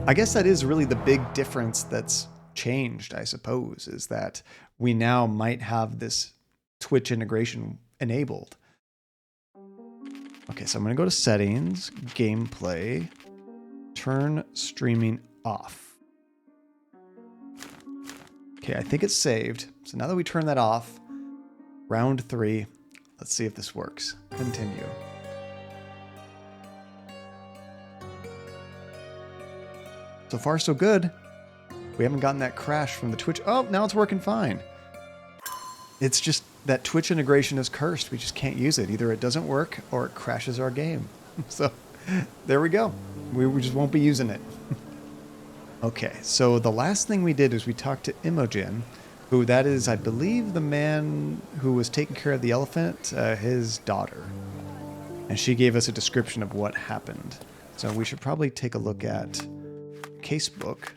I guess that is really the big difference that's changed, I suppose, is that we now might have this Twitch integration enabled. Okay, so I'm going to go to settings, gameplay, turn streaming off. Okay, I think it's saved. So now that we turn that off, round 3, let's see if this works. Continue. So far, so good. We haven't gotten that crash from the Twitch. Oh, now it's working fine. It's just that Twitch integration is cursed. We just can't use it. Either it doesn't work or it crashes our game. So there we go. We just won't be using it. Okay, so the last thing we did is we talked to Imogen, who that is, I believe, the man who was taking care of the elephant, his daughter. And she gave us a description of what happened. So we should probably take a look at casebook.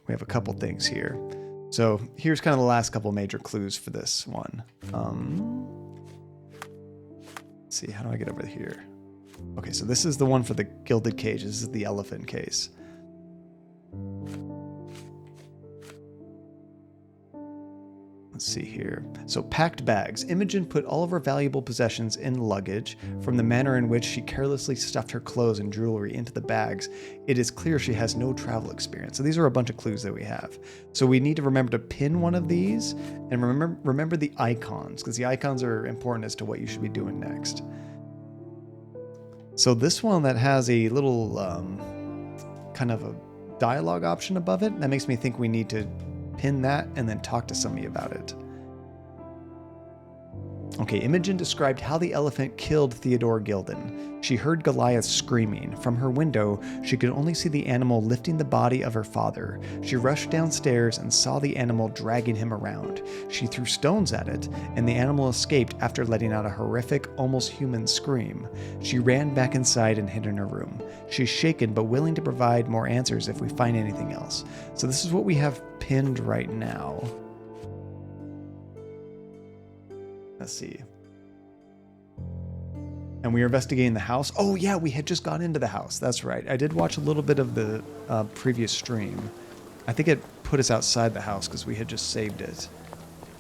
We have a couple things here. So here's kind of the last couple major clues for this one. Let's see, how do I get over here? Okay, so this is the one for the gilded cage. This is the elephant case. Let's see here. So packed bags. Imogen put all of her valuable possessions in luggage. From the manner in which she carelessly stuffed her clothes and jewelry into the bags, it is clear she has no travel experience. So these are a bunch of clues that we have. So we need to remember to pin one of these and remember the icons, because the icons are important as to what you should be doing next. So this one that has a little kind of a dialogue option above it, that makes me think we need to pin that and then talk to somebody about it. Okay, Imogen described how the elephant killed Theodore Gilden. She heard Goliath screaming. From her window, she could only see the animal lifting the body of her father. She rushed downstairs and saw the animal dragging him around. She threw stones at it, and the animal escaped after letting out a horrific, almost human scream. She ran back inside and hid in her room. She's shaken but willing to provide more answers if we find anything else. So this is what we have pinned right now. Let's see. And we are investigating the house. Oh yeah, we had just gone into the house. That's right. I did watch a little bit of the previous stream. I think it put us outside the house because we had just saved it.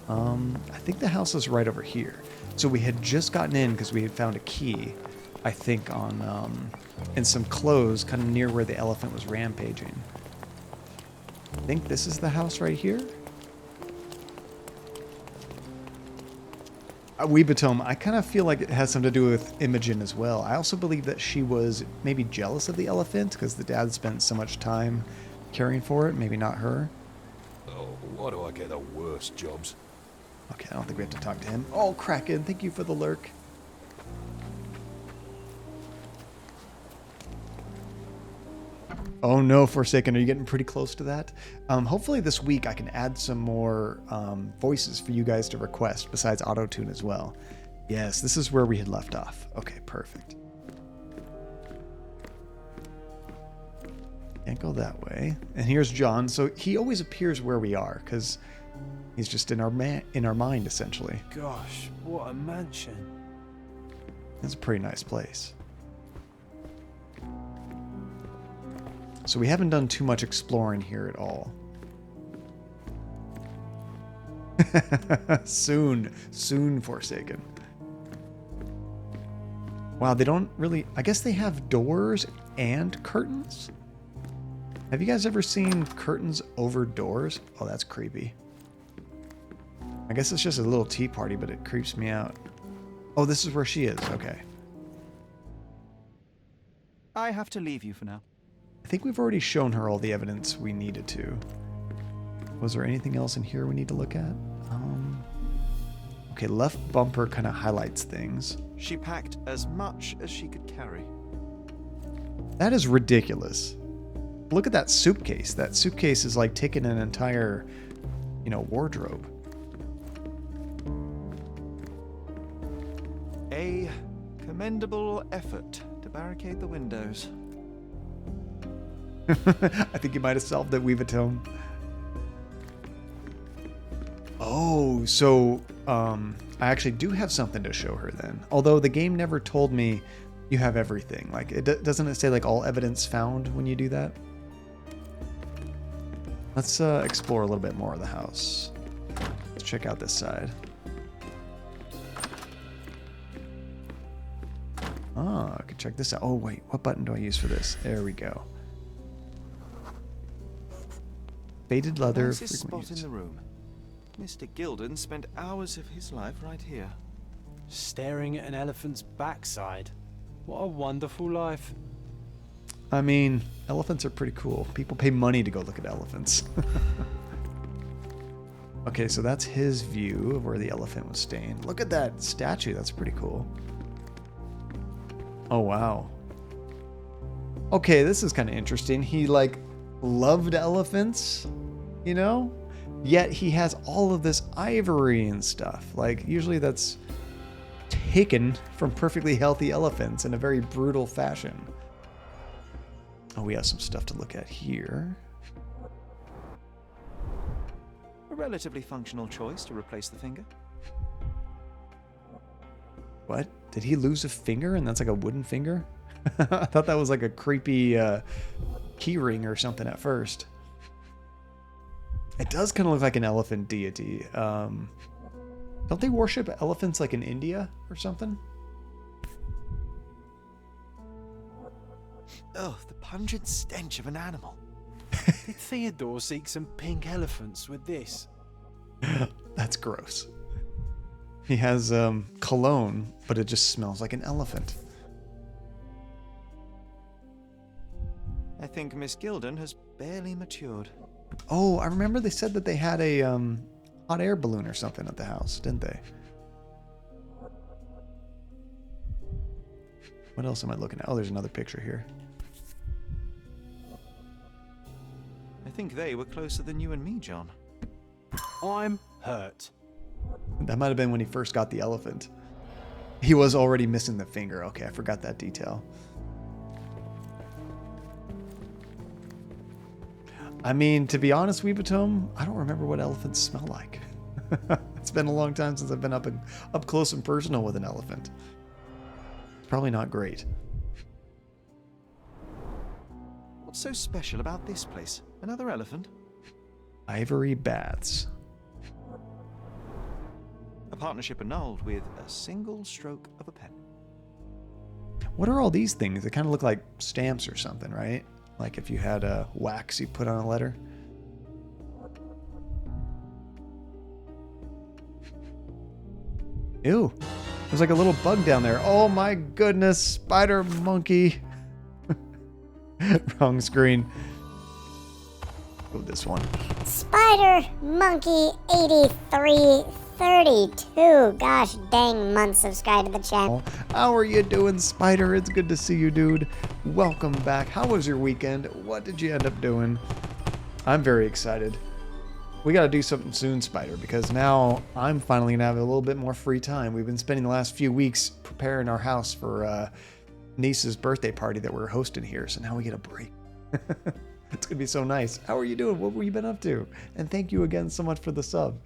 I think the house is right over here. So we had just gotten in because we had found a key, I think, on and some clothes kind of near where the elephant was rampaging. I think this is the house right here. Weebatome, I kind of feel like it has something to do with Imogen as well. I also believe that she was maybe jealous of the elephant because the dad spent so much time caring for it. Maybe not her. Oh, why do I get the worst jobs? Okay, I don't think we have to talk to him. Oh, Kraken, thank you for the lurk. Oh no, Forsaken, are you getting pretty close to that? Hopefully this week I can add some more voices for you guys to request besides auto-tune as well. Yes, this is where we had left off. Okay, perfect. Can't go that way. And here's John. So he always appears where we are because he's just in our mind essentially. Gosh, what a mansion. It's a pretty nice place. So we haven't done too much exploring here at all. Soon, Forsaken. Wow, they don't really... I guess they have doors and curtains? Have you guys ever seen curtains over doors? Oh, that's creepy. I guess it's just a little tea party, but it creeps me out. Oh, this is where she is. Okay. I have to leave you for now. I think we've already shown her all the evidence we needed to. Was there anything else in here we need to look at? Okay, left bumper kind of highlights things. She packed as much as she could carry. That is ridiculous. Look at that suitcase. That suitcase is like taking an entire, wardrobe. A commendable effort to barricade the windows. I think you might have solved it, Weevatone. Oh, so I actually do have something to show her then. Although the game never told me you have everything. Like, doesn't it say like all evidence found when you do that? Let's explore a little bit more of the house. Let's check out this side. Ah, I could check this out. Oh, wait. What button do I use for this? There we go. Faded leather. Nicest spot in the room. Mr. Gilden spent hours of his life right here. Staring at an elephant's backside. What a wonderful life. I mean, elephants are pretty cool. People pay money to go look at elephants. Okay, so that's his view of where the elephant was staying. Look at that statue. That's pretty cool. Oh, wow. Okay, this is kind of interesting. He, like, loved elephants, you know? Yet he has all of this ivory and stuff. Like, usually that's taken from perfectly healthy elephants in a very brutal fashion. Oh, we have some stuff to look at here. A relatively functional choice to replace the finger. What? Did he lose a finger and that's like a wooden finger? I thought that was like a creepy key ring or something at first. It does kind of look like an elephant deity. Don't they worship elephants like in India or something? Oh, the pungent stench of an animal. Did Theodore seek some pink elephants with this? That's gross. He has cologne, but it just smells like an elephant. I think Miss Gilden has barely matured. Oh, I remember they said that they had a hot air balloon or something at the house, didn't they? What else am I looking at? Oh, there's another picture here. I think they were closer than you and me, John. I'm hurt. That might have been when he first got the elephant. He was already missing the finger. Okay, I forgot that detail. I mean, to be honest, Weebatome, I don't remember what elephants smell like. It's been a long time since I've been up close and personal with an elephant. Probably not great. What's so special about this place? Another elephant? Ivory baths. A partnership annulled with a single stroke of a pen. What are all these things? They kind of look like stamps or something, right? Like if you had a wax you put on a letter. Ew. There's like a little bug down there. Oh my goodness. Spider monkey. Wrong screen. Go this one. Spider Monkey 8332. Gosh dang months subscribed to the channel. How are you doing, Spider? It's good to see you, dude. Welcome back. How was your weekend? What did you end up doing? I'm very excited. We got to do something soon, Spider, because now I'm finally going to have a little bit more free time. We've been spending the last few weeks preparing our house for niece's birthday party that we're hosting here, so now we get a break. It's going to be so nice. How are you doing? What have you been up to? And thank you again so much for the sub.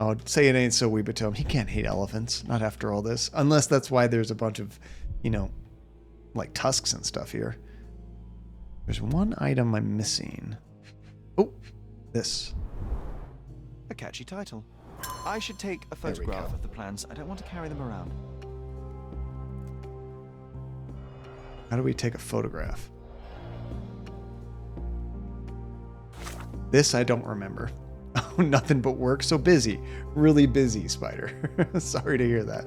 Oh, say it ain't so, Weebatome. He can't hate elephants. Not after all this. Unless that's why there's a bunch of, you know, like tusks and stuff here. There's one item I'm missing. Oh, this. A catchy title. I should take a photograph of the plans. I don't want to carry them around. How do we take a photograph? This I don't remember. Oh, nothing but work. So busy. Really busy, Spider. Sorry to hear that.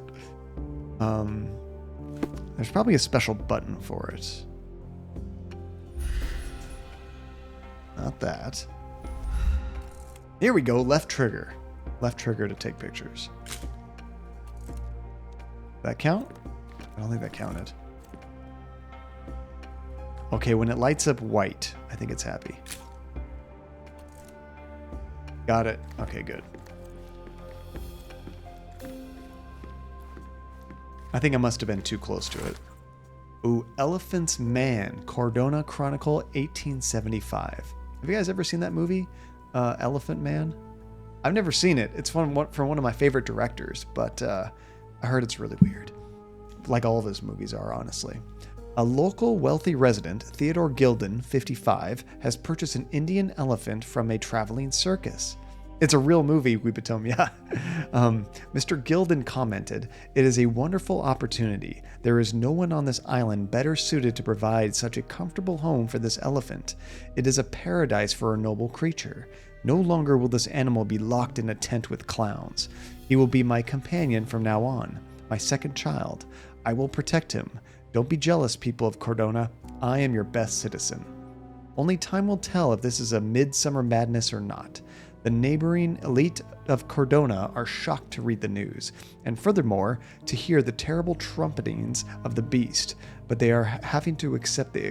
There's probably a special button for it. Not that. Here we go. Left trigger. Left trigger to take pictures. That count? I don't think that counted. Okay, when it lights up white, I think it's happy. Got it. Okay, good. I think I must have been too close to it. Ooh, Elephant's Man, Cordona Chronicle, 1875. Have you guys ever seen that movie, Elephant Man? I've never seen it. It's from one of my favorite directors, but I heard it's really weird. like all of his movies are, honestly. A local wealthy resident, Theodore Gilden, 55, has purchased an Indian elephant from a traveling circus. It's a real movie, Weebatom, yeah. Mr. Gilden commented, "It is a wonderful opportunity. There is no one on this island better suited to provide such a comfortable home for this elephant. It is a paradise for a noble creature. No longer will this animal be locked in a tent with clowns. He will be my companion from now on, my second child. I will protect him. Don't be jealous, people of Cordona. I am your best citizen." Only time will tell if this is a midsummer madness or not. The neighboring elite of Cordona are shocked to read the news, and furthermore, to hear the terrible trumpetings of the beast, but they are having to accept the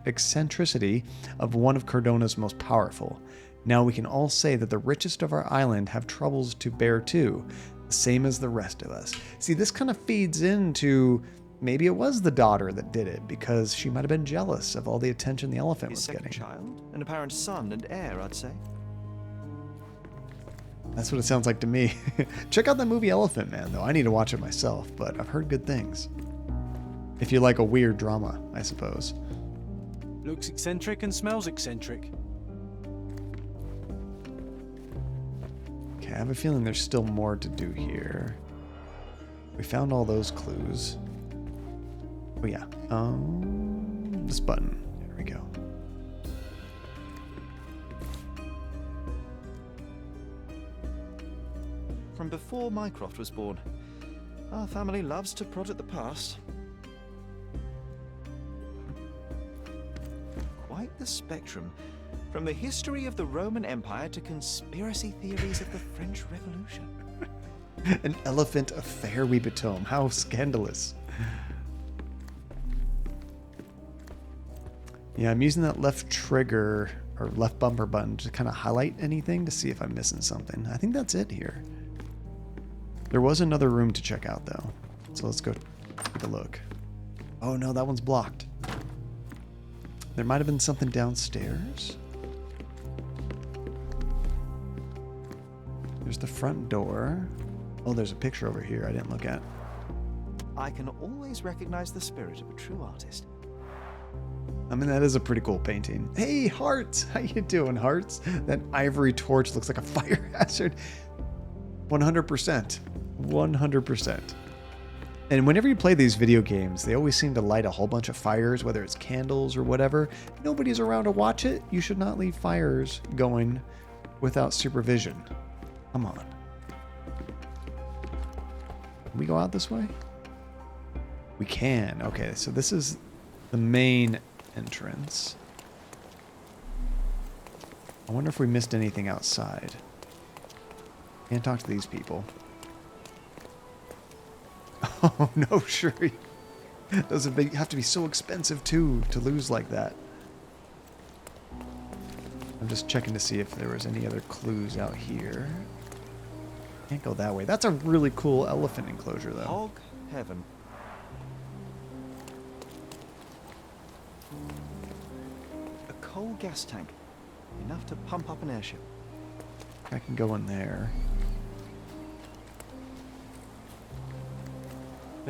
eccentricity of one of Cordona's most powerful. Now we can all say that the richest of our island have troubles to bear too, the same as the rest of us. See, this kind of feeds into maybe it was the daughter that did it, because she might have been jealous of all the attention the elephant His was second getting. child, an apparent son and heir, I'd say. That's what it sounds like to me. Check out that movie Elephant Man, though. I need to watch it myself, but I've heard good things. If you like a weird drama, I suppose. Looks eccentric and smells eccentric. Okay, I have a feeling there's still more to do here. We found all those clues. Oh yeah, this button. There we go. From before Mycroft was born. Our family loves to prod at the past. Quite the spectrum. From the history of the Roman Empire to conspiracy theories of the French Revolution. An elephant affair, Weebatom. How scandalous. Yeah, I'm using that left trigger or left bumper button to kind of highlight anything to see if I'm missing something. I think that's it here. There was another room to check out, though. So let's go take a look. Oh, no, that one's blocked. There might have been something downstairs. There's the front door. Oh, there's a picture over here I didn't look at. I can always recognize the spirit of a true artist. I mean, that is a pretty cool painting. Hey, Hearts! How you doing, Hearts? That ivory torch looks like a fire hazard. 100%. 100%. And whenever you play these video games, they always seem to light a whole bunch of fires, whether it's candles or whatever. Nobody's around to watch it. You should not leave fires going without supervision. Come on. Can we go out this way? We can. Okay, so this is the main entrance. I wonder if we missed anything outside. Can't talk to these people. Oh, no, sure. Those have to be so expensive, too, to lose like that. I'm just checking to see if there was any other clues out here. Can't go that way. That's a really cool elephant enclosure, though. Hog heaven. A coal gas tank. Enough to pump up an airship. I can go in there.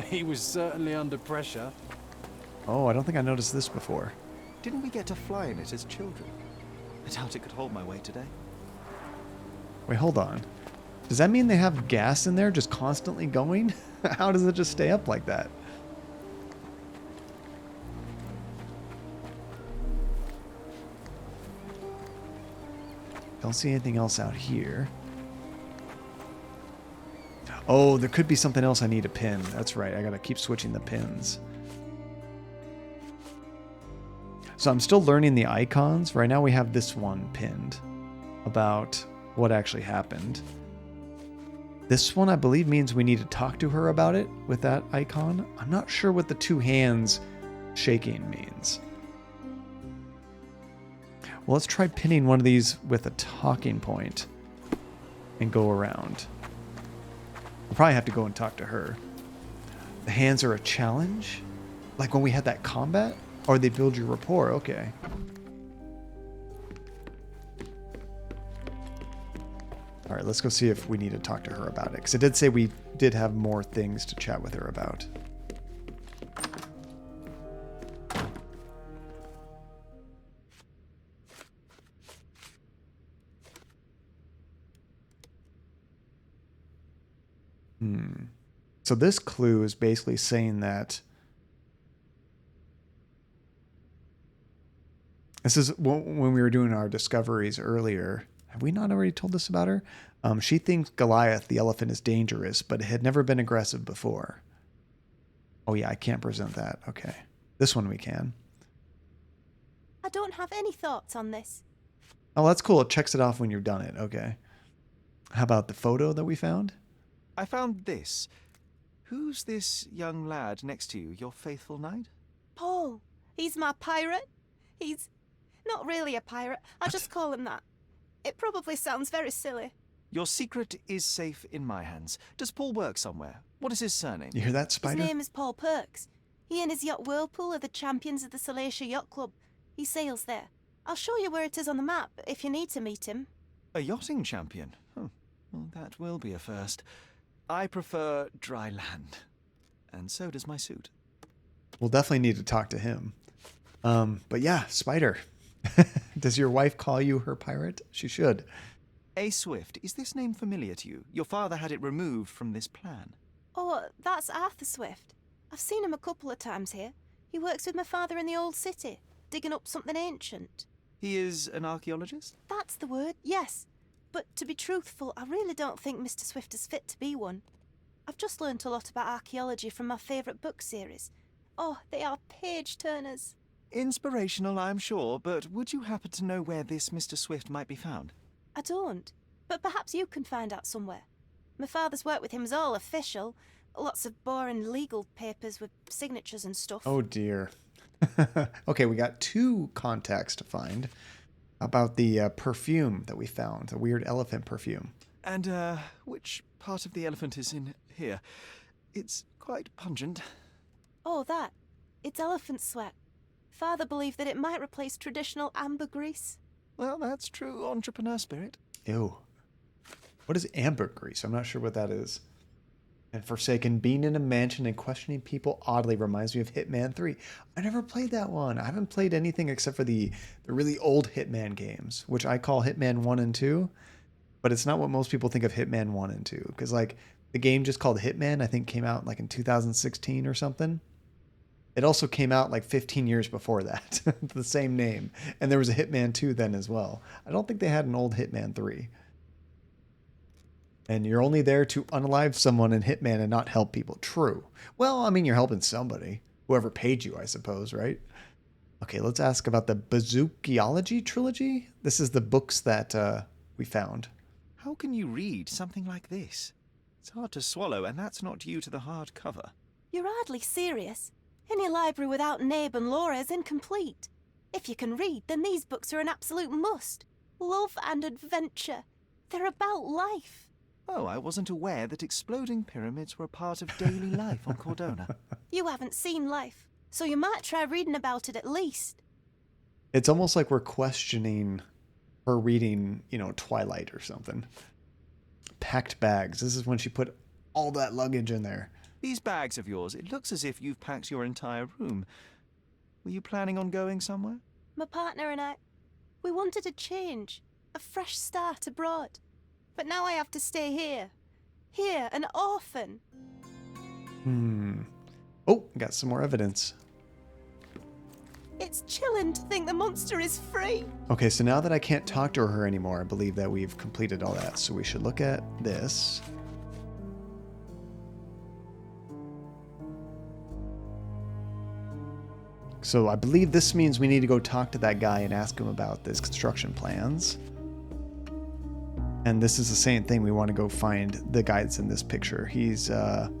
He was certainly under pressure. Oh, I don't think I noticed this before. Didn't we get to fly in it as children? I doubt it could hold my weight today. Wait, hold on. Does that mean they have gas in there just constantly going? How does it just stay up like that? Don't see anything else out here. Oh, there could be something else I need to pin. That's right. I gotta keep switching the pins. So I'm still learning the icons. Right now we have this one pinned about what actually happened. This one, I believe, means we need to talk to her about it with that icon. I'm not sure what the two hands shaking means. Well, let's try pinning one of these with a talking point and go around. We'll probably have to go and talk to her. The hands are a challenge? Like when we had that combat? Or they build your rapport, okay. Alright, let's go see if we need to talk to her about it. Because it did say we did have more things to chat with her about. So this clue is basically saying that this is when we were doing our discoveries earlier. Have we not already told this about her? She thinks Goliath, the elephant, is dangerous, but it had never been aggressive before. Oh yeah, I can't present that. Okay. This one we can. I don't have any thoughts on this. Oh, that's cool. It checks it off when you've done it. Okay. How about the photo that we found? I found this. Who's this young lad next to you, your faithful knight? Paul, he's my pirate. He's not really a pirate. I just call him that. It probably sounds very silly. Your secret is safe in my hands. Does Paul work somewhere? What is his surname? You hear that, Spider? His name is Paul Perks. He and his yacht Whirlpool are the champions of the Salacia Yacht Club. He sails there. I'll show you where it is on the map if you need to meet him. A yachting champion? Well, that will be a first. I prefer dry land. And so does my suit. We'll definitely need to talk to him. But yeah, Spider. Does your wife call you her pirate? She should. A. Swift, is this name familiar to you? Your father had it removed from this plan. Oh, that's Arthur Swift. I've seen him a couple of times here. He works with my father in the old city, digging up something ancient. He is an archaeologist? That's the word, yes. But to be truthful, I really don't think Mr. Swift is fit to be one. I've just learnt a lot about archaeology from my favourite book series. Oh, they are page-turners. Inspirational, I'm sure, but would you happen to know where this Mr. Swift might be found? I don't, but perhaps you can find out somewhere. My father's work with him is all official. Lots of boring legal papers with signatures and stuff. Oh dear. Okay, we got 2 contacts to find about the perfume that we found, the weird elephant perfume. And, which part of the elephant is in here? It's quite pungent. Oh, that. It's elephant sweat. Father believed that it might replace traditional ambergris. Well, that's true entrepreneur spirit. Ew. What is ambergris? I'm not sure what that is. And Forsaken, being in a mansion and questioning people oddly reminds me of Hitman 3. I never played that one. I haven't played anything except for the really old Hitman games, which I call Hitman 1 and 2. But it's not what most people think of Hitman 1 and 2. Because, like, the game just called Hitman, I think, came out, like, in 2016 or something. It also came out, like, 15 years before that. The same name. And there was a Hitman 2 then as well. I don't think they had an old Hitman 3. And you're only there to unalive someone in Hitman and not help people. True. Well, I mean, you're helping somebody. Whoever paid you, I suppose, right? Okay, let's ask about the Bazookiology Trilogy. This is the books that we found. How can you read something like this? It's hard to swallow, and that's not due to the hard cover. You're hardly serious. Any library without Nabe and Laura is incomplete. If you can read, then these books are an absolute must. Love and adventure. They're about life. Oh, I wasn't aware that exploding pyramids were a part of daily life on Cordona. You haven't seen life, so you might try reading about it at least. It's almost like we're questioning her reading, Twilight or something. Packed bags. This is when she put all that luggage in there. These bags of yours, it looks as if you've packed your entire room. Were you planning on going somewhere? My partner and I, we wanted a change, a fresh start abroad. But now I have to stay here. Here, an orphan. Oh, got some more evidence. It's chilling to think the monster is free. Okay, so now that I can't talk to her anymore, I believe that we've completed all that. So we should look at this. So I believe this means we need to go talk to that guy and ask him about his construction plans. And this is the same thing. We want to go find the guy that's in this picture. He's a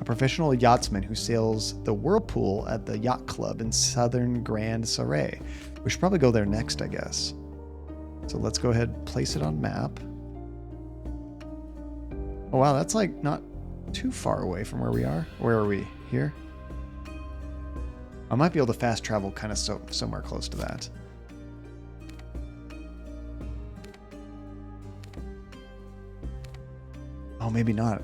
professional yachtsman who sails the Whirlpool at the yacht club in southern Grand Saray. We should probably go there next, I guess. So let's go ahead and place it on map. Oh, wow, that's like not too far away from where we are. Where are we? Here? I might be able to fast travel kind of somewhere close to that. Oh, maybe not.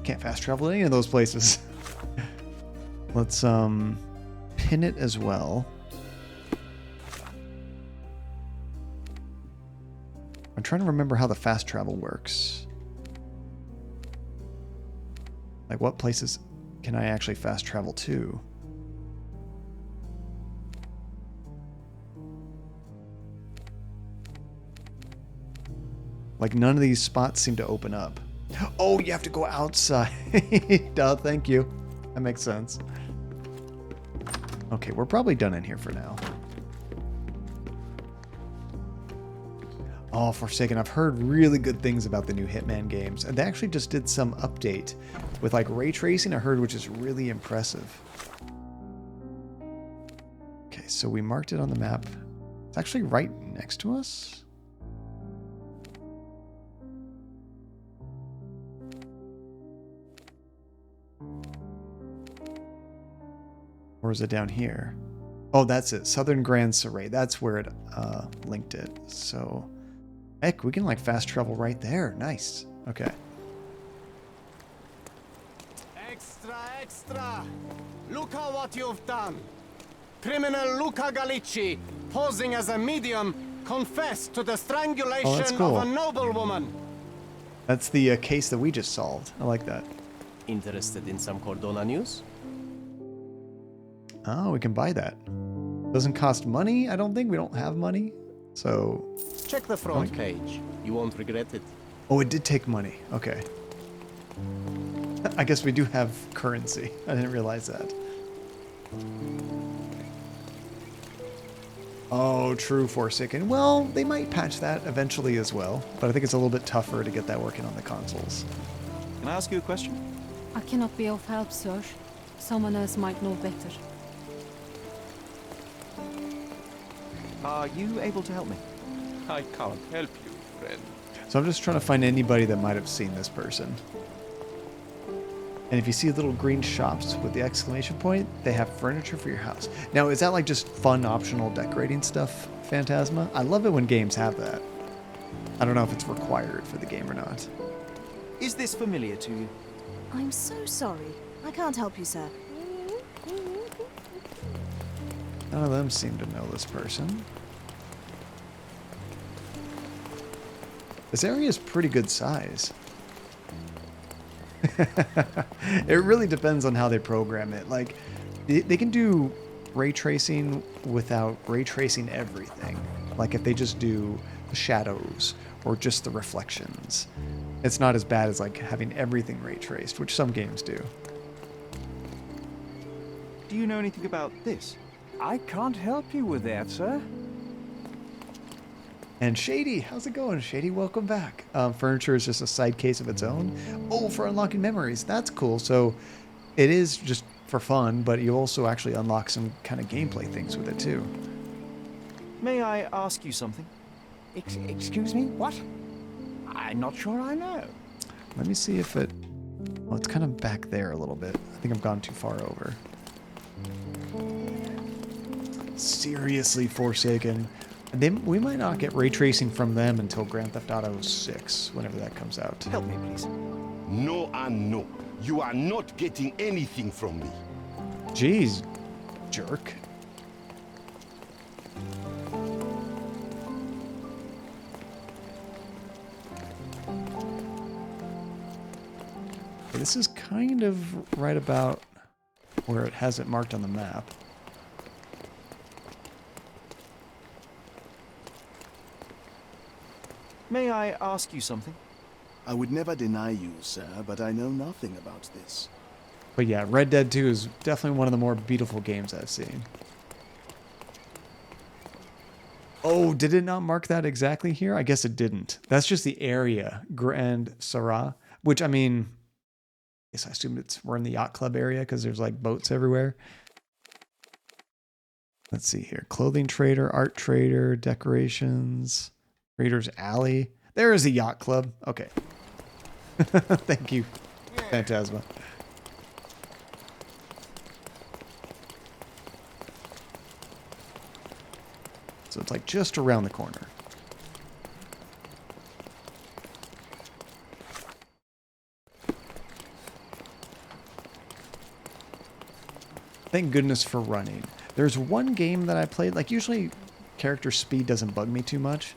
Can't fast travel to any of those places. Let's pin it as well. I'm trying to remember how the fast travel works. Like, what places can I actually fast travel to? Like, none of these spots seem to open up. Oh, you have to go outside. Duh, thank you. That makes sense. Okay, we're probably done in here for now. Oh, Forsaken, I've heard really good things about the new Hitman games. And they actually just did some update with like ray tracing, I heard, which is really impressive. Okay, so we marked it on the map. It's actually right next to us. Or is it down here? Oh, that's it. Southern Grand Surrey. That's where it linked it. So, heck, we can like fast travel right there. Nice. Okay. Extra, extra! Look at what you've done! Criminal Luca Gallicci, posing as a medium, confessed to the strangulation cool. of a noblewoman. That's the case that we just solved. I like that. Interested in some Cordona news? Oh, we can buy that. Doesn't cost money, I don't think. We don't have money. So... Check the front page. You won't regret it. Oh, it did take money. Okay. I guess we do have currency. I didn't realize that. Oh, true, Forsaken. Well, they might patch that eventually as well, but I think it's a little bit tougher to get that working on the consoles. Can I ask you a question? I cannot be of help, sir. Someone else might know better. Are you able to help me? I can't help you, friend. So I'm just trying to find anybody that might have seen this person. And if you see little green shops with the exclamation point, they have furniture for your house. Now, is that like just fun optional decorating stuff, Phantasma? I love it when games have that. I don't know if it's required for the game or not. Is this familiar to you? I'm so sorry. I can't help you, sir. None of them seem to know this person. This area is pretty good size. It really depends on how they program it. Like, they can do ray tracing without ray tracing everything. Like if they just do the shadows or just the reflections. It's not as bad as like having everything ray traced, which some games do. Do you know anything about this? I can't help you with that, sir. And Shady, how's it going? Shady, welcome back. Furniture is just a side case of its own. Oh, for unlocking memories. That's cool. So it is just for fun, but you also actually unlock some kind of gameplay things with it too. May I ask you something? Excuse me? What? I'm not sure I know. Let me see if it... Oh, it's kind of back there a little bit. I think I've gone too far over. Seriously, Forsaken. We might not get ray tracing from them until Grand Theft Auto 6, whenever that comes out. Help me, please. No and no. You are not getting anything from me. Jeez, jerk. This is kind of right about where it has it marked on the map. May I ask you something? I would never deny you, sir, but I know nothing about this. But yeah, Red Dead 2 is definitely one of the more beautiful games I've seen. Oh, did it not mark that exactly here? I guess it didn't. That's just the area, Grand Sarah, which, I mean, I guess I assume we're in the yacht club area because there's like boats everywhere. Let's see here. Clothing trader, art trader, decorations, Trader's Alley. There is a yacht club. Okay. Thank you, Phantasma. So it's like just around the corner. Thank goodness for running. There's one game that I played, like usually character speed doesn't bug me too much,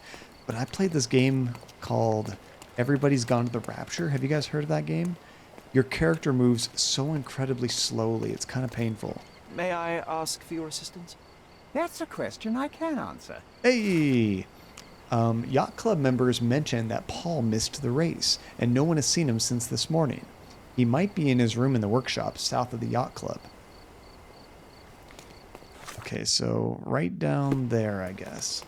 but I played this game called Everybody's Gone to the Rapture. Have you guys heard of that game? your character moves so incredibly slowly. It's kind of painful. May I ask for your assistance? That's a question I can answer. Hey! Yacht Club members mentioned that Paul missed the race, and no one has seen him since this morning. He might be in his room in the workshop south of the Yacht Club. Okay, so right down there, I guess.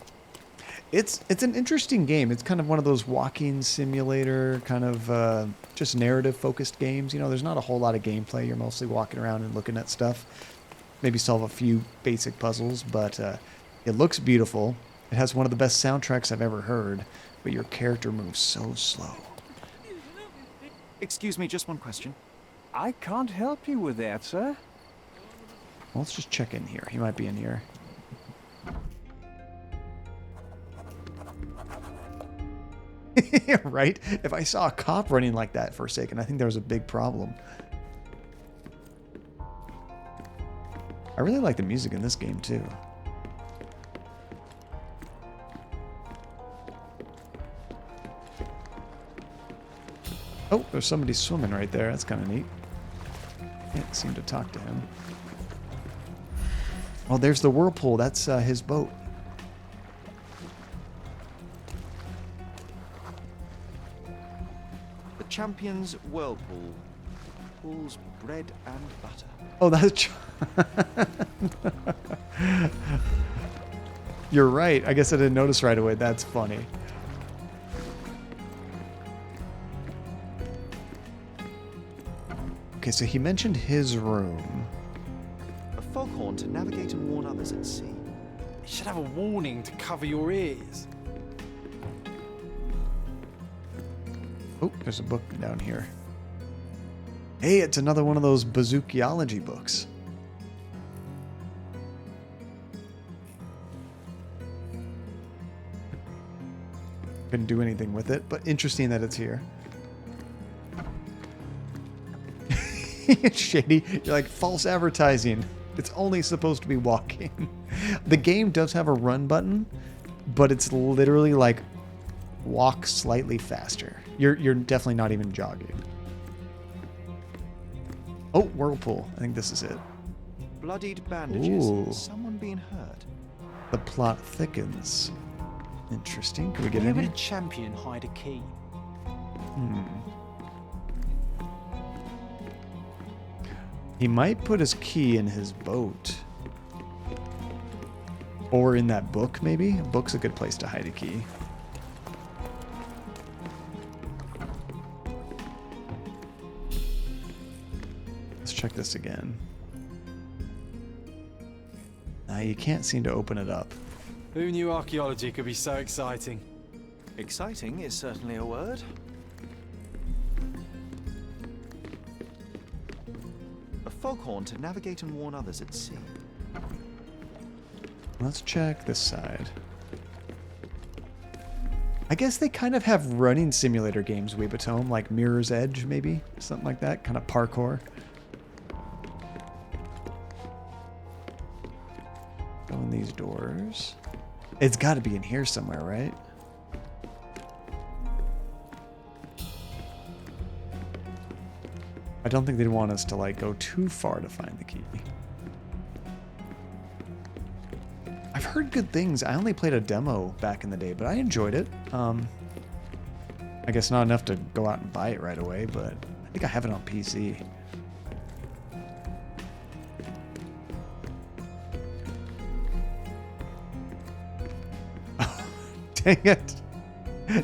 It's an interesting game. It's kind of one of those walking simulator, kind of just narrative-focused games. You know, there's not a whole lot of gameplay. You're mostly walking around and looking at stuff. Maybe solve a few basic puzzles, but it looks beautiful. It has one of the best soundtracks I've ever heard, but your character moves so slow. Excuse me, just one question. I can't help you with that, sir. Well, let's just check in here. He might be in here. Right? If I saw a cop running like that for a second, I think there was a big problem. I really like the music in this game, too. Oh, there's somebody swimming right there. That's kind of neat. Can't seem to talk to him. Oh, there's the whirlpool. That's his boat. The champion's whirlpool pulls bread and butter. Oh, that's... You're right. I guess I didn't notice right away. That's funny. Okay, so he mentioned his room. A foghorn to navigate and warn others at sea. You should have a warning to cover your ears. Oh, there's a book down here. Hey, it's another one of those Bazookiology books. Couldn't do anything with it, but interesting that it's here. Shady. You're like, false advertising. It's only supposed to be walking. The game does have a run button, but it's literally like walk slightly faster. You're definitely not even jogging. Oh, whirlpool. I think this is it. Bloodied bandages. Ooh. Someone being hurt. The plot thickens. Interesting. Can we get Where in would here? a champion hide a key? He might put his key in his boat. Or in that book, maybe? A book's a good place to hide a key. Let's check this again. You can't seem to open it up. Who knew archaeology could be so exciting? Exciting is certainly a word. A foghorn to navigate and warn others at sea. Let's check this side. I guess they kind of have running simulator games, Weebatome, like Mirror's Edge, maybe? Something like that, kind of parkour. Go in these doors. It's got to be in here somewhere, right? I don't think they'd want us to, like, go too far to find the key. I've heard good things. I only played a demo back in the day, but I enjoyed it. I guess not enough to go out and buy it right away, but I think I have it on PC. Dang it.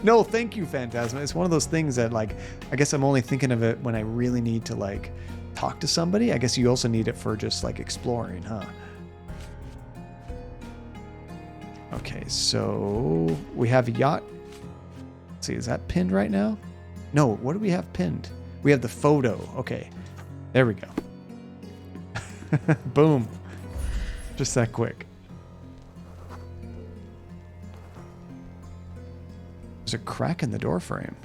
No, thank you, Phantasma. It's one of those things that, like, I guess I'm only thinking of it when I really need to, like, talk to somebody. I guess you also need it for just, like, exploring, huh? Okay, so we have yacht. Let's see, is that pinned right now? No, what do we have pinned? We have the photo. Okay, there we go. Boom. Just that quick. There's a crack in the door frame.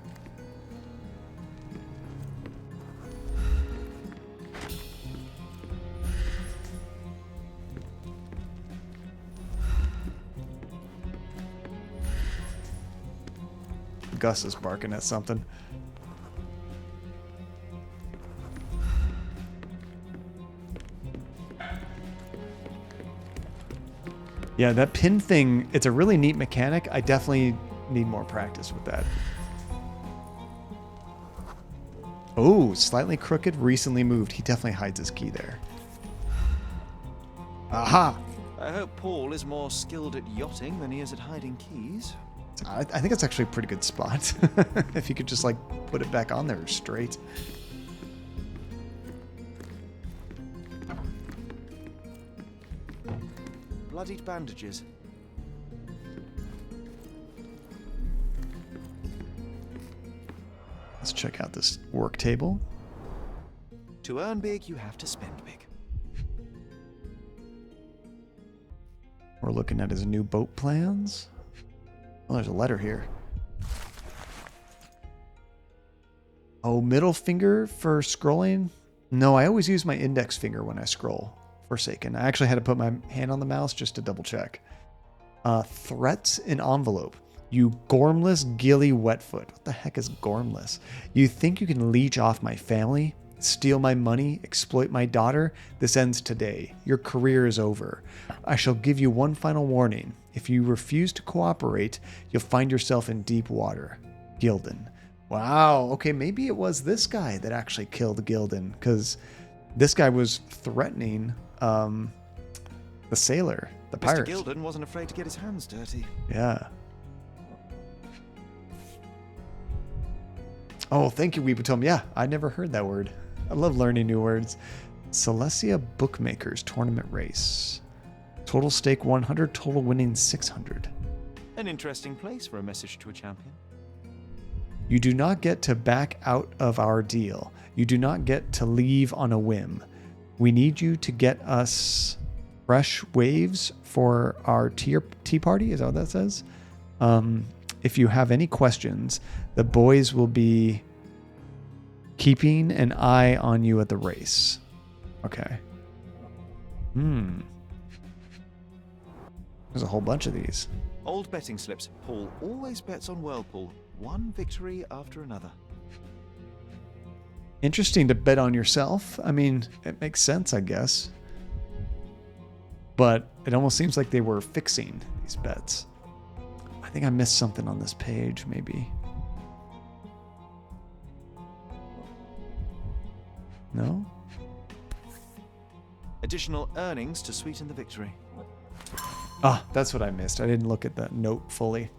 Gus is barking at something. Yeah, that pin thing, it's a really neat mechanic. I definitely need more practice with that. Oh, slightly crooked, recently moved. He definitely hides his key there. Aha! I hope Paul is more skilled at yachting than he is at hiding keys. I think it's actually a pretty good spot. If you could just, like, put it back on there straight. Bloodied bandages. Let's check out this work table. To earn big, you have to spend big. We're looking at his new boat plans. Oh, there's a letter here. Oh, middle finger for scrolling? No, I always use my index finger when I scroll. Forsaken. I actually had to put my hand on the mouse just to double check. Threats in envelope. You gormless, gilly wetfoot. What the heck is gormless? You think you can leech off my family? Steal my money? Exploit my daughter? This ends today. Your career is over. I shall give you one final warning. If you refuse to cooperate, you'll find yourself in deep water. Gildan. Wow. Okay, maybe it was this guy that actually killed Gildan, because this guy was threatening the sailor, the pirate. Mr. Gildan wasn't afraid to get his hands dirty. Yeah. Oh, thank you, Weepatom. Yeah, I never heard that word. I love learning new words. Celestia Bookmakers Tournament Race. Total stake 100, total winning 600. An interesting place for a message to a champion. You do not get to back out of our deal. You do not get to leave on a whim. We need you to get us fresh waves for our tea party. Is that what that says? If you have any questions, the boys will be keeping an eye on you at the race. Okay. There's a whole bunch of these. Old betting slips. Paul always bets on Whirlpool. One victory after another. Interesting to bet on yourself. I mean, it makes sense, I guess. But it almost seems like they were fixing these bets. I think I missed something on this page, maybe. No? Additional earnings to sweeten the victory. Ah, that's what I missed. I didn't look at that note fully.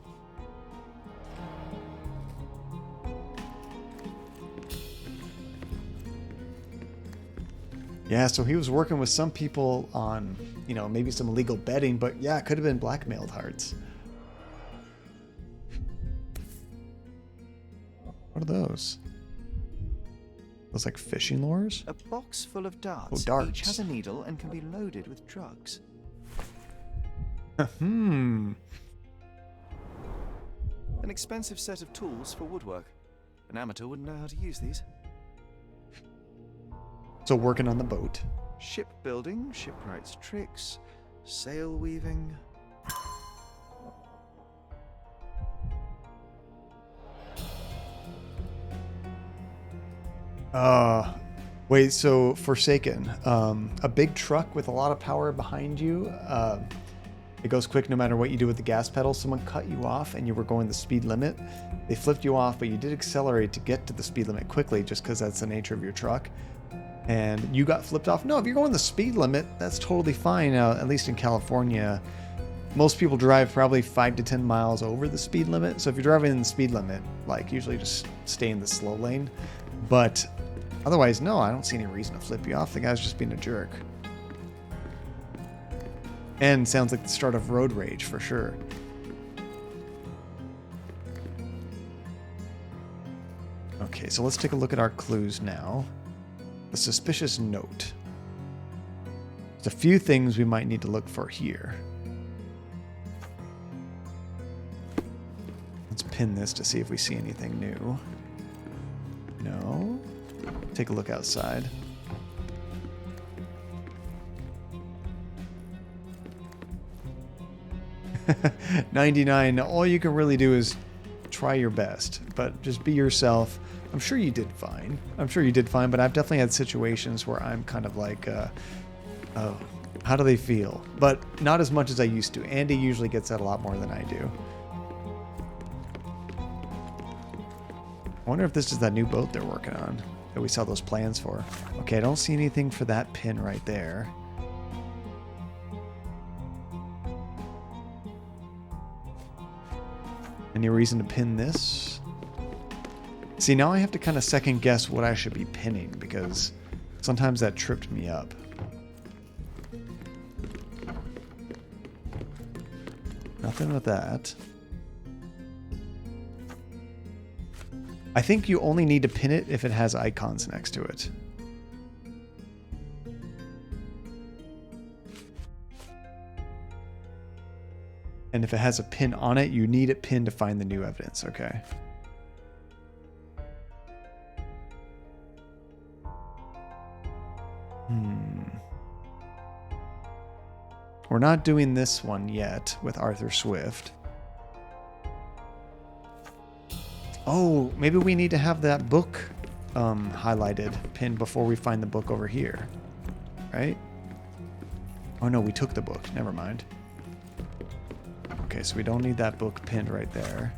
Yeah, so he was working with some people on, you know, maybe some illegal betting, but yeah, it could have been blackmailed hearts. What are those? Those like fishing lures? A box full of darts. Oh, darts. Each has a needle and can be loaded with drugs. An expensive set of tools for woodwork. An amateur wouldn't know how to use these. So working on the boat. Shipbuilding, shipwright's tricks, sail weaving. Wait, so Forsaken, a big truck with a lot of power behind you, it goes quick no matter what you do with the gas pedal. Someone cut you off and you were going the speed limit. They flipped you off, but you did accelerate to get to the speed limit quickly just because that's the nature of your truck. And you got flipped off. No, if you're going the speed limit, that's totally fine. At least in California, most people drive probably 5 to 10 miles over the speed limit. So if you're driving in the speed limit, like usually just stay in the slow lane. But otherwise, no, I don't see any reason to flip you off. The guy's just being a jerk. And sounds like the start of road rage for sure. Okay, so let's take a look at our clues now. The suspicious note. There's a few things we might need to look for here. Let's pin this to see if we see anything new. No. Take a look outside. $99. All you can really do is try your best, but just be yourself. I'm sure you did fine. But I've definitely had situations where I'm kind of like, How do they feel? But not as much as I used to. Andy usually gets that a lot more than I do. I wonder if this is that new boat they're working on that we saw those plans for. Okay, I don't see anything for that pin right there. Any reason to pin this? See, now I have to kind of second guess what I should be pinning because sometimes that tripped me up. Nothing with that. I think you only need to pin it if it has icons next to it. And if it has a pin on it, you need it pinned to find the new evidence. Okay. We're not doing this one yet with Arthur Swift. Oh, maybe we need to have that book highlighted, pinned before we find the book over here. Right? Oh no, we took the book. Never mind. Okay, so we don't need that book pinned right there.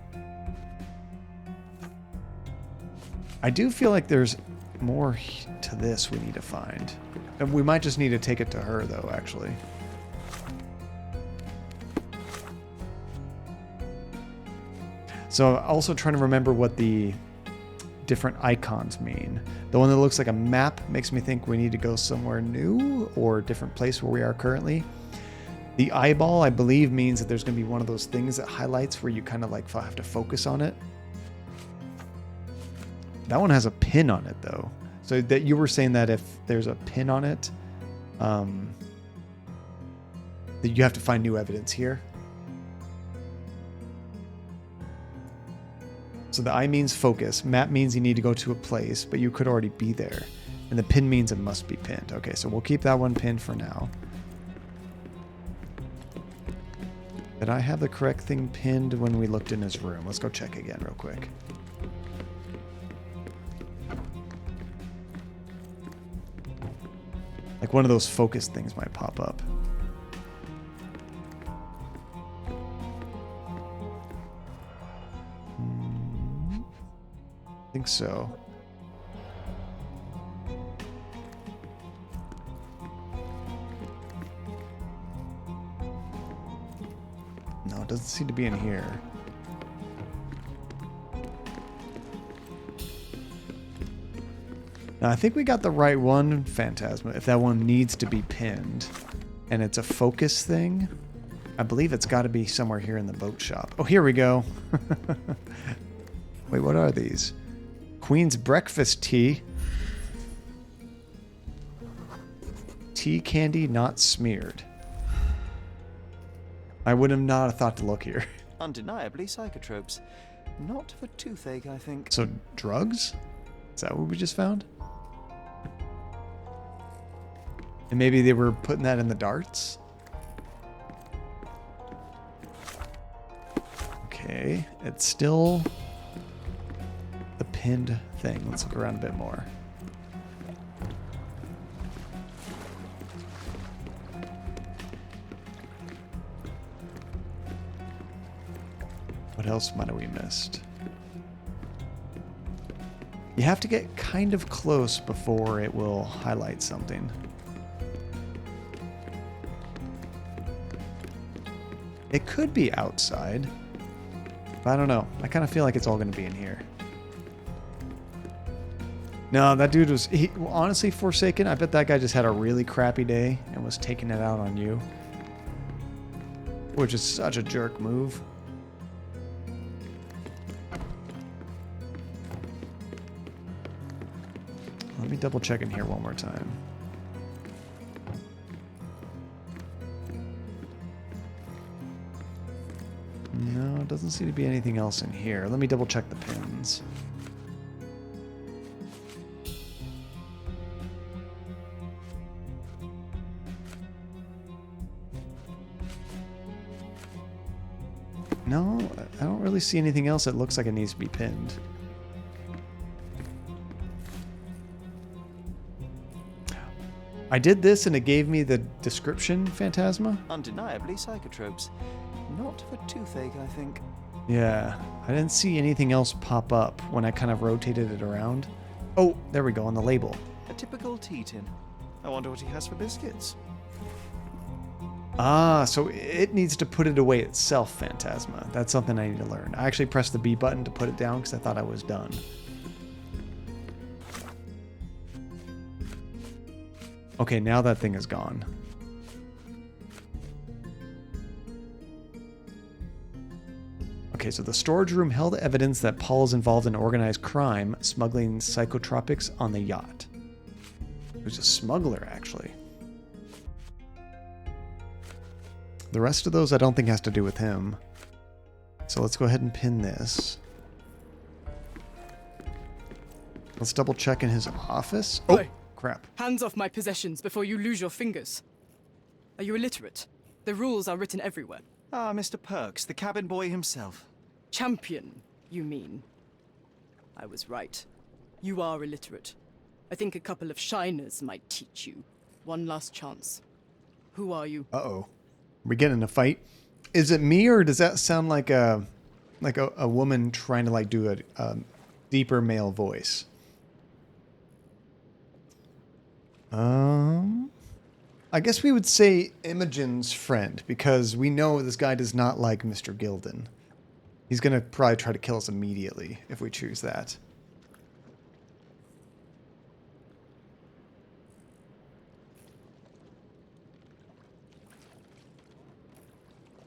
I do feel like there's more to this we need to find. And we might just need to take it to her, though, actually. So also trying to remember what the different icons mean. The one that looks like a map makes me think we need to go somewhere new or a different place where we are currently. The eyeball, I believe, means that there's going to be one of those things that highlights where you kind of like have to focus on it. That one has a pin on it, though. So that you were saying that if there's a pin on it, that you have to find new evidence here. So the I means focus. Map means you need to go to a place, but you could already be there. And the pin means it must be pinned. Okay, so we'll keep that one pinned for now. Did I have the correct thing pinned when we looked in his room? Let's go check again real quick. Like one of those focus things might pop up. I think so. No, it doesn't seem to be in here. Now, I think we got the right one, Phantasma. If that one needs to be pinned and it's a focus thing, I believe it's got to be somewhere here in the boat shop. Oh, here we go. Wait, what are these? Queen's breakfast tea. Tea candy not smeared. I would have not thought to look here. Undeniably psychotropes. Not for toothache, I think. So, drugs? Is that what we just found? And maybe they were putting that in the darts? Okay, it's still the pinned thing. Let's look around a bit more. What else might have we missed? You have to get kind of close before it will highlight something. It could be outside, but I don't know. I kind of feel like it's all going to be in here. No, that dude was honestly Forsaken. I bet that guy just had a really crappy day and was taking it out on you, which is such a jerk move. Let me double check in here one more time. No, it doesn't seem to be anything else in here. Let me double check the pins. No, I don't really see anything else that looks like it needs to be pinned. I did this and it gave me the description, Phantasma? Undeniably psychotropes. Not for toothache, I think. Yeah, I didn't see anything else pop up when I kind of rotated it around. Oh, there we go, on the label. A typical tea tin. I wonder what he has for biscuits. Ah, so it needs to put it away itself, Phantasma. That's something I need to learn. I actually pressed the B button to put it down because I thought I was done. Okay, now that thing is gone. Okay, so the storage room held evidence that Paul is involved in organized crime, smuggling psychotropics on the yacht. He was a smuggler, actually. The rest of those I don't think has to do with him. So let's go ahead and pin this. Let's double check in his office. Oh, crap. Hands off my possessions before you lose your fingers. Are you illiterate? The rules are written everywhere. Ah, Mr. Perks, the cabin boy himself. Champion, you mean? I was right. You are illiterate. I think a couple of shiners might teach you. One last chance. Who are you? Uh-oh. We getting in a fight? Is it me, or does that sound like a woman trying to like do a deeper male voice? I guess we would say Imogen's friend, because we know this guy does not like Mr. Gilden. He's gonna probably try to kill us immediately if we choose that.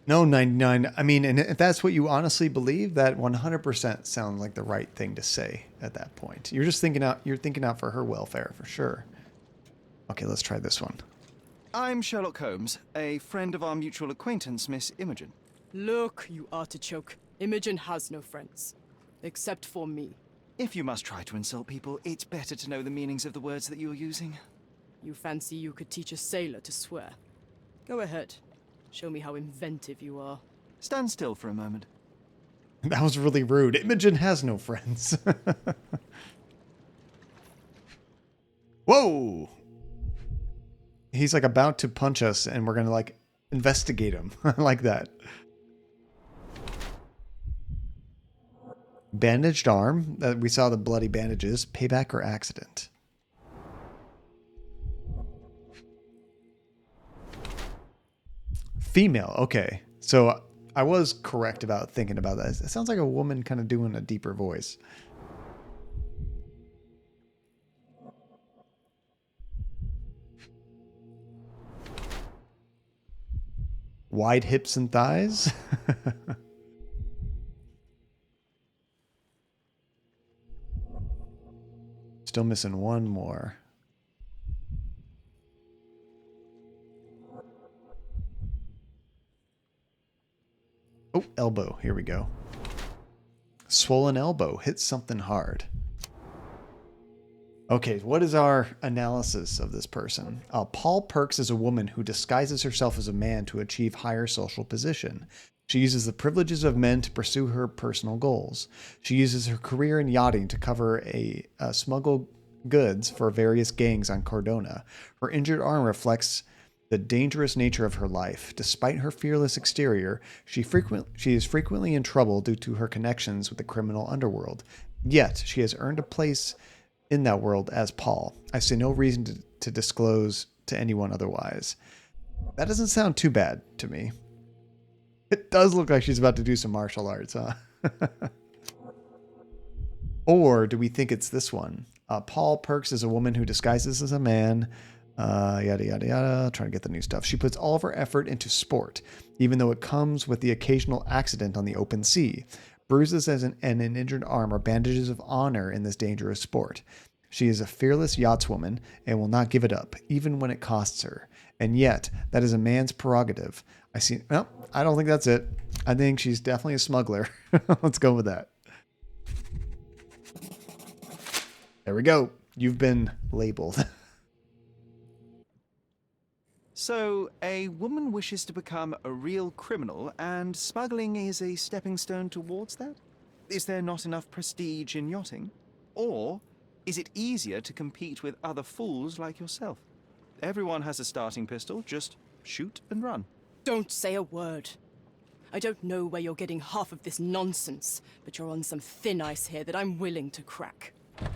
No, 99. I mean, and if that's what you honestly believe, that 100% sounds like the right thing to say at that point. You're just thinking out. You're thinking out for her welfare, for sure. Okay, let's try this one. I'm Sherlock Holmes, a friend of our mutual acquaintance, Miss Imogen. Look, you artichoke. Imogen has no friends. Except for me. If you must try to insult people, it's better to know the meanings of the words that you're using. You fancy you could teach a sailor to swear? Go ahead. Show me how inventive you are. Stand still for a moment. That was really rude. Imogen has no friends. Whoa! He's like about to punch us and we're gonna like investigate him. I like that. Bandaged arm. We saw the bloody bandages. Payback or accident? Female. Okay. So I was correct about thinking about that. It sounds like a woman kind of doing a deeper voice. Wide hips and thighs. Still missing one more. Oh, elbow. Here we go. Swollen elbow. Hit something hard. Okay, what is our analysis of this person? Paul Perks is a woman who disguises herself as a man to achieve higher social position. She uses the privileges of men to pursue her personal goals. She uses her career in yachting to cover smuggle goods for various gangs on Cordona. Her injured arm reflects the dangerous nature of her life. Despite her fearless exterior, she is frequently in trouble due to her connections with the criminal underworld. Yet, she has earned a place in that world as Paul. I see no reason to disclose to anyone otherwise. That doesn't sound too bad to me. It does look like she's about to do some martial arts, huh? Or do we think it's this one? Paul Perks is a woman who disguises as a man. Yada, yada, yada. Trying to get the new stuff. She puts all of her effort into sport, even though it comes with the occasional accident on the open sea. Bruises and an injured arm are bandages of honor in this dangerous sport. She is a fearless yachtswoman and will not give it up, even when it costs her. And yet, that is a man's prerogative. Well, I don't think that's it. I think she's definitely a smuggler. Let's go with that. There we go. You've been labeled. So, a woman wishes to become a real criminal, and smuggling is a stepping stone towards that? Is there not enough prestige in yachting? Or is it easier to compete with other fools like yourself? Everyone has a starting pistol. Just shoot and run. Don't say a word. I don't know where you're getting half of this nonsense, but you're on some thin ice here that I'm willing to crack.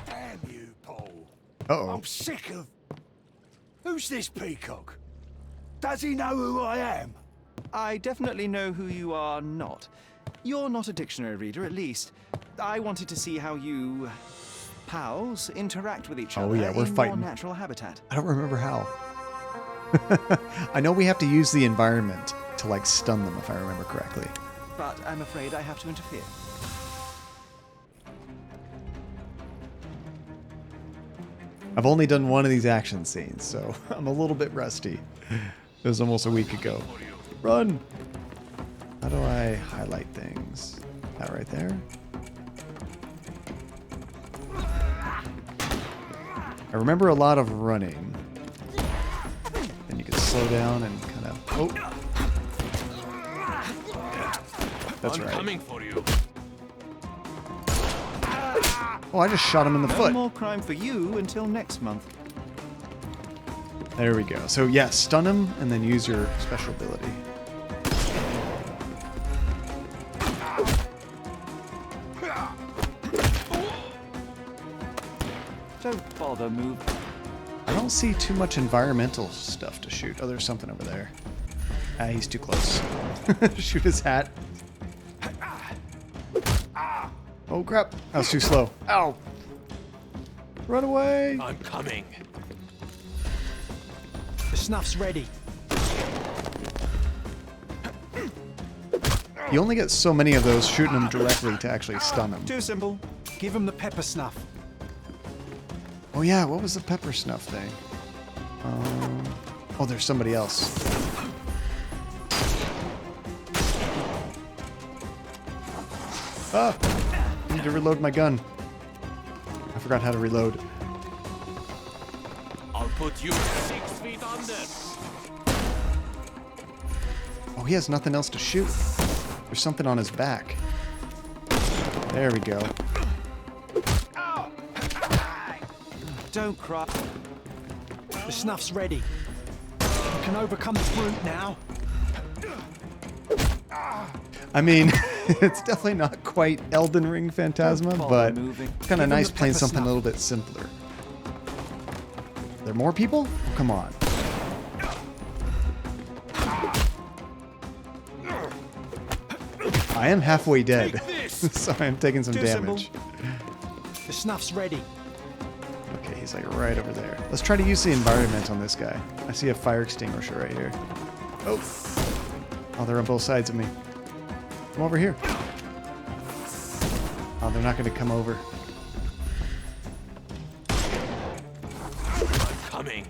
Damn you, Paul. Uh-oh. I'm sick of... Who's this peacock? Does he know who I am? I definitely know who you are not. You're not a dictionary reader, at least. I wanted to see how you... pals interact with each other yeah, we're in fighting. more natural habitat. I don't remember how. I know we have to use the environment to, like, stun them, if I remember correctly. But I'm afraid I have to interfere. I've only done one of these action scenes, so I'm a little bit rusty. It was almost a week ago. Run! How do I highlight things? That right there? I remember a lot of running. Then you can slow down and kind of... Oh! That's right. I'm coming for you. Oh, I just shot him in the foot. No more crime for you until next month. There we go. So yeah, stun him and then use your special ability. Don't bother, move. I don't see too much environmental stuff to shoot. Oh, there's something over there. Ah, he's too close. Shoot his hat. Oh crap, that was too slow. Ow! Run away! I'm coming. The snuff's ready. You only get so many of those shooting them directly to actually stun them. Too simple. Give him the pepper snuff. Oh yeah, what was the pepper snuff thing? Oh, there's somebody else. Ah! I need to reload my gun. I forgot how to reload. I'll put you 6 feet under. Oh, he has nothing else to shoot. There's something on his back. There we go. Don't cry. The snuff's ready. You can overcome the brute now. I mean, it's definitely not quite Elden Ring Phantasma, but kind of nice playing something a little bit simpler. Are there more people? Oh, come on. I am halfway dead, so I am taking some damage. The snuff's ready. Okay, he's like right over there. Let's try to use the environment on this guy. I see a fire extinguisher right here. Oh. Oh, they're on both sides of me. Come over here. Oh, they're not going to come over. I'm coming.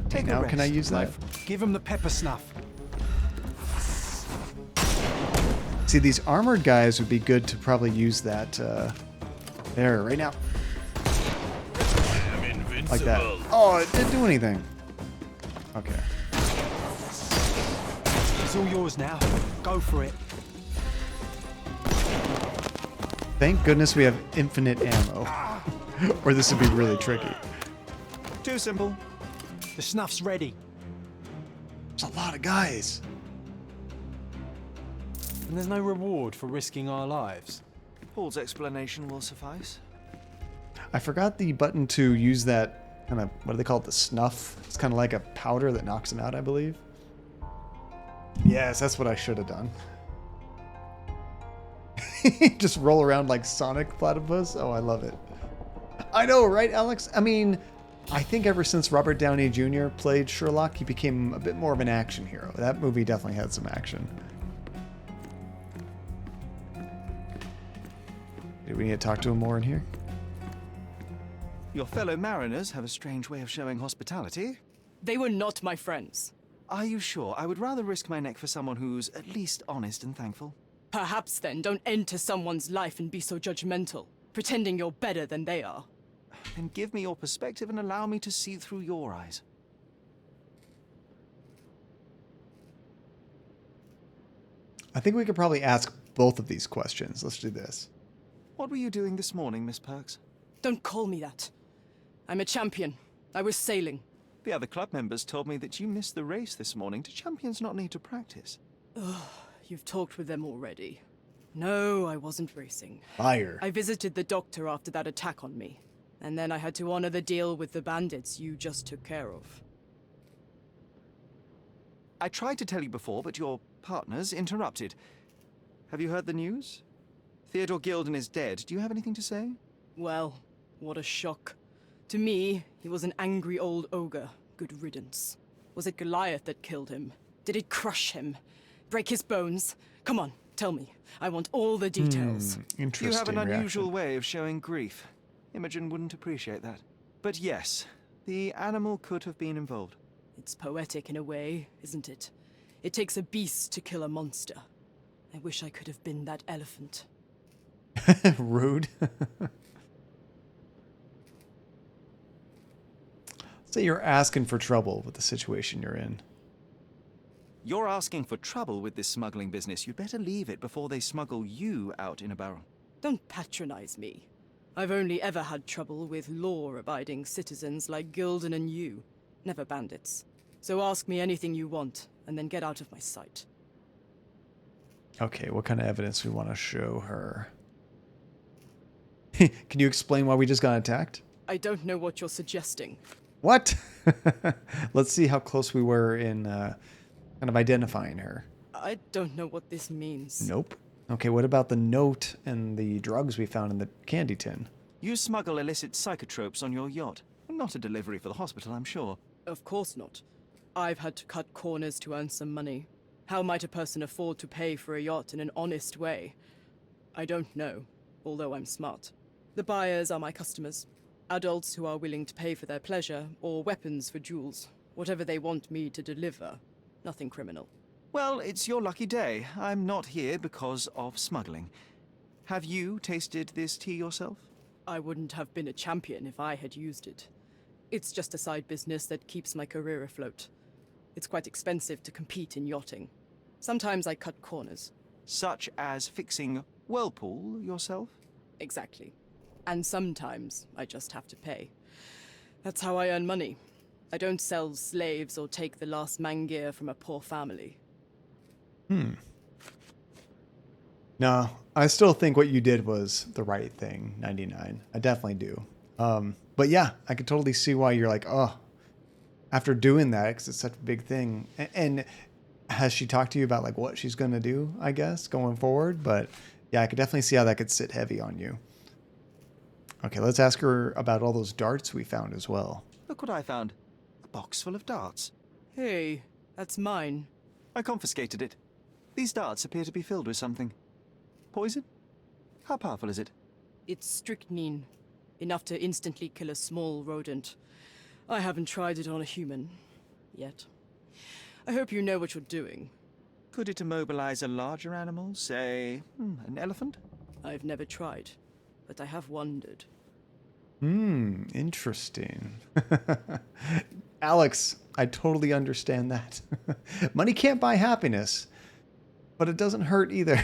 Take now, can I use that? Give him the pepper snuff. See, these armored guys would be good to probably use that there, right now. I'm invincible. Like that. Oh, it didn't do anything. Okay. It's all yours now. Go for it. Thank goodness we have infinite ammo. Or this would be really tricky. Too simple. The snuff's ready. There's a lot of guys. And there's no reward for risking our lives. Paul's explanation will suffice. I forgot the button to use that kind of, what do they call it, the snuff? It's kind of like a powder that knocks him out, I believe. Yes, that's what I should have done. Just roll around like Sonic Platypus. Oh, I love it. I know, right, Alex? I mean, I think ever since Robert Downey Jr. played Sherlock, he became a bit more of an action hero. That movie definitely had some action. Do we need to talk to him more in here? Your fellow mariners have a strange way of showing hospitality. They were not my friends. Are you sure? I would rather risk my neck for someone who's at least honest and thankful. Perhaps then don't enter someone's life and be so judgmental, pretending you're better than they are. Then give me your perspective and allow me to see through your eyes. I think we could probably ask both of these questions. Let's do this. What were you doing this morning, Miss Perks? Don't call me that. I'm a champion. I was sailing. The other club members told me that you missed the race this morning. Do champions not need to practice? Ugh, you've talked with them already. No, I wasn't racing. Fire. I visited the doctor after that attack on me. And then I had to honor the deal with the bandits you just took care of. I tried to tell you before, but your partners interrupted. Have you heard the news? Theodore Gilden is dead. Do you have anything to say? Well, what a shock. To me, he was an angry old ogre. Good riddance. Was it Goliath that killed him? Did it crush him? Break his bones? Come on, tell me. I want all the details. You have an unusual way of showing grief. Imogen wouldn't appreciate that. But yes, the animal could have been involved. It's poetic in a way, isn't it? It takes a beast to kill a monster. I wish I could have been that elephant. Rude. So you're asking for trouble with the situation you're in. You're asking for trouble with this smuggling business. You'd better leave it before they smuggle you out in a barrel. Don't patronize me. I've only ever had trouble with law-abiding citizens like Gilden and you, never bandits. So ask me anything you want, and then get out of my sight. Okay, what kind of evidence we want to show her? Can you explain why we just got attacked? I don't know what you're suggesting. What? Let's see how close we were in kind of identifying her. I don't know what this means. Nope. Okay, what about the note and the drugs we found in the candy tin? You smuggle illicit psychotropes on your yacht. Not a delivery for the hospital, I'm sure. Of course not. I've had to cut corners to earn some money. How might a person afford to pay for a yacht in an honest way? I don't know, although I'm smart. The buyers are my customers. Adults who are willing to pay for their pleasure, or weapons for jewels. Whatever they want me to deliver. Nothing criminal. Well, it's your lucky day. I'm not here because of smuggling. Have you tasted this tea yourself? I wouldn't have been a champion if I had used it. It's just a side business that keeps my career afloat. It's quite expensive to compete in yachting. Sometimes I cut corners. Such as fixing Whirlpool yourself? Exactly. And sometimes I just have to pay. That's how I earn money. I don't sell slaves or take the last mangear from a poor family. No, I still think what you did was the right thing, 99. I definitely do. But yeah, I could totally see why you're like, oh, after doing that, because it's such a big thing. And has she talked to you about like what she's going to do, I guess, going forward? But yeah, I could definitely see how that could sit heavy on you. Okay, let's ask her about all those darts we found as well. Look what I found. A box full of darts. Hey, that's mine. I confiscated it. These darts appear to be filled with something. Poison? How powerful is it? It's strychnine. Enough to instantly kill a small rodent. I haven't tried it on a human. Yet. I hope you know what you're doing. Could it immobilize a larger animal? Say, an elephant? I've never tried, but I have wondered. Interesting. Alex, I totally understand that. Money can't buy happiness, but it doesn't hurt either.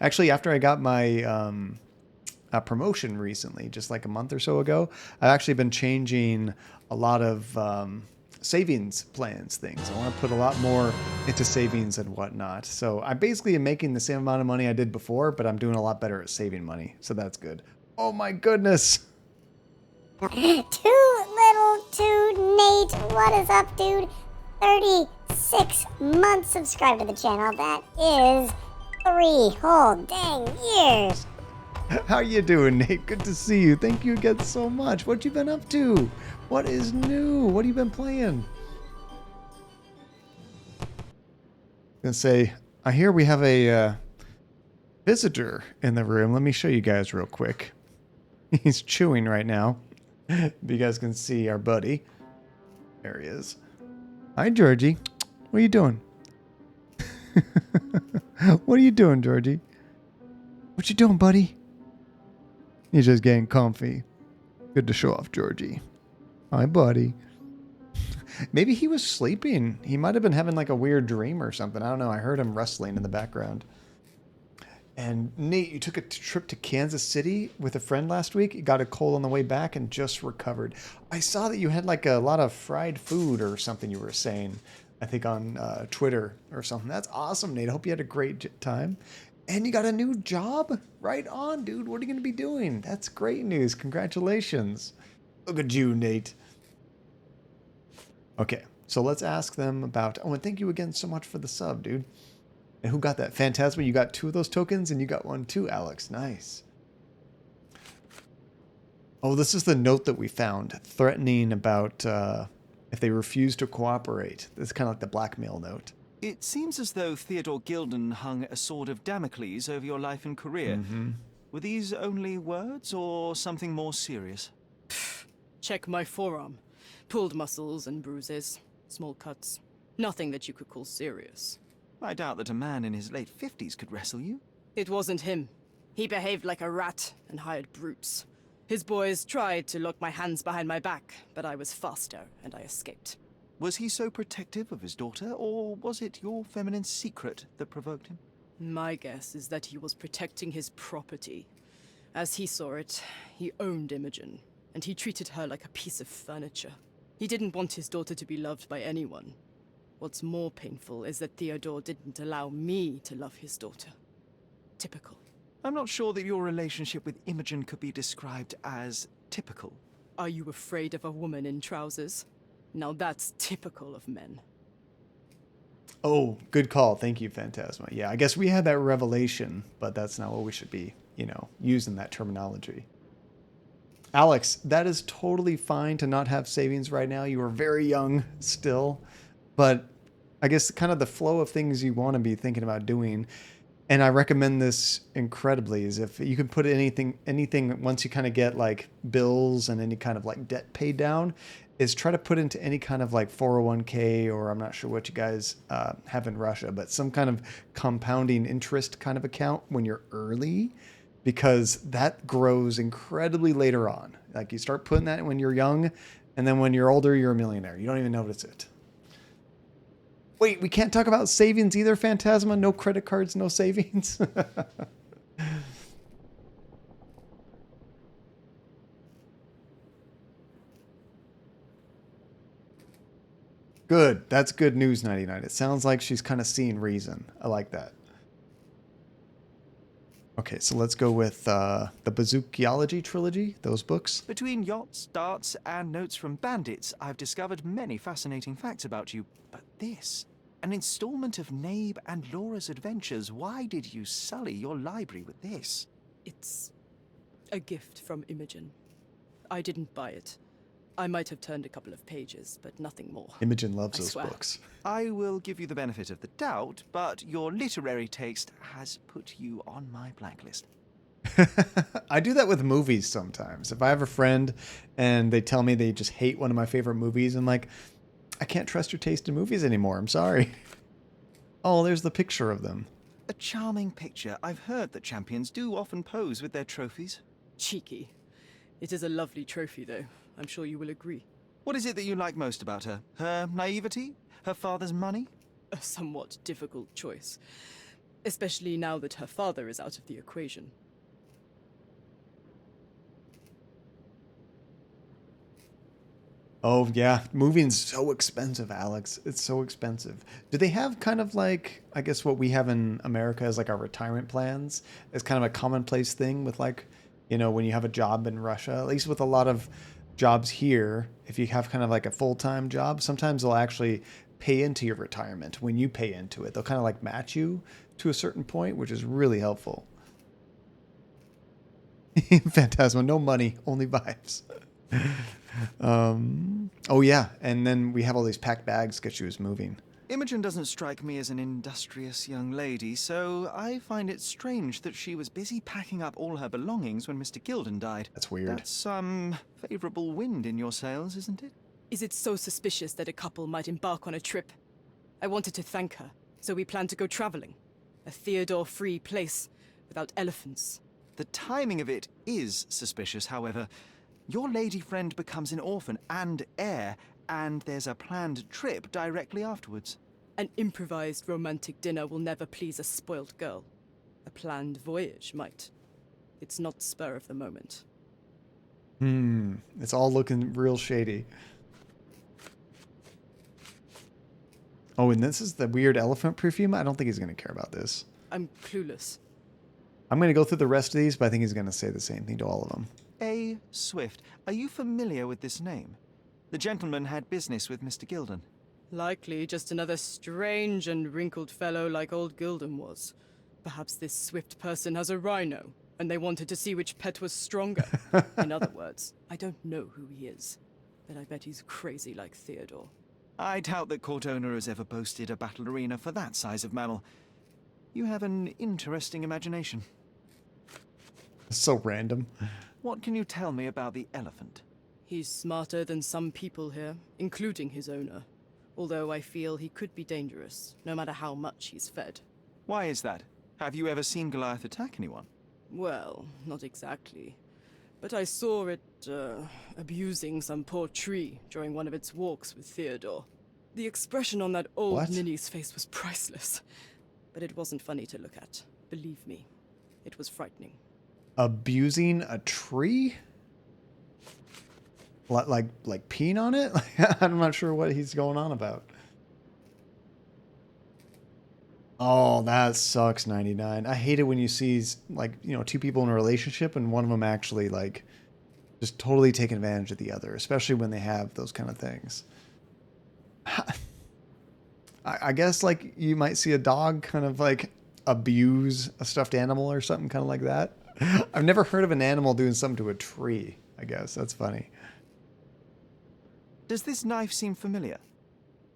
Actually, after I got my promotion recently, just like a month or so ago, I've actually been changing a lot of savings plans things. I want to put a lot more into savings and whatnot. So I basically am making the same amount of money I did before, but I'm doing a lot better at saving money. So that's good. Oh my goodness. Too little, too Nate. What is up, dude? 36 months subscribed to the channel. That is 3 whole dang years. How you doing, Nate? Good to see you. Thank you again so much. What you been up to? What is new? What have you been playing? Gonna say, I hear we have a visitor in the room. Let me show you guys real quick. He's chewing right now. You guys can see our buddy. There he is. Hi, Georgie. What are you doing? What are you doing, Georgie? What you doing, buddy? He's just getting comfy. Good to show off, Georgie. Hi, buddy. Maybe he was sleeping. He might have been having like a weird dream or something. I don't know. I heard him rustling in the background. And Nate, you took a trip to Kansas City with a friend last week. You got a cold on the way back and just recovered. I saw that you had like a lot of fried food or something you were saying, I think on Twitter or something. That's awesome, Nate. I hope you had a great time. And you got a new job? Right on, dude. What are you going to be doing? That's great news. Congratulations. Look at you, Nate. Okay, so let's ask them about... Oh, and thank you again so much for the sub, dude. And who got that? Phantasma, you got 2 of those tokens, and you got 1 too, Alex. Nice. Oh, this is the note that we found, threatening about if they refuse to cooperate. It's kind of like the blackmail note. It seems as though Theodore Gilden hung a sword of Damocles over your life and career. Were these only words or something more serious? Check my forearm. Pulled muscles and bruises. Small cuts. Nothing that you could call serious. I doubt that a man in his late 50s could wrestle you. It wasn't him. He behaved like a rat and hired brutes. His boys tried to lock my hands behind my back, but I was faster and I escaped. Was he so protective of his daughter, or was it your feminine secret that provoked him? My guess is that he was protecting his property. As he saw it, he owned Imogen, and he treated her like a piece of furniture. He didn't want his daughter to be loved by anyone. What's more painful is that Theodore didn't allow me to love his daughter. Typical. I'm not sure that your relationship with Imogen could be described as typical. Are you afraid of a woman in trousers? Now that's typical of men. Oh, good call. Thank you, Phantasma. Yeah, I guess we had that revelation, but that's not what we should be, using that terminology. Alex, that is totally fine to not have savings right now. You are very young still, but I guess kind of the flow of things you want to be thinking about doing. And I recommend this incredibly is if you can put anything once you kind of get like bills and any kind of like debt paid down, is try to put into any kind of like 401k, or I'm not sure what you guys have in Russia, but some kind of compounding interest kind of account when you're early, because that grows incredibly later on. Like you start putting that when you're young, and then when you're older, you're a millionaire. You don't even notice it. Wait, we can't talk about savings either, Phantasma? No credit cards, no savings? Good. That's good news, 99. It sounds like she's kind of seeing reason. I like that. Okay, so let's go with the Bazookiology Trilogy, those books. Between yachts, darts, and notes from bandits, I've discovered many fascinating facts about you. But this, an installment of Nabe and Laura's adventures. Why did you sully your library with this? It's a gift from Imogen. I didn't buy it. I might have turned a couple of pages, but nothing more. Imogen loves those books. I will give you the benefit of the doubt, but your literary taste has put you on my blacklist. I do that with movies sometimes. If I have a friend and they tell me they just hate one of my favorite movies, I'm like, I can't trust your taste in movies anymore. I'm sorry. Oh, there's the picture of them. A charming picture. I've heard that champions do often pose with their trophies. Cheeky. It is a lovely trophy, though. I'm sure you will agree. What is it that you like most about her? Her naivety? Her father's money? A somewhat difficult choice. Especially now that her father is out of the equation. Oh, yeah. Moving's so expensive, Alex. It's so expensive. Do they have kind of like, I guess what we have in America as like our retirement plans? It's kind of a commonplace thing with like, when you have a job in Russia, at least with a lot of jobs here, if you have kind of like a full-time job, sometimes they'll actually pay into your retirement when you pay into it. They'll kind of like match you to a certain point, which is really helpful. Phantasma, no money, only vibes. Oh yeah, and then we have all these packed bags get you as moving. Imogen doesn't strike me as an industrious young lady, so I find it strange that she was busy packing up all her belongings when Mr. Gilden died. That's weird. That's some favorable wind in your sails, isn't it? Is it so suspicious that a couple might embark on a trip? I wanted to thank her, so we planned to go traveling. A Theodore-free place, without elephants. The timing of it is suspicious, however. Your lady friend becomes an orphan and heir, and there's a planned trip directly afterwards. An improvised romantic dinner will never please a spoiled girl. A planned voyage might. It's not spur of the moment. It's all looking real shady. Oh, and this is the weird elephant perfume? I don't think he's going to care about this. I'm clueless. I'm going to go through the rest of these, but I think he's going to say the same thing to all of them. A. Swift. Are you familiar with this name? The gentleman had business with Mr. Gilden. Likely just another strange and wrinkled fellow like old Gilden was. Perhaps this Swift person has a rhino, and they wanted to see which pet was stronger. In other words, I don't know who he is, but I bet he's crazy like Theodore. I doubt that Cordona has ever boasted a battle arena for that size of mammal. You have an interesting imagination. So random. What can you tell me about the elephant? He's smarter than some people here, including his owner. Although I feel he could be dangerous, no matter how much he's fed. Why is that? Have you ever seen Goliath attack anyone? Well, not exactly. But I saw it, abusing some poor tree during one of its walks with Theodore. The expression on that old ninny's face was priceless. But it wasn't funny to look at. Believe me, it was frightening. Abusing a tree? Like peeing on it? I'm not sure what he's going on about. Oh, that sucks, 99. I hate it when you see, like, you know, two people in a relationship and one of them actually, like, just totally taking advantage of the other, especially when they have those kind of things. I guess, like, you might see a dog kind of, like, abuse a stuffed animal or something kind of like that. I've never heard of an animal doing something to a tree, I guess. That's funny. Does this knife seem familiar?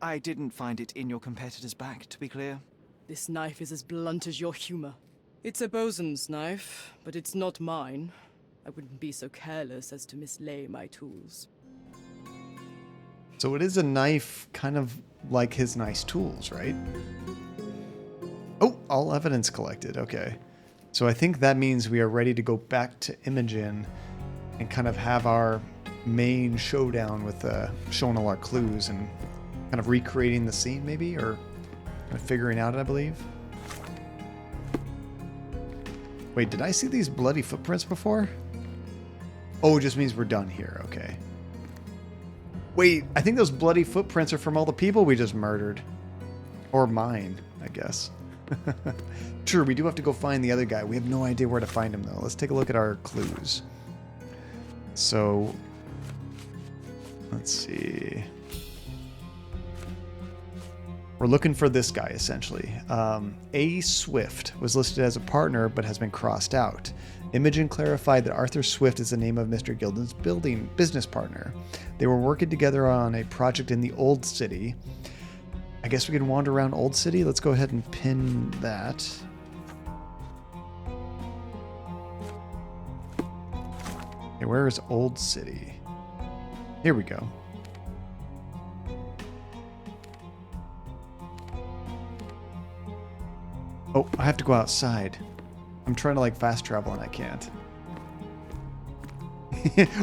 I didn't find it in your competitor's back, to be clear. This knife is as blunt as your humor. It's a bosun's knife, but it's not mine. I wouldn't be so careless as to mislay my tools. So it is a knife kind of like his nice tools, right? Oh, all evidence collected. Okay. So I think that means we are ready to go back to Imogen and kind of have our main showdown with showing all our clues and kind of recreating the scene maybe, or figuring out it, I believe. Wait, did I see these bloody footprints before? Oh, it just means we're done here. Okay. Wait, I think those bloody footprints are from all the people we just murdered. Or mine, I guess. Sure, we do have to go find the other guy. We have no idea where to find him, though. Let's take a look at our clues. So, let's see. We're looking for this guy, essentially. A. Swift was listed as a partner, but has been crossed out. Imogen clarified that Arthur Swift is the name of Mr. Gilden's business partner. They were working together on a project in the Old City. I guess we can wander around Old City. Let's go ahead and pin that. Okay, where is Old City? Here we go. Oh, I have to go outside. I'm trying to, like, fast travel and I can't.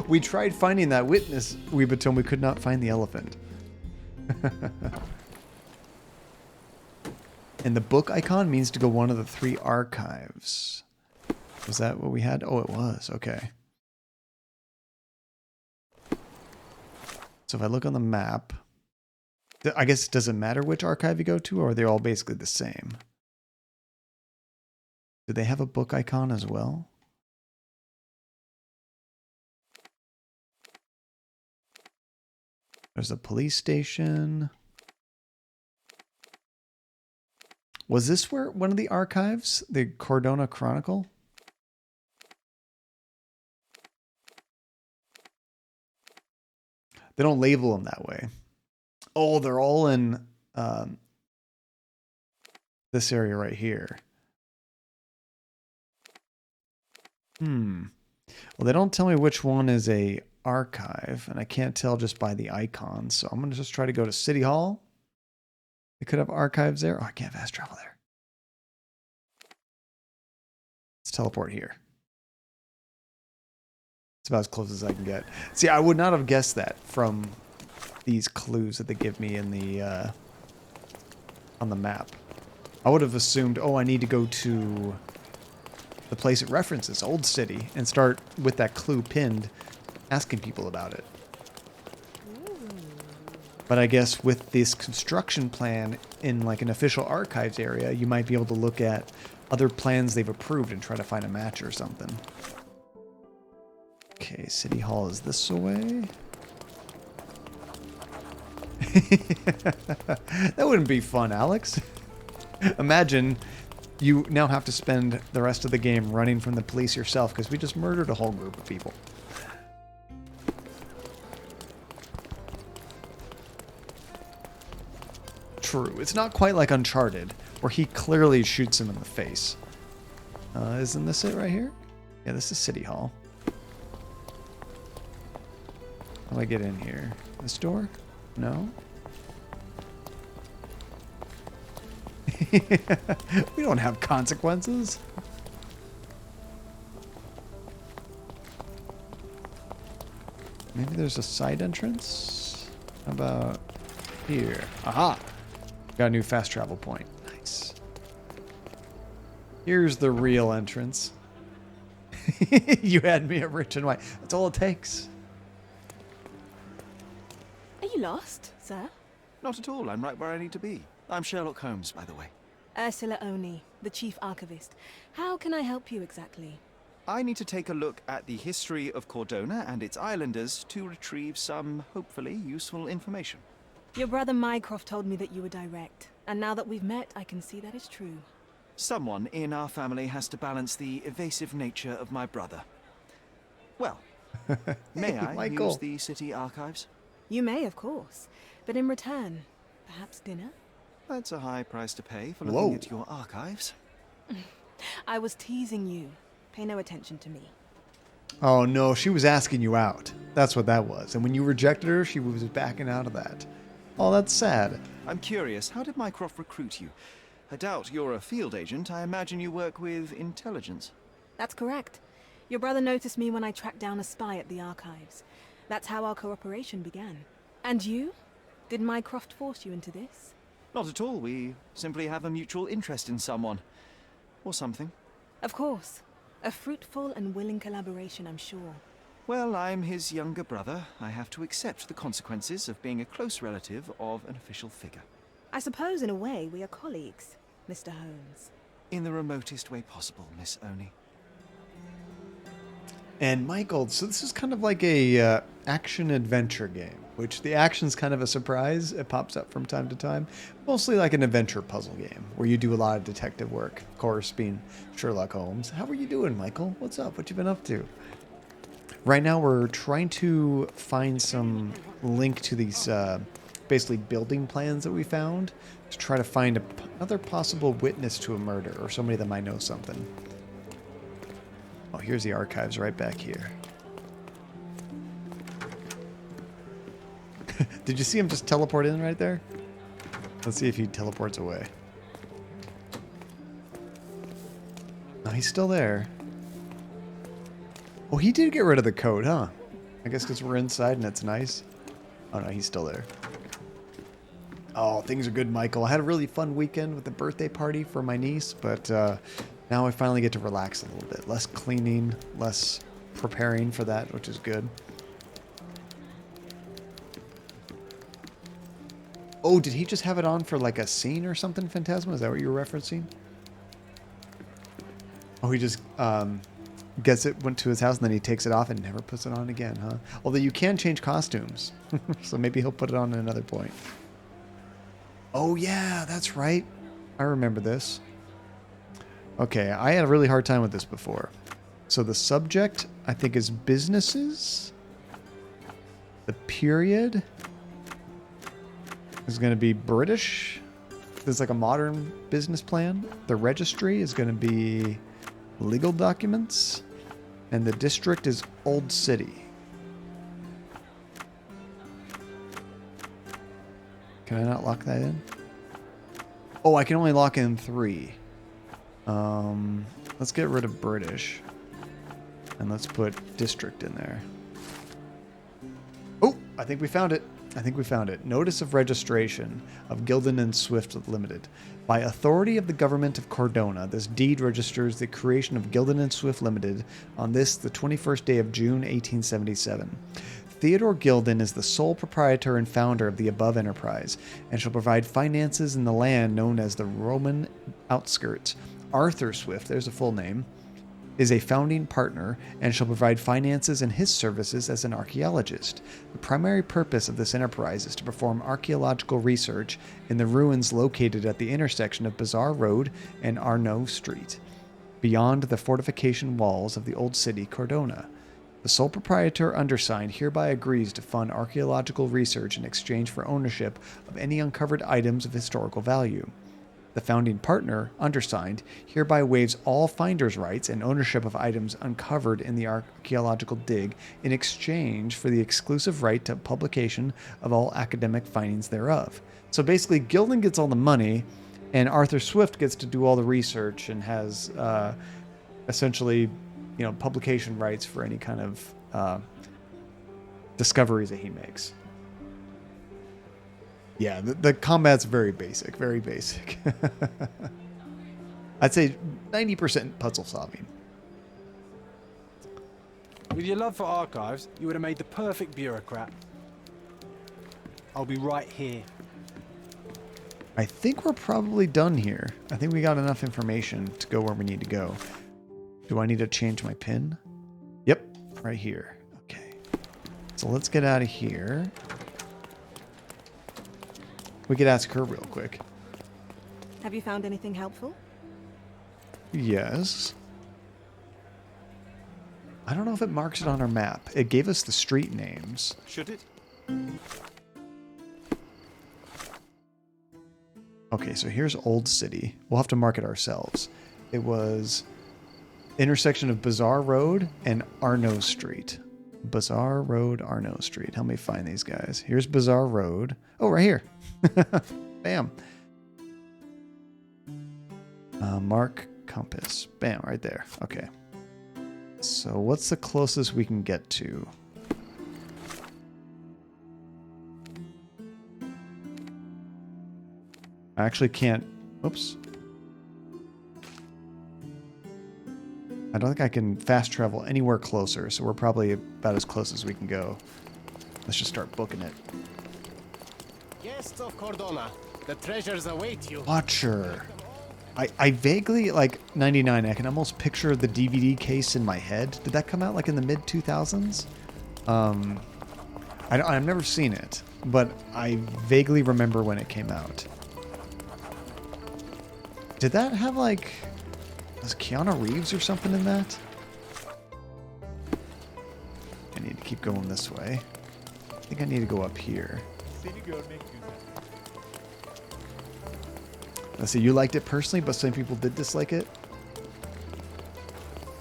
We tried finding that witness, Weebaton. We could not find the elephant. And the book icon means to go one of the 3 archives. Was that what we had? Oh, it was. Okay. So if I look on the map, I guess it doesn't matter which archive you go to, or are they all basically the same? Do they have a book icon as well? There's a police station. Was this where one of the archives, the Cordona Chronicle? They don't label them that way. Oh, they're all in this area right here. Well, they don't tell me which one is a archive, and I can't tell just by the icon. So I'm going to just try to go to City Hall. They could have archives there. Oh, I can't fast travel there. Let's teleport here. It's about as close as I can get. See, I would not have guessed that from these clues that they give me in the on the map. I would have assumed, oh, I need to go to the place it references, Old City, and start with that clue pinned, asking people about it. But I guess with this construction plan in like an official archives area, you might be able to look at other plans they've approved and try to find a match or something. Okay, City Hall is this way. That wouldn't be fun, Alex. Imagine you now have to spend the rest of the game running from the police yourself because we just murdered a whole group of people. True. It's not quite like Uncharted, where he clearly shoots him in the face. Isn't this it right here? Yeah, this is City Hall. How do I get in here? This door? No? We don't have consequences. Maybe there's a side entrance? How about here? Aha! Got a new fast travel point. Nice. Here's the real entrance. You had me at rich and white. That's all it takes. Are you lost, sir? Not at all. I'm right where I need to be. I'm Sherlock Holmes, by the way. Ursula Oni, the chief archivist. How can I help you exactly? I need to take a look at the history of Cordona and its islanders to retrieve some, hopefully, useful information. Your brother Mycroft told me that you were direct, and now that we've met, I can see that is true. Someone in our family has to balance the evasive nature of my brother. Well, may I Michael. use the city archives? You may, of course, but in return, perhaps dinner? That's a high price to pay for looking Whoa. at your archives. I was teasing you. Pay no attention to me. Oh no, she was asking you out. That's what that was. And when you rejected her, she was backing out of that. Oh, that's sad. I'm curious, how did Mycroft recruit you? I doubt you're a field agent. I imagine you work with intelligence. That's correct. Your brother noticed me when I tracked down a spy at the archives. That's how our cooperation began. And you? Did Mycroft force you into this? Not at all. We simply have a mutual interest in someone. Or something. Of course. A fruitful and willing collaboration, I'm sure. Well, I'm his younger brother. I have to accept the consequences of being a close relative of an official figure. I suppose, in a way, we are colleagues, Mr. Holmes. In the remotest way possible, Miss Oni. And Michael, so this is kind of like a action-adventure game, which the action's kind of a surprise. It pops up from time to time. Mostly like an adventure puzzle game, where you do a lot of detective work. Of course, being Sherlock Holmes. How are you doing, Michael? What's up? What you been up to? Right now, we're trying to find some link to these basically building plans that we found to try to find another possible witness to a murder or somebody that might know something. Oh, here's the archives right back here. Did you see him just teleport in right there? Let's see if he teleports away. No, he's still there. Oh, he did get rid of the code, huh? I guess because we're inside and it's nice. Oh no, he's still there. Oh, things are good, Michael. I had a really fun weekend with the birthday party for my niece, but now I finally get to relax a little bit. Less cleaning, less preparing for that, which is good. Oh, did he just have it on for like a scene or something, Phantasma? Is that what you were referencing? Oh, he just gets it, went to his house, and then he takes it off and never puts it on again, huh? Although you can change costumes. So maybe he'll put it on at another point. Oh, yeah, that's right. I remember this. Okay, I had a really hard time with this before. So the subject, I think, is businesses. The period is going to be British. There's like a modern business plan. The registry is going to be legal documents. And the district is Old City. Can I not lock that in? Oh, I can only lock in 3. Let's get rid of British. And let's put district in there. Oh, I think we found it. I think we found it. Notice of registration of Gildan and Swift Limited. By authority of the government of Cordona, this deed registers the creation of Gildan and Swift Limited on this, the 21st day of June, 1877. Theodore Gildan is the sole proprietor and founder of the above enterprise, and shall provide finances in the land known as the Roman outskirts. Arthur Swift, there's a full name, is a founding partner and shall provide finances and his services as an archaeologist. The primary purpose of this enterprise is to perform archaeological research in the ruins located at the intersection of Bazaar Road and Arnaud Street, beyond the fortification walls of the old city Cordona. The sole proprietor undersigned hereby agrees to fund archaeological research in exchange for ownership of any uncovered items of historical value. The founding partner, undersigned, hereby waives all finder's rights and ownership of items uncovered in the archaeological dig in exchange for the exclusive right to publication of all academic findings thereof. So basically, Gildan gets all the money, and Arthur Swift gets to do all the research and has essentially, publication rights for any kind of discoveries that he makes. Yeah, the combat's very basic, very basic. I'd say 90% puzzle solving. With your love for archives, you would have made the perfect bureaucrat. I'll be right here. I think we're probably done here. I think we got enough information to go where we need to go. Do I need to change my pin? Yep, right here. Okay. So let's get out of here. We could ask her real quick. Have you found anything helpful? Yes. I don't know if it marks it on our map. It gave us the street names. Should it? Okay, so here's Old City. We'll have to mark it ourselves. It was intersection of Bazaar Road and Arnaud Street. Bazaar Road, Arnaud Street. Help me find these guys. Here's Bazaar Road. Oh, right here. Bam. Mark compass. Bam, right there. Okay. So what's the closest we can get to? I actually can't. Oops. I don't think I can fast travel anywhere closer, so we're probably about as close as we can go. Let's just start booking it. Guests of Cordona, the treasures await you. Watcher. I vaguely, like 99, I can almost picture the DVD case in my head. Did that come out like in the mid-2000s? I've never seen it, but I vaguely remember when it came out. Did that have like... Was Keanu Reeves or something in that? I need to keep going this way. I think I need to go up here. Let's see, you liked it personally, but some people did dislike it?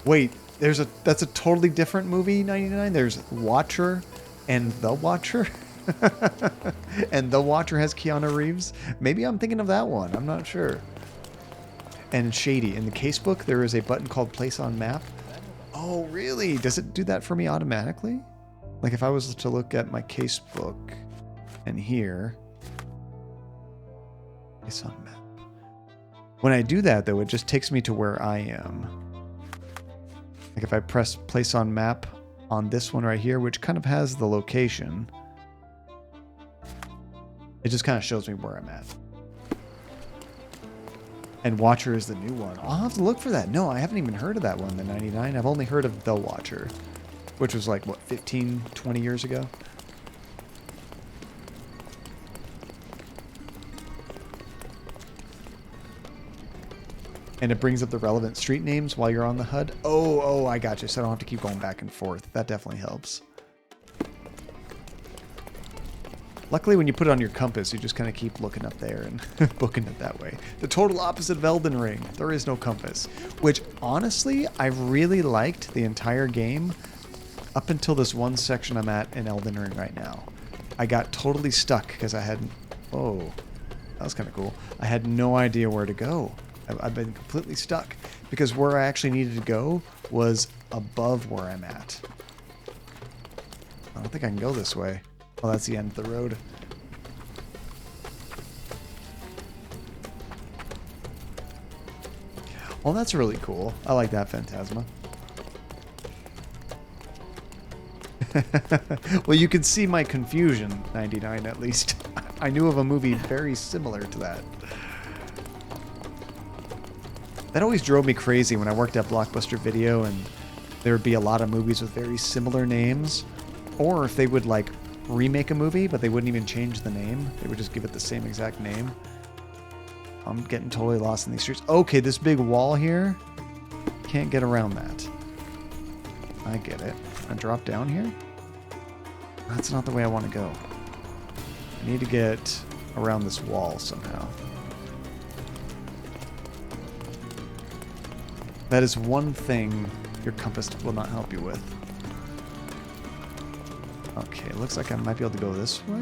Wait, that's a totally different movie, 99? There's Watcher and The Watcher? And The Watcher has Keanu Reeves? Maybe I'm thinking of that one. I'm not sure. And Shady. In the casebook, there is a button called Place on Map. Oh, really? Does it do that for me automatically? Like if I was to look at my casebook and here, Place on Map. When I do that, though, it just takes me to where I am. Like if I press Place on Map on this one right here, which kind of has the location, it just kind of shows me where I'm at. And Watcher is the new one. I'll have to look for that. No, I haven't even heard of that one, the 99. I've only heard of The Watcher, which was like, what, 15, 20 years ago? And it brings up the relevant street names while you're on the HUD. Oh, I got you. So I don't have to keep going back and forth. That definitely helps. Luckily, when you put it on your compass, you just kind of keep looking up there and booking it that way. The total opposite of Elden Ring. There is no compass. Which, honestly, I really liked the entire game up until this one section I'm at in Elden Ring right now. I got totally stuck because I had... Oh, that was kind of cool. I had no idea where to go. I've been completely stuck because where I actually needed to go was above where I'm at. I don't think I can go this way. Oh, that's the end of the road. Well, that's really cool. I like that Phantasma. Well, you can see my confusion, 99 at least. I knew of a movie very similar to that. That always drove me crazy when I worked at Blockbuster Video and there would be a lot of movies with very similar names. Or if they would like remake a movie, but they wouldn't even change the name. They would just give it the same exact name. I'm getting totally lost in these streets. Okay, this big wall here. Can't get around that. I get it. I drop down here? That's not the way I want to go. I need to get around this wall somehow. That is one thing your compass will not help you with. Okay, looks like I might be able to go this way.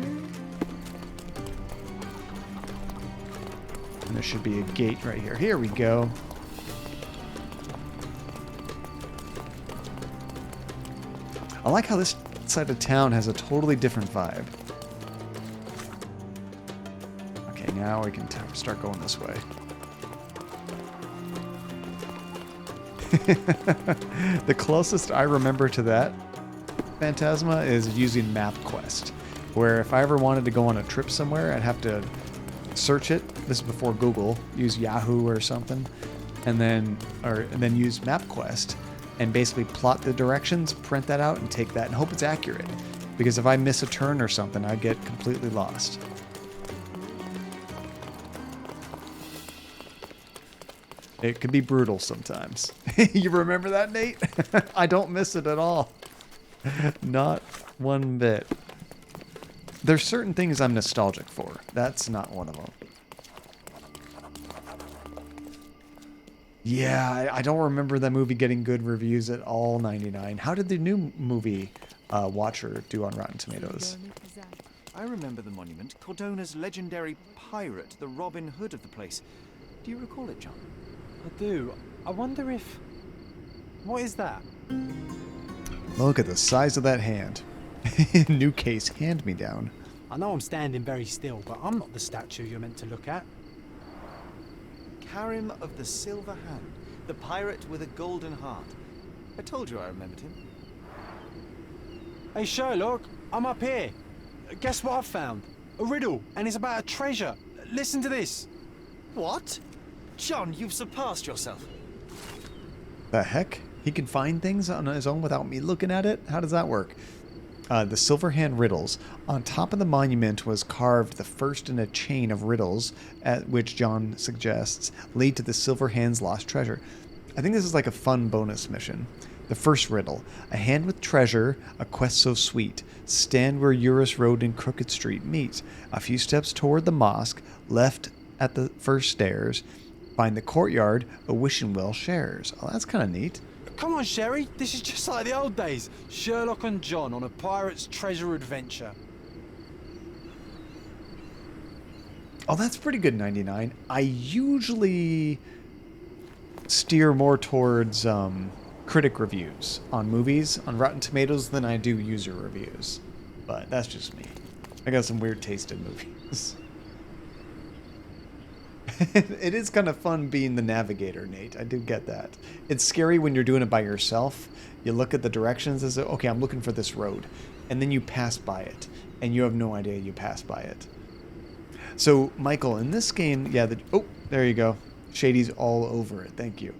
And there should be a gate right here. Here we go. I like how this side of town has a totally different vibe. Okay, now we can start going this way. The closest I remember to that Phantasma is using MapQuest, where if I ever wanted to go on a trip somewhere, I'd have to search it. This is before Google. Use Yahoo or something, and then use MapQuest. And basically plot the directions, print that out, and take that and hope it's accurate. Because if I miss a turn or something, I get completely lost. It can be brutal sometimes. You remember that, Nate? I don't miss it at all. Not one bit. There's certain things I'm nostalgic for. That's not one of them. Yeah, I don't remember that movie getting good reviews at all, 99. How did the new movie Watcher do on Rotten Tomatoes? I remember the monument, Cordona's legendary pirate, the Robin Hood of the place. Do you recall it, John? I do. I wonder if... What is that? Look at the size of that hand. New case, hand me down. I know I'm standing very still, but I'm not the statue you're meant to look at. Karim of the Silver Hand, the pirate with a golden heart. I told you I remembered him. Hey Sherlock, I'm up here. Guess what I've found? A riddle, and it's about a treasure. Listen to this. What? John, you've surpassed yourself. The heck? He can find things on his own without me looking at it? How does that work? The Silver Hand riddles. On top of the monument was carved the first in a chain of riddles, at which John suggests lead to the Silver Hand's lost treasure. I think this is like a fun bonus mission. The first riddle. A hand with treasure, a quest so sweet. Stand where Eurus Road and Crooked Street meet. A few steps toward the mosque, left at the first stairs. Find the courtyard, a wishing well shares. Oh, that's kind of neat. Come on, Sherry. This is just like the old days. Sherlock and John on a pirate's treasure adventure. Oh, that's pretty good, 99. I usually steer more towards critic reviews on movies on Rotten Tomatoes than I do user reviews. But that's just me. I got some weird taste in movies. It is kind of fun being the navigator, Nate. I do get that. It's scary when you're doing it by yourself. You look at the directions and say, okay, I'm looking for this road. And then you pass by it. And you have no idea you passed by it. So, Michael, in this game, yeah, oh, there you go. Shady's all over it. Thank you.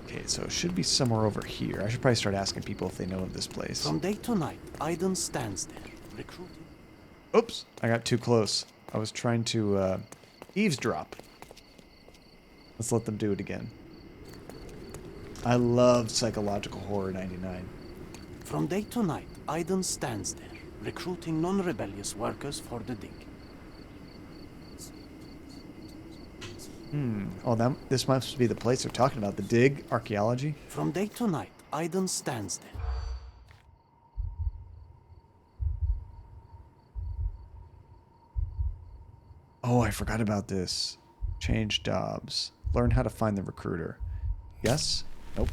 Okay, so it should be somewhere over here. I should probably start asking people if they know of this place. From day to night, Aiden stands there, recruiting. Oops, I got too close. I was trying to eavesdrop. Let's let them do it again. I love psychological horror 99. From day to night, Aiden stands there, recruiting non-rebellious workers for the dig. Oh, this must be the place they're talking about. The dig, archaeology. From day to night, Aiden stands there. Oh, I forgot about this. Change jobs. Learn how to find the recruiter. Yes? Nope.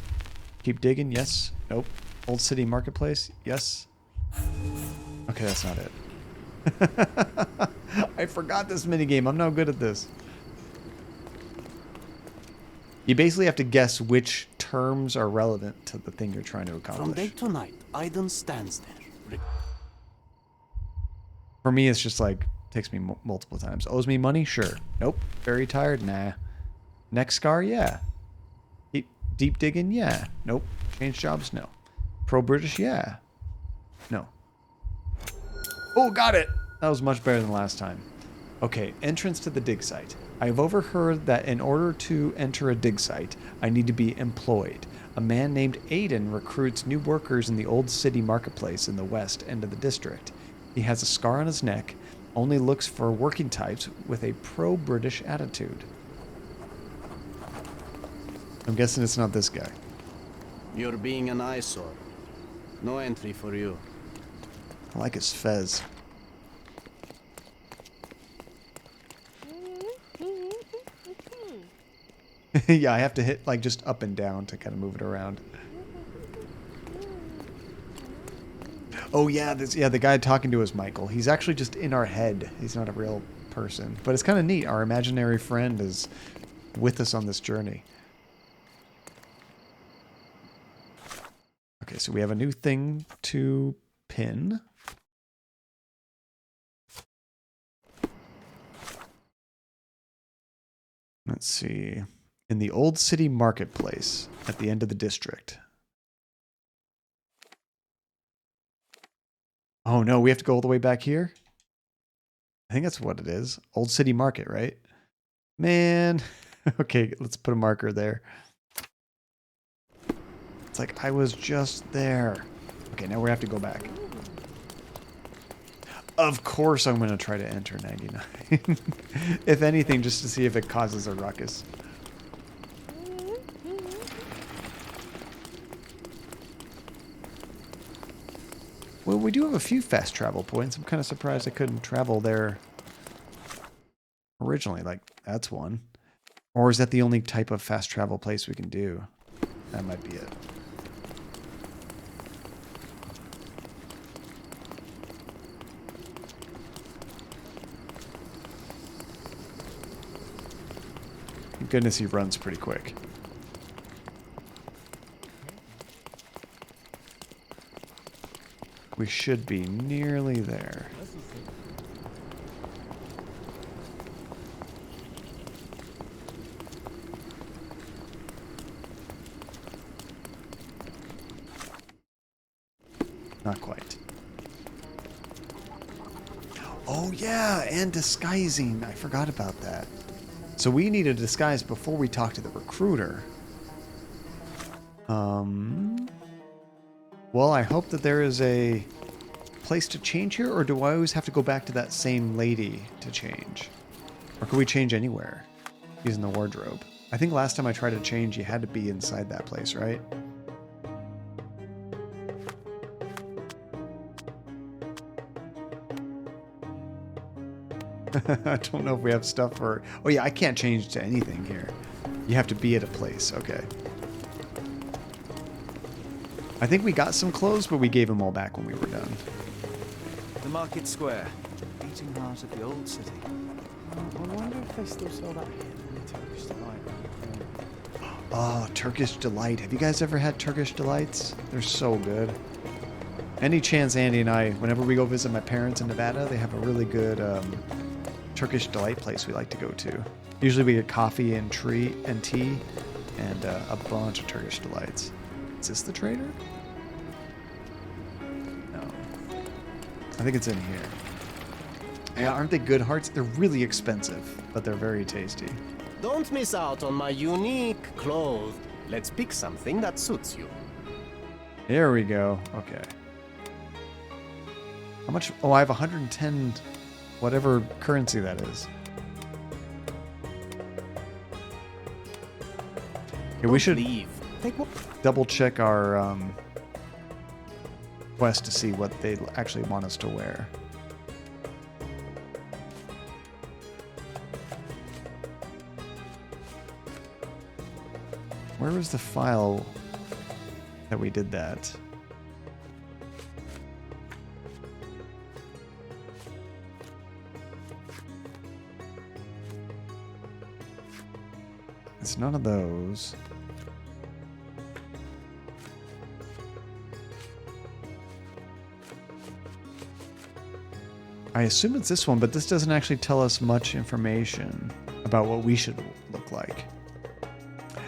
Keep digging, yes. Nope. Old City Marketplace, yes. Okay, that's not it. I forgot this minigame. I'm no good at this. You basically have to guess which terms are relevant to the thing you're trying to accomplish. From day to night, Aiden stands there. For me, it's just like, takes me multiple times. Owes me money? Sure. Nope. Very tired? Nah. Neck scar? Yeah. Deep digging? Yeah. Nope. Change jobs? No. Pro-British? Yeah. No. Oh, got it! That was much better than last time. Okay, entrance to the dig site. I have overheard that in order to enter a dig site, I need to be employed. A man named Aiden recruits new workers in the Old City Marketplace in the west end of the district. He has a scar on his neck, only looks for working types with a pro-British attitude. I'm guessing it's not this guy. You're being an eyesore. No entry for you. I like his fez. Yeah, I have to hit like just up and down to kind of move it around. Oh yeah, the guy talking to us, Michael. He's actually just in our head. He's not a real person, but it's kind of neat. Our imaginary friend is with us on this journey. Okay, so we have a new thing to pin. Let's see. In the Old City Marketplace at the end of the district. Oh no, we have to go all the way back here? I think that's what it is. Old City Market, right? Man. Okay, let's put a marker there. It's like I was just there. Okay, now we have to go back. Of course I'm going to try to enter 99. If anything, just to see if it causes a ruckus. Well, we do have a few fast travel points. I'm kind of surprised I couldn't travel there originally. Like, that's one. Or is that the only type of fast travel place we can do? That might be it. Thank goodness he runs pretty quick. We should be nearly there. Not quite. Oh yeah, and disguising. I forgot about that. So we need a disguise before we talk to the recruiter. Well, I hope that there is a place to change here, or do I always have to go back to that same lady to change? Or can we change anywhere using the wardrobe? I think last time I tried to change, you had to be inside that place, right? I don't know if we have stuff for... Oh yeah, I can't change to anything here. You have to be at a place. Okay. I think we got some clothes, but we gave them all back when we were done. The market square. The beating heart of the old city. I wonder if they still sell that here in the Turkish Delight. Oh, Turkish Delight. Have you guys ever had Turkish Delights? They're so good. Any chance Andy and I, whenever we go visit my parents in Nevada, they have a really good Turkish Delight place we like to go to. Usually we get coffee and tea and a bunch of Turkish Delights. Is this the trader? No. I think it's in here. Yeah, aren't they good hearts? They're really expensive, but they're very tasty. Don't miss out on my unique clothes. Let's pick something that suits you. There we go. Okay. How much? Oh, I have 110 whatever currency that is. Okay, we should double check our quest to see what they actually want us to wear. Where was the file? that we did that. It's none of those. I assume it's this one, but this doesn't actually tell us much information about what we should look like.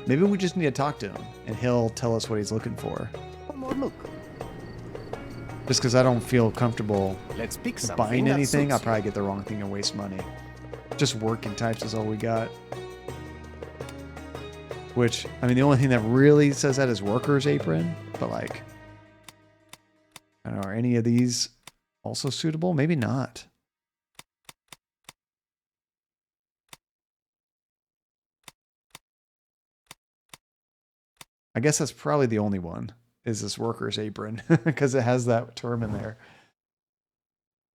Maybe we just need to talk to him, and he'll tell us what he's looking for. One more look. Just because I don't feel comfortable Let's pick something buying that anything, I'll suits probably get the wrong thing and waste money. Just working types is all we got. Which, I mean, the only thing that really says that is worker's apron, but like, I don't know, are any of these also suitable? Maybe not. I guess that's probably the only one, is this worker's apron, because it has that term in there.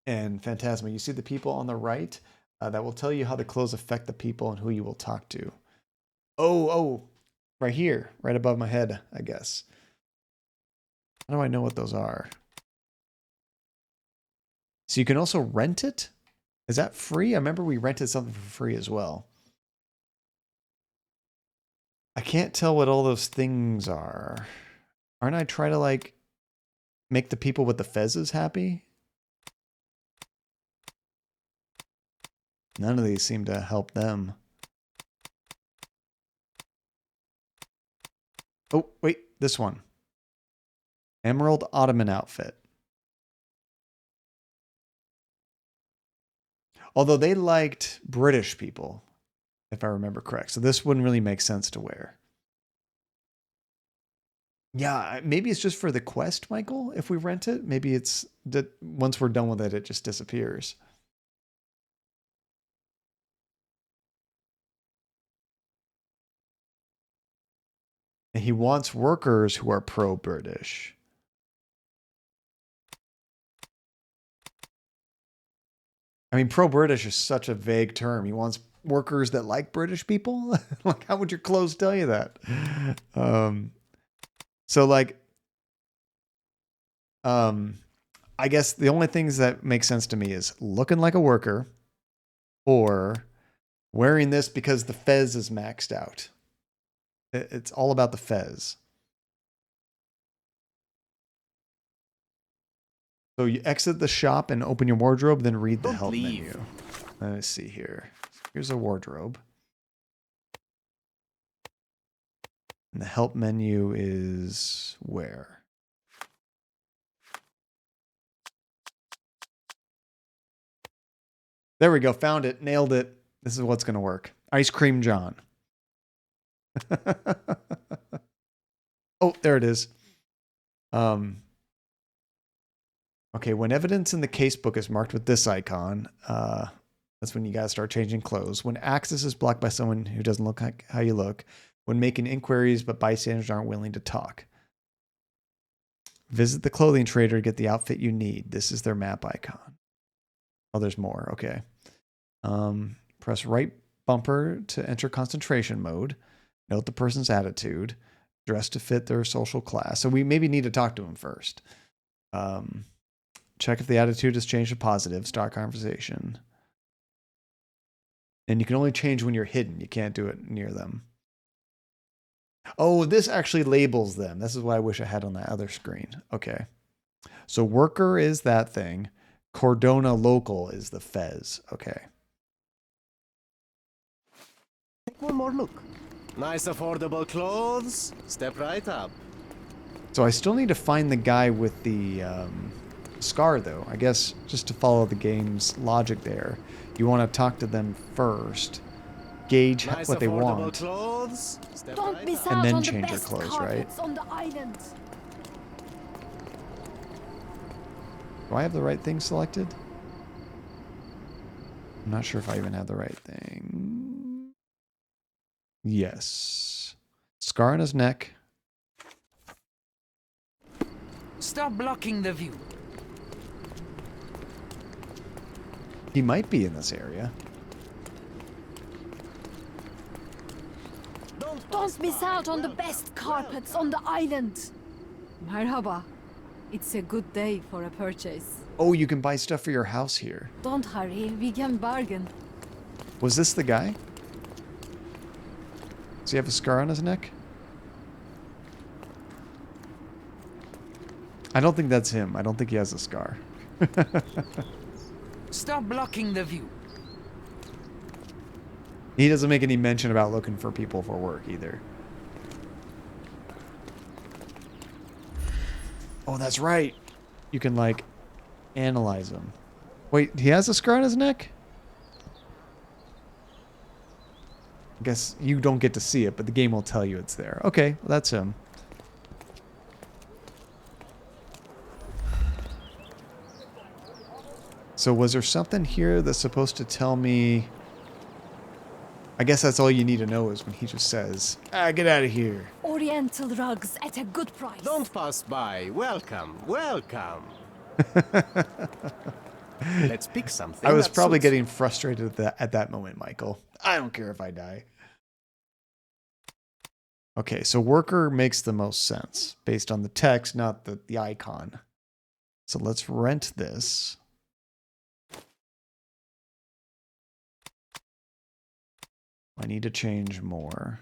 And Phantasma, you see the people on the right? That will tell you how the clothes affect the people and who you will talk to. Oh, right here, right above my head, I guess. How do I know what those are? So you can also rent it? Is that free? I remember we rented something for free as well. I can't tell what all those things are. Aren't I trying to like make the people with the fezzes happy? None of these seem to help them. Oh, wait, this one. Emerald Ottoman outfit. Although they liked British people, if I remember correct. So this wouldn't really make sense to wear. Yeah, maybe it's just for the quest, Michael, if we rent it. Maybe it's that once we're done with it, it just disappears. And he wants workers who are pro-British. I mean, pro-British is such a vague term. He wants workers that like British people? Like, how would your clothes tell you that? So, like, I guess the only things that make sense to me is looking like a worker or wearing this because the fez is maxed out. It's all about the fez. So you exit the shop and open your wardrobe, then read the help menu. Let me see here. Here's a wardrobe. And the help menu is where? There we go. Found it. Nailed it. This is what's going to work. Ice Cream John. Oh, there it is. Okay, when evidence in the casebook is marked with this icon, that's when you gotta start changing clothes. When access is blocked by someone who doesn't look like how you look. When making inquiries but bystanders aren't willing to talk. Visit the clothing trader to get the outfit you need. This is their map icon. Oh, there's more. Okay. Press right bumper to enter concentration mode. Note the person's attitude. Dress to fit their social class. So we maybe need to talk to him first. Check if the attitude has changed to positive. Start conversation. And you can only change when you're hidden. You can't do it near them. Oh, this actually labels them. This is what I wish I had on that other screen. Okay. So worker is that thing. Cordona local is the fez. Okay. Take one more look. Nice affordable clothes. Step right up. So I still need to find the guy with the scar, though. I guess just to follow the game's logic there. You want to talk to them first, gauge what they want, Don't miss out and then on change the your best clothes, right? carpets on the island. Do I have the right thing selected? I'm not sure if I even have the right thing. Yes. Scar on his neck. Stop blocking the view. He might be in this area. Don't miss out on the best carpets on the island. Merhaba. It's a good day for a purchase. Oh, you can buy stuff for your house here. Don't hurry, we can bargain. Was this the guy? Does he have a scar on his neck? I don't think that's him. I don't think he has a scar. Stop blocking the view. He doesn't make any mention about looking for people for work either. Oh, that's right. You can, like, analyze him. Wait, he has a scar on his neck? I guess you don't get to see it, but the game will tell you it's there. Okay, well, that's him. So was there something here that's supposed to tell me... I guess that's all you need to know is when he just says, get out of here. Oriental rugs at a good price. Don't pass by. Welcome, welcome. Let's pick something. I was that probably suits. getting frustrated at that moment, Michael. I don't care if I die. Okay, so worker makes the most sense based on the text, not the icon. So let's rent this. I need to change more.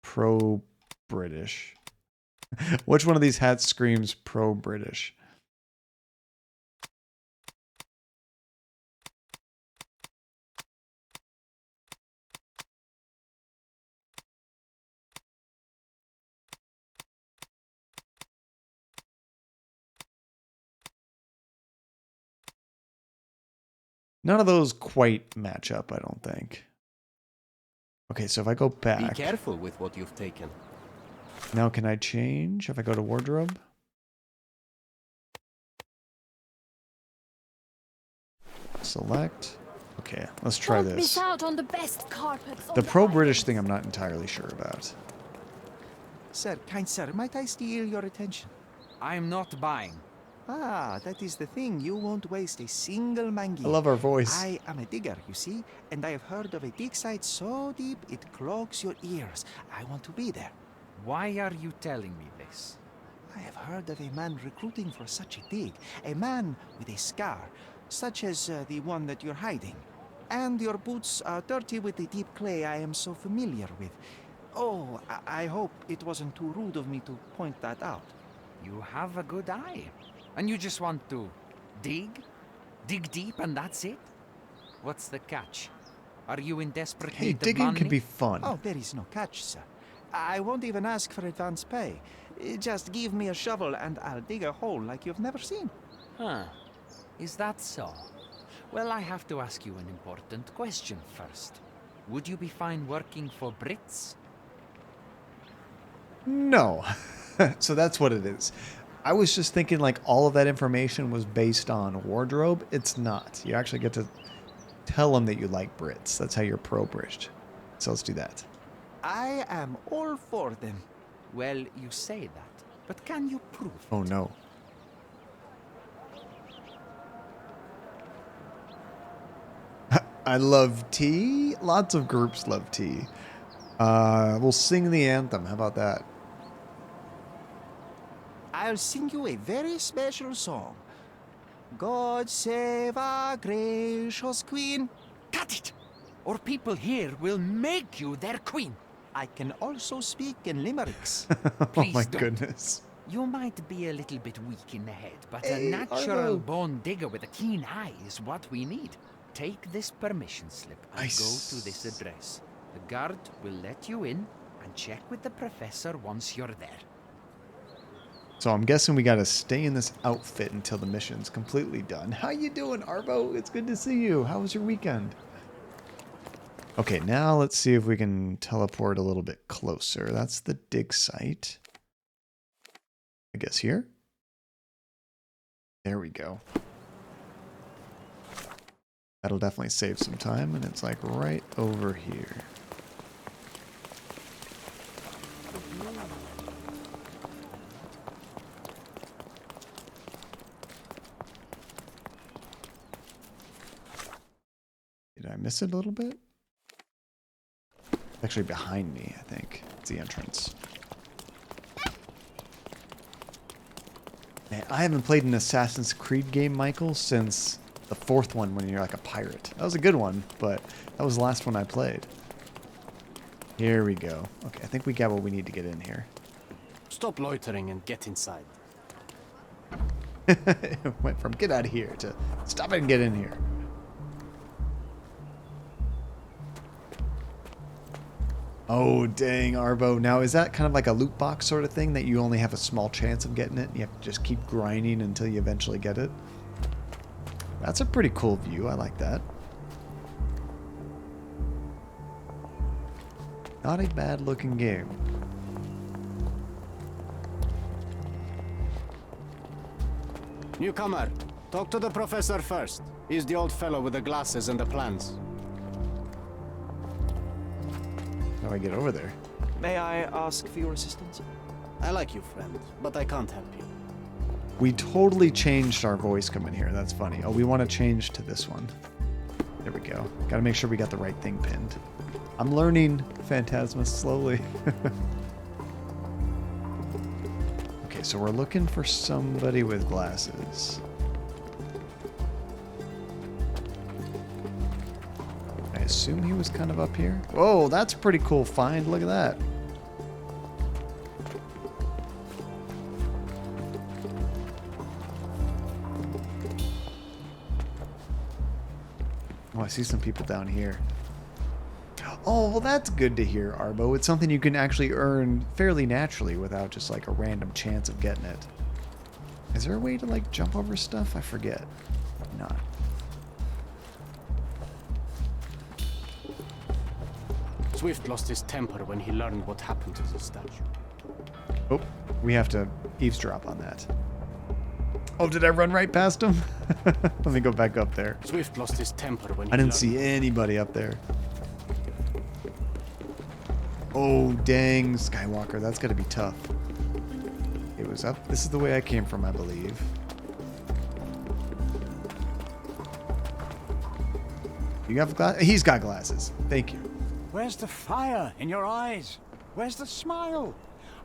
Pro-British. Which one of these hats screams pro-British? None of those quite match up, I don't think. Okay, so if I go back... Be careful with what you've taken. Now can I change if I go to wardrobe? Select. Okay, let's try Don't miss this. out on the best carpets. The pro-British thing I'm not entirely sure about. Sir, kind sir, might I steal your attention? I'm not buying. Ah, that is the thing. You won't waste a single mangi. I love our voice. I am a digger, you see, and I have heard of a dig site so deep it clogs your ears. I want to be there. Why are you telling me this? I have heard of a man recruiting for such a dig. A man with a scar, such as the one that you're hiding. And your boots are dirty with the deep clay I am so familiar with. Oh, I hope it wasn't too rude of me to point that out. You have a good eye. And you just want to dig? Dig deep and that's it? What's the catch? Are you in desperate Hey, need of digging money? can be fun. Oh, there is no catch, sir. I won't even ask for advance pay. Just give me a shovel and I'll dig a hole like you've never seen. Huh. Is that so? Well, I have to ask you an important question first. Would you be fine working for Brits? No. So that's what it is. I was just thinking like all of that information was based on wardrobe. It's not. You actually get to tell them that you like Brits. That's how you're pro-British. So let's do that. I am all for them. Well, you say that, but can you prove it? Oh no. I love tea. Lots of groups love tea. We'll sing the anthem. How about that? I'll sing you a very special song. God save our gracious queen. Cut it! Or people here will make you their queen. I can also speak in limericks. Oh Please my don't. goodness. You might be a little bit weak in the head, but Hey, a natural Arlo. born digger with a keen eye is what we need. Take this permission slip and Nice. go to this address. The guard will let you in and check with the professor once you're there. So I'm guessing we gotta stay in this outfit until the mission's completely done. How you doing, Arbo? It's good to see you. How was your weekend? Okay, now let's see if we can teleport a little bit closer. That's the dig site. I guess here? There we go. That'll definitely save some time, and it's like right over here. Did I miss it a little bit? Actually behind me, I think. It's the entrance. Man, I haven't played an Assassin's Creed game, Michael, since the 4th one when you're like a pirate. That was a good one, but that was the last one I played. Here we go. Okay, I think we got what we need to get in here. Stop loitering and get inside. It went from get out of here to stop it and get in here. Oh, dang, Arbo. Now, is that kind of like a loot box sort of thing that you only have a small chance of getting it? You have to just keep grinding until you eventually get it? That's a pretty cool view. I like that. Not a bad looking game. Newcomer, talk to the professor first. He's the old fellow with the glasses and the plans. How do I get over there? May I ask for your assistance? I like you, friend, but I can't help you. We totally changed our voice coming here. That's funny. Oh, we want to change to this one. There we go. Got to make sure we got the right thing pinned. I'm learning Phantasma slowly. Okay, so we're looking for somebody with glasses. I assume he was kind of up here. Whoa, that's a pretty cool find. Look at that. Oh, I see some people down here. Oh, well, that's good to hear, Arbo. It's something you can actually earn fairly naturally without just like a random chance of getting it. Is there a way to like jump over stuff? I forget. Not. Swift lost his temper when he learned what happened to the statue. Oh, we have to eavesdrop on that. Oh, did I run right past him? Let me go back up there. Swift lost his temper when he I didn't see anybody up there. Oh, dang, Skywalker. That's got to be tough. It was up. This is the way I came from, I believe. You have glasses? He's got glasses. Thank you. Where's the fire in your eyes? Where's the smile?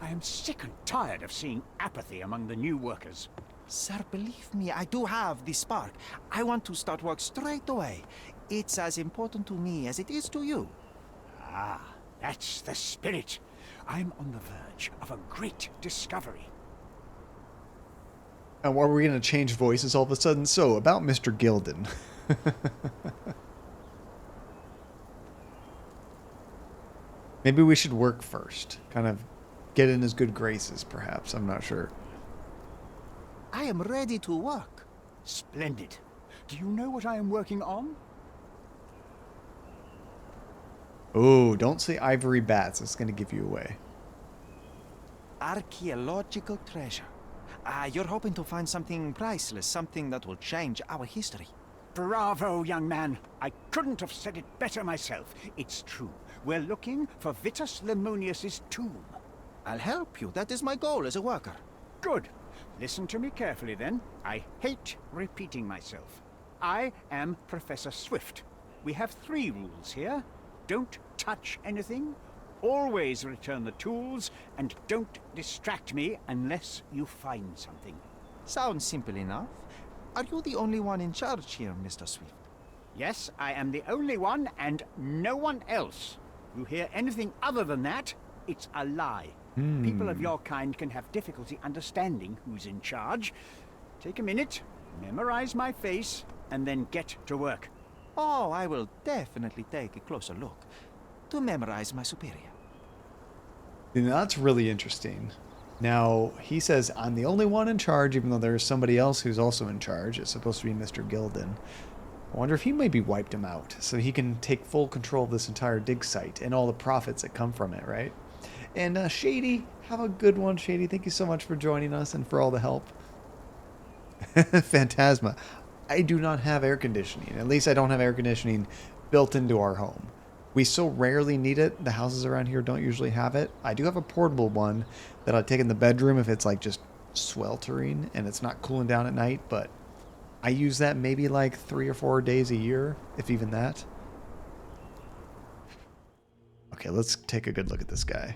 I am sick and tired of seeing apathy among the new workers. Sir, believe me, I do have the spark. I want to start work straight away. It's as important to me as it is to you. Ah, that's the spirit. I'm on the verge of a great discovery. And why are we going to change voices all of a sudden? So, about Mr. Gilden. Maybe we should work first. Kind of get in his good graces, perhaps. I'm not sure. I am ready to work. Splendid. Do you know what I am working on? Oh, don't say ivory bats. It's going to give you away. Archaeological treasure. You're hoping to find something priceless, something that will change our history. Bravo, young man. I couldn't have said it better myself. It's true. We're looking for Vitus Lemonius's tomb. I'll help you. That is my goal as a worker. Good. Listen to me carefully, then. I hate repeating myself. I am Professor Swift. We have 3 rules here. Don't touch anything, always return the tools, and don't distract me unless you find something. Sounds simple enough. Are you the only one in charge here, Mr. Swift? Yes, I am the only one, and no one else. You hear anything other than that, it's a lie. People of your kind can have difficulty understanding who's in charge. Take a minute, memorize my face, and then get to work. Oh, I will definitely take a closer look to memorize my superior. Now, that's really interesting. Now, he says, I'm the only one in charge, even though there's somebody else who's also in charge. It's supposed to be Mr. Gilden. I wonder if he maybe wiped him out, so he can take full control of this entire dig site and all the profits that come from it, right? And Shady, have a good one, Shady. Thank you so much for joining us and for all the help. Phantasma. I do not have air conditioning. At least I don't have air conditioning built into our home. We so rarely need it. The houses around here don't usually have it. I do have a portable one that I take in the bedroom if it's like just sweltering and it's not cooling down at night, but I use that maybe like 3 or 4 days a year, if even that. Okay, let's take a good look at this guy.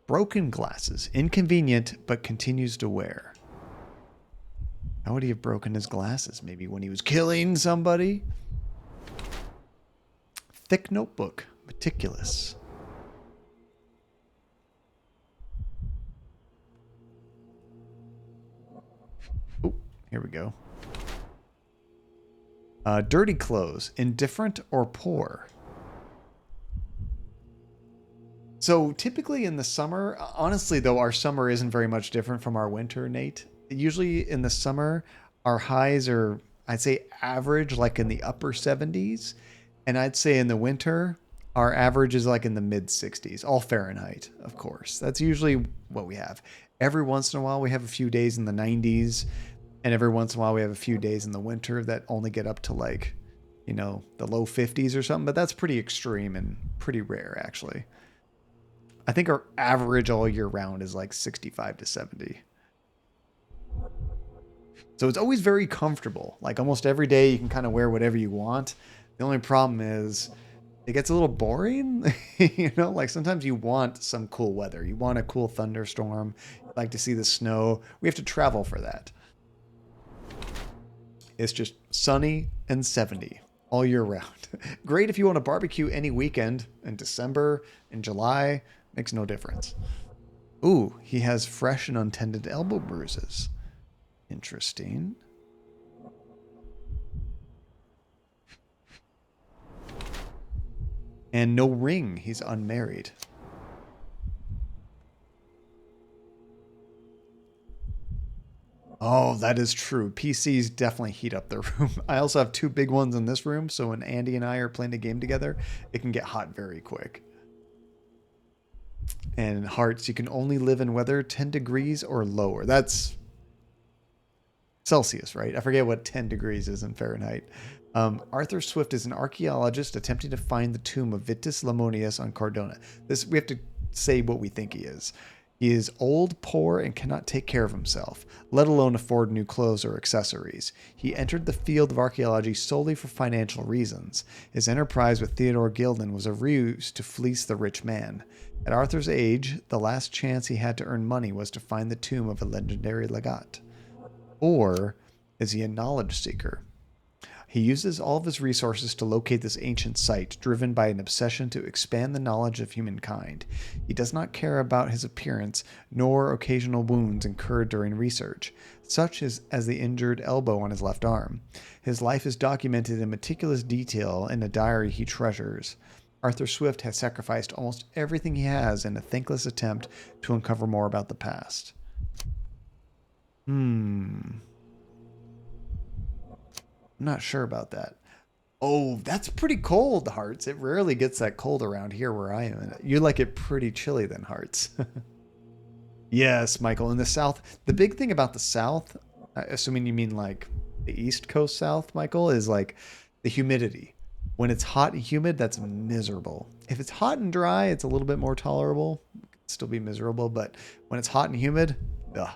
Broken glasses. Inconvenient, but continues to wear. How would he have broken his glasses? Maybe when he was killing somebody? Thick notebook. Meticulous. Oh, here we go. Dirty clothes. Indifferent or poor. So typically in the summer, honestly though, our summer isn't very much different from our winter, Nate. Usually in the summer, our highs are, I'd say, average, like in the upper 70s. And I'd say in the winter, our average is like in the mid 60s, all Fahrenheit, of course. That's usually what we have. Every once in a while, we have a few days in the 90s. And every once in a while, we have a few days in the winter that only get up to like, you know, the low 50s or something. But that's pretty extreme and pretty rare, actually. I think our average all year round is like 65 to 70. So it's always very comfortable. Like almost every day you can kind of wear whatever you want. The only problem is it gets a little boring. You know, like sometimes you want some cool weather. You want a cool thunderstorm. You like to see the snow. We have to travel for that. It's just sunny and 70 all year round. Great if you want to barbecue any weekend in December, in July. Makes no difference. Ooh, he has fresh and untended elbow bruises. Interesting. And no ring. He's unmarried. Oh, that is true. PCs definitely heat up their room. I also have two big ones in this room, so when Andy and I are playing a game together, it can get hot very quick. And hearts, you can only live in weather 10 degrees or lower. That's Celsius, right? I forget what 10 degrees is in Fahrenheit. Arthur Swift is an archaeologist attempting to find the tomb of Vitus Lamonius on Cordona. This, we have to say what we think he is. He is old, poor, and cannot take care of himself, let alone afford new clothes or accessories. He entered the field of archaeology solely for financial reasons. His enterprise with Theodore Gildan was a ruse to fleece the rich man. At Arthur's age, the last chance he had to earn money was to find the tomb of a legendary legate. Or is he a knowledge seeker? He uses all of his resources to locate this ancient site, driven by an obsession to expand the knowledge of humankind. He does not care about his appearance, nor occasional wounds incurred during research, such as the injured elbow on his left arm. His life is documented in meticulous detail in a diary he treasures. Arthur Swift has sacrificed almost everything he has in a thankless attempt to uncover more about the past. I'm not sure about that. Oh, that's pretty cold, Hearts. It rarely gets that cold around here where I am. You like it pretty chilly then, Hearts. Yes, Michael. In the South, the big thing about the South, assuming you mean like the East Coast South, Michael, is like the humidity. When it's hot and humid, that's miserable. If it's hot and dry, it's a little bit more tolerable. It can still be miserable, but when it's hot and humid, ugh.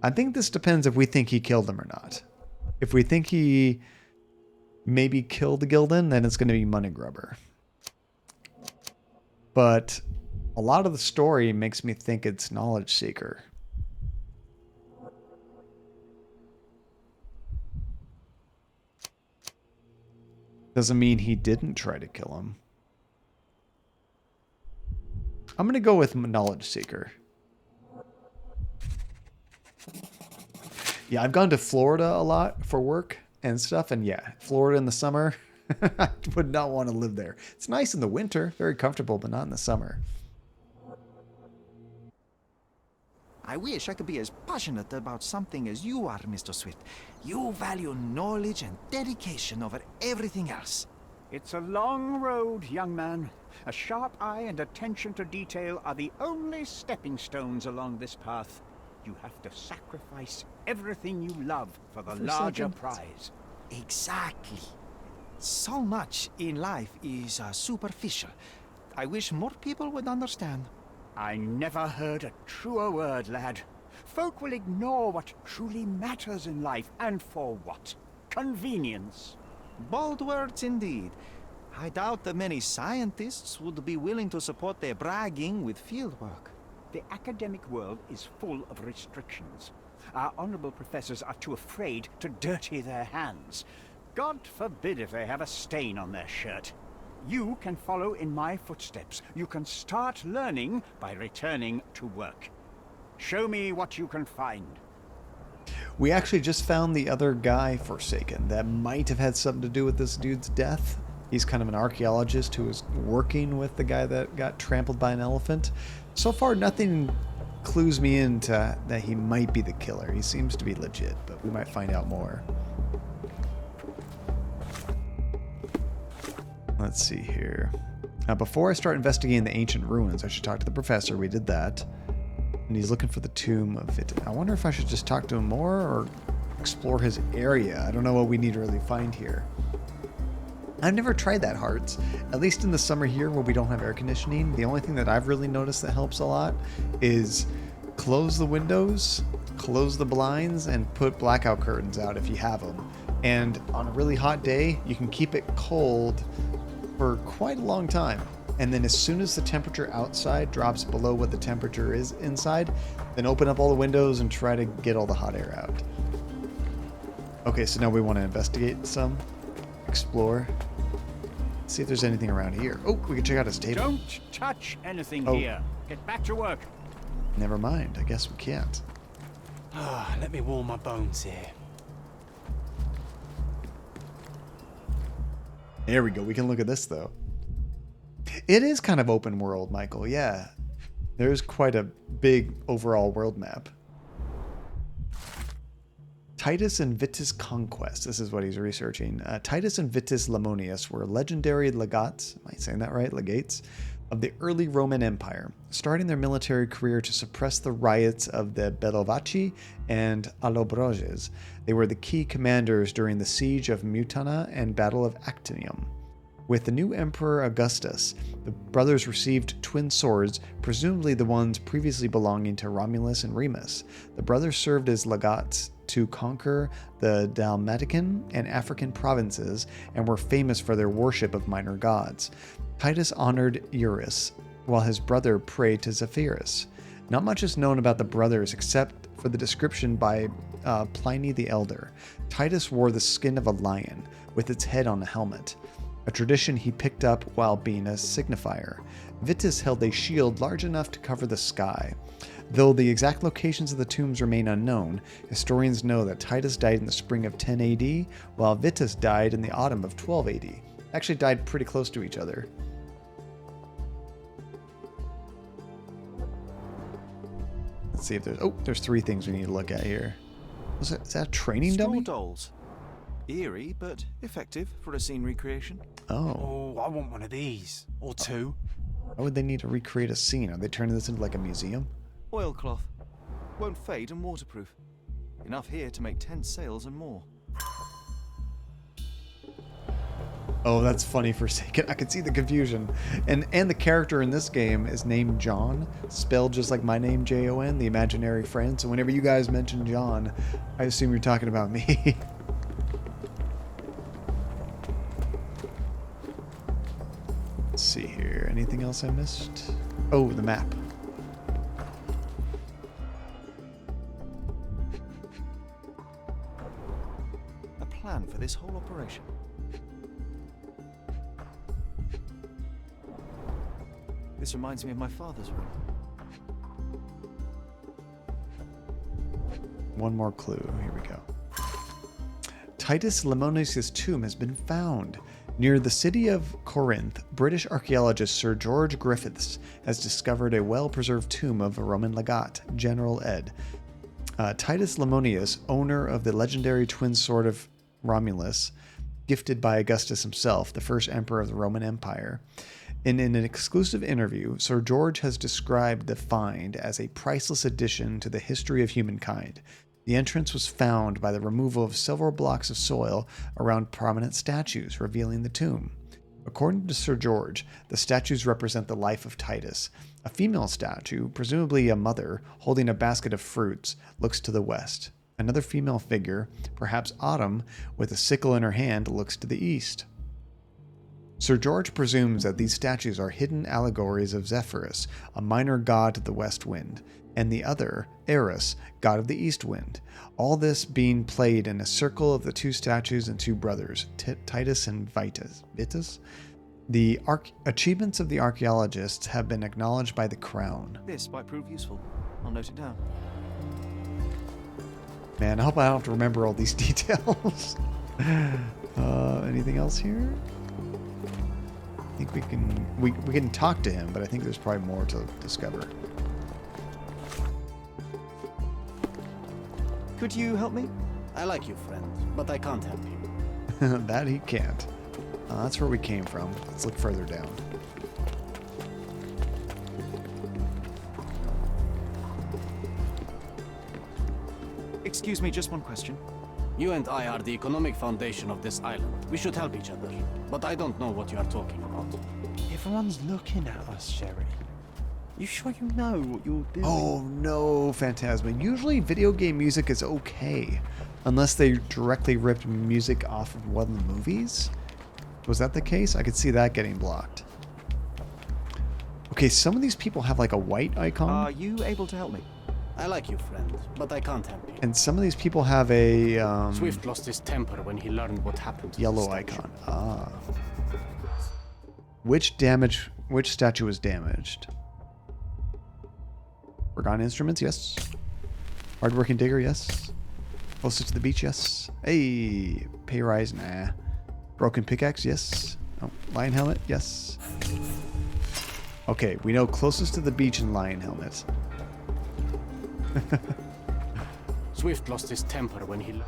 I think this depends if we think he killed him or not. If we think he maybe killed Gildan, then it's going to be Money Grubber. But a lot of the story makes me think it's Knowledge Seeker. Doesn't mean he didn't try to kill him. I'm going to go with Knowledge Seeker. Yeah, I've gone to Florida a lot for work and stuff. And yeah, Florida in the summer, I would not want to live there. It's nice in the winter, very comfortable, but not in the summer. I wish I could be as passionate about something as you are, Mr. Swift. You value knowledge and dedication over everything else. It's a long road, young man. A sharp eye and attention to detail are the only stepping stones along this path. You have to sacrifice everything you love for the larger prize. Exactly. So much in life is superficial. I wish more people would understand. I never heard a truer word, lad. Folk will ignore what truly matters in life, and for what? Convenience. Bold words indeed. I doubt that many scientists would be willing to support their bragging with fieldwork. The academic world is full of restrictions. Our honorable professors are too afraid to dirty their hands. God forbid if they have a stain on their shirt. You can follow in my footsteps. You can start learning by returning to work. Show me what you can find. We actually just found the other guy, Forsaken, that might have had something to do with this dude's death. He's kind of an archaeologist who was working with the guy that got trampled by an elephant. So far, nothing clues me into that he might be the killer. He seems to be legit, but we might find out more. Let's see here. Now, before I start investigating the ancient ruins, I should talk to the professor. We did that. And he's looking for the tomb of it. I wonder if I should just talk to him more or explore his area. I don't know what we need to really find here. I've never tried that, Hearts. At least in the summer here where we don't have air conditioning, the only thing that I've really noticed that helps a lot is close the windows, close the blinds, and put blackout curtains out if you have them. And on a really hot day, you can keep it cold for quite a long time. And then as soon as the temperature outside drops below what the temperature is inside, then open up all the windows and try to get all the hot air out. Okay, so now we want to investigate some, explore, see if there's anything around here. Oh, we can check out his table. Don't touch anything here. Get back to work. Never mind. I guess we can't. Let me warm my bones here. There we go. We can look at this, though. It is kind of open world, Michael. Yeah. There's quite a big overall world map. Titus and Vitus Conquest. This is what he's researching. Titus and Vitus Lamonius were legendary legates, am I saying that right? Legates of the early Roman Empire, starting their military career to suppress the riots of the Bellovaci and Allobroges. They were the key commanders during the siege of Mutana and Battle of Actinium. With the new Emperor Augustus, the brothers received twin swords, presumably the ones previously belonging to Romulus and Remus. The brothers served as legates to conquer the Dalmatican and African provinces and were famous for their worship of minor gods. Titus honored Eurus, while his brother prayed to Zephyrus. Not much is known about the brothers except for the description by Pliny the Elder. Titus wore the skin of a lion, with its head on a helmet, a tradition he picked up while being a signifier. Vitus held a shield large enough to cover the sky. Though the exact locations of the tombs remain unknown, historians know that Titus died in the spring of 10 AD, while Vitus died in the autumn of 12 AD. Actually died pretty close to each other. Let's see if there's three things we need to look at here. Is that a training Straw dummy? dolls. Eerie, but effective for a scene recreation. Oh. Oh, I want one of these. Or two. Why would they need to recreate a scene? Are they turning this into like a museum? Oilcloth. Won't fade and waterproof. Enough here to make 10 sails and more. Oh, that's funny for a second. I could see the confusion. And the character in this game is named John, spelled just like my name, Jon, the imaginary friend. So whenever you guys mention John, I assume you're talking about me. Let's see here. Anything else I missed? Oh, the map. A plan for this whole operation. This reminds me of my father's room. One more clue. Here we go. Titus Lamonius' tomb has been found. Near the city of Corinth, British archaeologist Sir George Griffiths has discovered a well-preserved tomb of a Roman legate, General Ed. Titus Lamonius, owner of the legendary twin sword of Romulus, gifted by Augustus himself, the first emperor of the Roman Empire. In an exclusive interview, Sir George has described the find as a priceless addition to the history of humankind. The entrance was found by the removal of several blocks of soil around prominent statues, revealing the tomb. According to Sir George, the statues represent the life of Titus. A female statue, presumably a mother, holding a basket of fruits, looks to the west. Another female figure, perhaps Autumn, with a sickle in her hand, looks to the east. Sir George presumes that these statues are hidden allegories of Zephyrus, a minor god of the west wind, and the other, Eris, god of the east wind. All this being played in a circle of the two statues and two brothers, Titus and Vitus. The achievements of the archaeologists have been acknowledged by the Crown. This might prove useful. I'll note it down. Man, I hope I don't have to remember all these details. Anything else here? I think we can talk to him, but I think there's probably more to discover. Could you help me? I like you, friend, but I can't help you. That he can't. That's where we came from. Let's look further down. Excuse me, just one question. You and I are the economic foundation of this island. We should help each other. But I don't know what you are talking about. Everyone's looking at us, Sherry. You sure you know what you're doing? Oh no, Phantasma. Usually video game music is okay. Unless they directly ripped music off of one of the movies. Was that the case? I could see that getting blocked. Okay, some of these people have like a white icon. Are you able to help me? I like you, friend, but I can't help you. And some of these people have a Swift lost his temper when he learned what happened to yellow icon. Ah. Which statue was damaged? Forgotten instruments, yes. Hardworking digger, yes. Closest to the beach, yes. Hey, pay rise, nah. Broken pickaxe, yes. Oh, lion helmet, yes. Okay, we know closest to the beach and lion helmet. Swift lost his temper when he...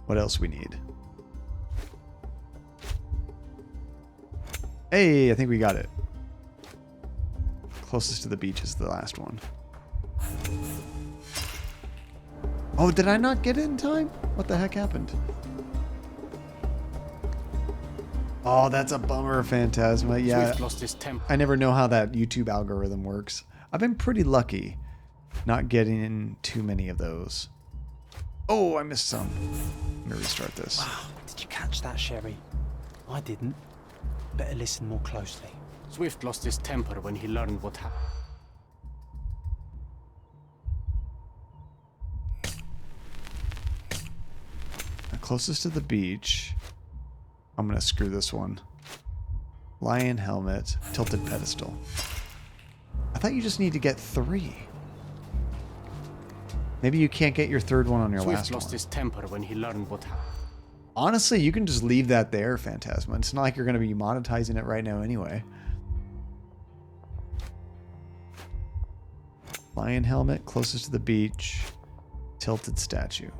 What else we need? Hey, I think we got it. Closest to the beach is the last one. Oh, did I not get it in time? What the heck happened? Oh, that's a bummer, Phantasma. Yeah, Swift lost his temper. I never know how that YouTube algorithm works. I've been pretty lucky not getting in too many of those. Oh, I missed some. Let me restart this. Wow, did you catch that, Sherry? I didn't. Better listen more closely. Swift lost his temper when he learned what happened. Closest to the beach. I'm going to screw this one. Lion helmet, tilted pedestal. I thought you just need to get 3. Maybe you can't get your third one on your last one. Swift lost his temper when he learned what happened. Honestly, you can just leave that there, Phantasma. It's not like you're going to be monetizing it right now anyway. Lion helmet, closest to the beach, tilted statue.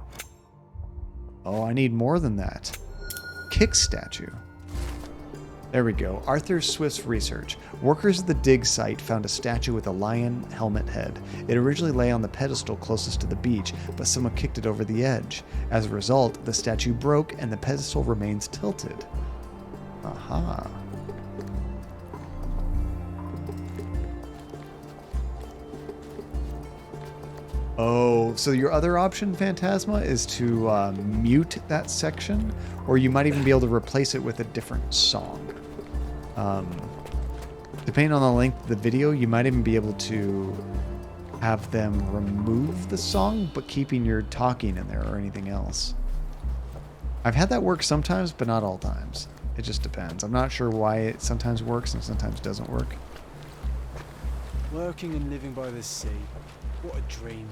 Oh, I need more than that. Kick statue. There we go. Arthur Swift's research. Workers at the dig site found a statue with a lion helmet head. It originally lay on the pedestal closest to the beach, but someone kicked it over the edge. As a result, the statue broke and the pedestal remains tilted. Aha. Oh, so your other option, Phantasma, is to mute that section, or you might even be able to replace it with a different song. Depending on the length of the video, you might even be able to have them remove the song, but keeping your talking in there or anything else. I've had that work sometimes, but not all times. It just depends. I'm not sure why it sometimes works and sometimes doesn't work. Working and living by the sea. What a dream.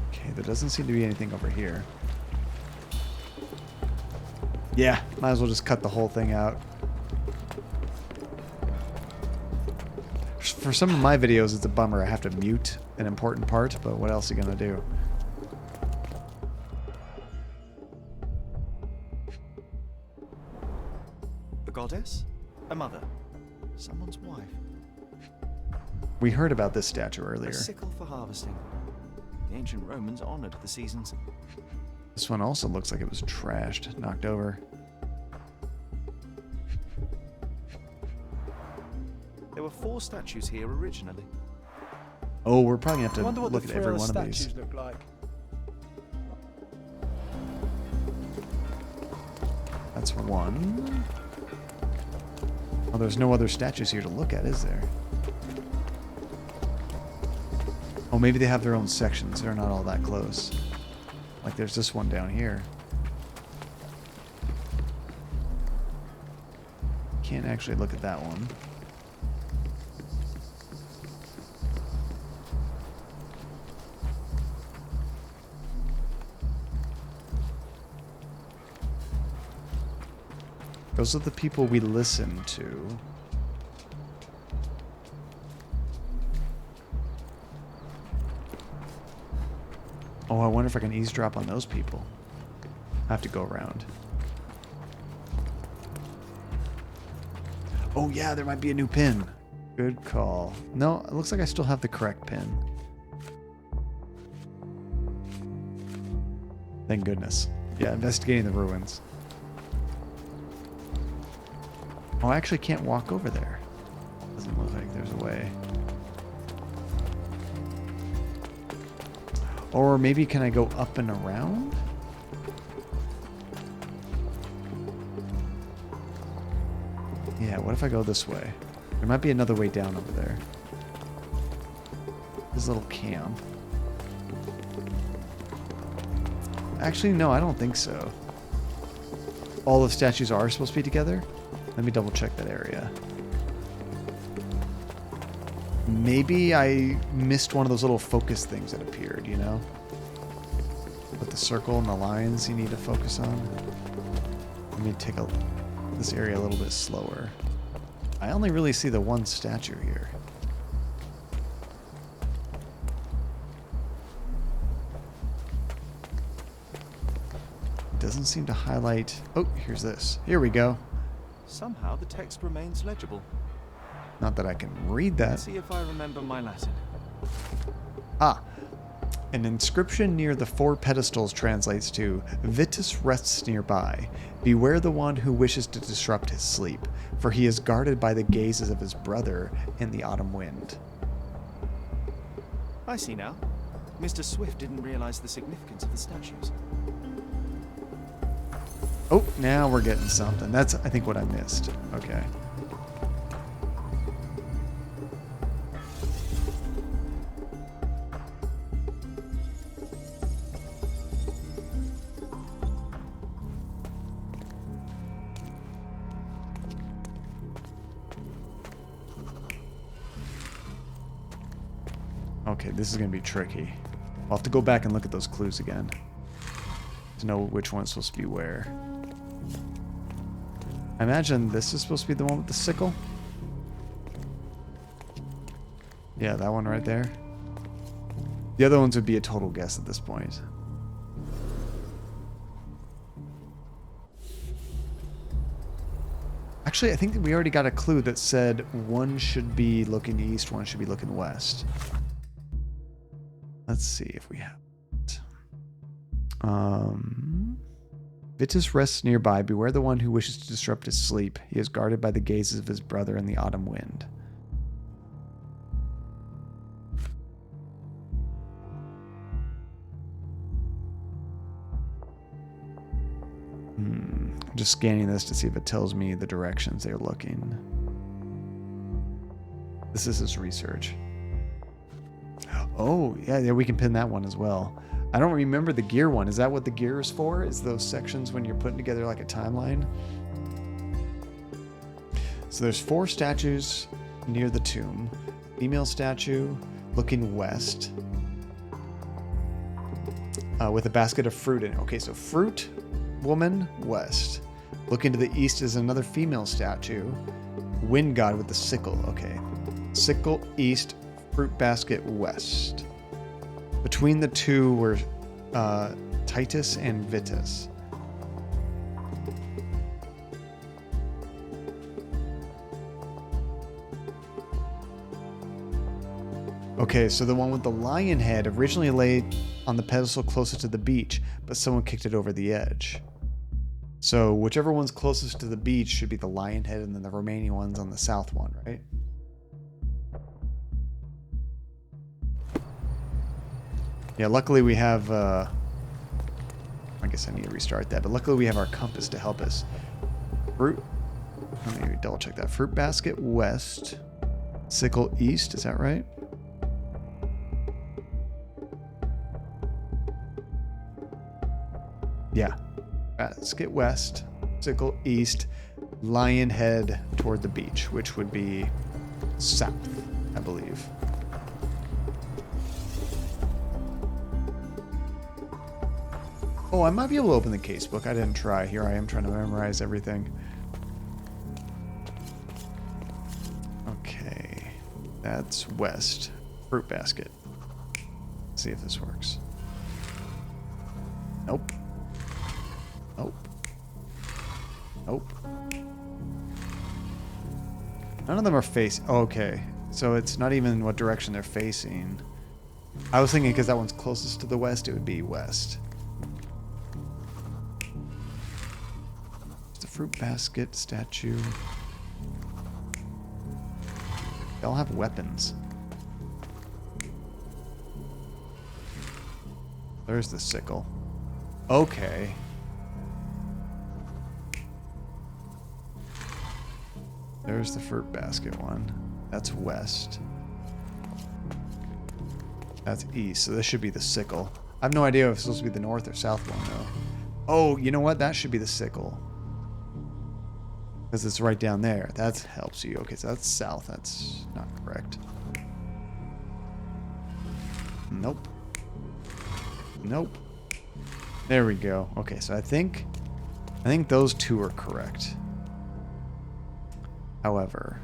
Okay, there doesn't seem to be anything over here. Yeah, might as well just cut the whole thing out. For some of my videos, it's a bummer. I have to mute an important part, but what else are you gonna do? A goddess? A mother? Someone's wife? We heard about this statue earlier. A sickle for harvesting. The ancient Romans honored the seasons. This one also looks like it was trashed, knocked over. There were 4 statues here originally. Oh, we're probably gonna I have wonder to what look the at every thriller one of these. statues look like. That's one. Oh, there's no other statues here to look at, is there? Oh, maybe they have their own sections. They're not all that close. Like there's this one down here. Can't actually look at that one. Those are the people we listen to. Oh, I wonder if I can eavesdrop on those people. I have to go around. Oh yeah, there might be a new pin. Good call. No, it looks like I still have the correct pin. Thank goodness. Yeah, investigating the ruins. Oh, I actually can't walk over there. Doesn't look like there's a way. Or maybe can I go up and around? Yeah, what if I go this way? There might be another way down over there. This little camp. Actually, no, I don't think so. All the statues are supposed to be together? Let me double check that area. Maybe I missed one of those little focus things that appeared, you know? With the circle and the lines you need to focus on. Let me take this area a little bit slower. I only really see the one statue here. Doesn't seem to highlight... Oh, here's this. Here we go. Somehow the text remains legible. Not that I can read that. Let's see if I remember my Latin. Ah. An inscription near the four pedestals translates to, Vitus rests nearby. Beware the one who wishes to disrupt his sleep, for he is guarded by the gazes of his brother in the autumn wind. I see now. Mr. Swift didn't realize the significance of the statues. Oh, now we're getting something. That's, I think, what I missed. Okay. Okay, this is going to be tricky. I'll have to go back and look at those clues again to know which one's supposed to be where. I imagine this is supposed to be the one with the sickle. Yeah, that one right there. The other ones would be a total guess at this point. Actually, I think that we already got a clue that said one should be looking east, one should be looking west. Let's see if we have it. Vitus rests nearby. Beware the one who wishes to disrupt his sleep. He is guarded by the gazes of his brother in the autumn wind. I'm just scanning this to see if it tells me the directions they're looking. This is his research. Oh, yeah, we can pin that one as well. I don't remember the gear one. Is that what the gear is for? Is those sections when you're putting together like a timeline? So there's 4 statues near the tomb. Female statue looking west with a basket of fruit in it. Okay, so fruit, woman, west. Looking to the east is another female statue. Wind god with the sickle. Okay. Sickle east, fruit basket west. Between the two were Titus and Vitus. Okay, so the one with the lion head originally lay on the pedestal closest to the beach, but someone kicked it over the edge. So whichever one's closest to the beach should be the lion head, and then the remaining one's on the south one, right? Yeah, luckily we have, I guess I need to restart that, but luckily we have our compass to help us. Fruit, let me double check that. Fruit basket west, sickle east, is that right? Yeah, basket west, sickle east, lion head toward the beach, which would be south, I believe. Oh, I might be able to open the casebook. I didn't try. Here I am trying to memorize everything. Okay. That's west. Fruit basket. Let's see if this works. Nope. Nope. Nope. None of them are facing. Oh, okay. So it's not even what direction they're facing. I was thinking because that one's closest to the west, it would be west. Fruit basket statue. They all have weapons. There's the sickle. Okay. There's the fruit basket one. That's west. That's east, so this should be the sickle. I have no idea if it's supposed to be the north or south one though. Oh, you know what? That should be the sickle. Because it's right down there. That helps you. Okay, so that's south. That's not correct. Nope. Nope. There we go. Okay, so I think those two are correct. However,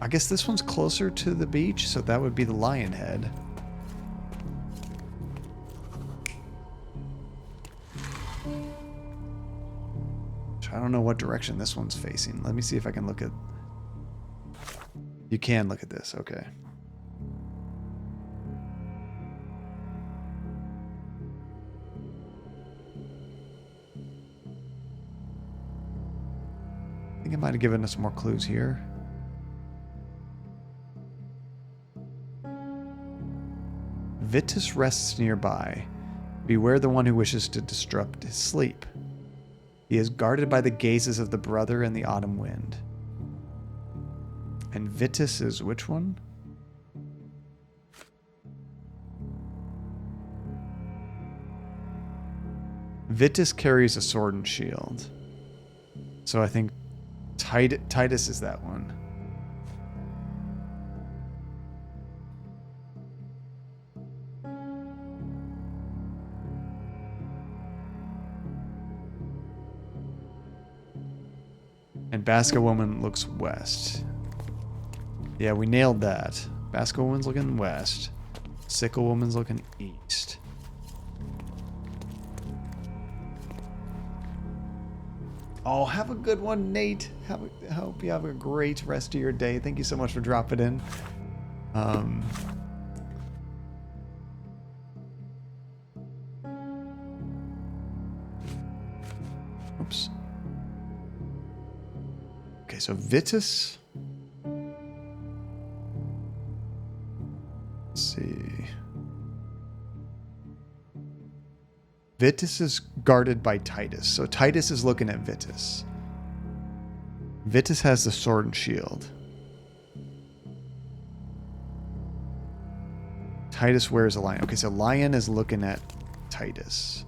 I guess this one's closer to the beach, so that would be the lion head. I don't know what direction this one's facing. Let me see if I can look at... You can look at this, okay. I think it might have given us more clues here. Vitus rests nearby. Beware the one who wishes to disrupt his sleep. He is guarded by the gazes of the brother in the autumn wind. And Vitus is which one? Vitus carries a sword and shield. So I think Titus is that one. And Basket Woman looks west. Yeah, we nailed that. Basket Woman's looking west. Sickle Woman's looking east. Oh, have a good one, Nate. Hope you have a great rest of your day. Thank you so much for dropping in. Oops. Okay, so Vitus. Let's see. Vitus is guarded by Titus. So Titus is looking at Vitus. Vitus has the sword and shield. Titus wears a lion. Okay, so Lion is looking at Titus.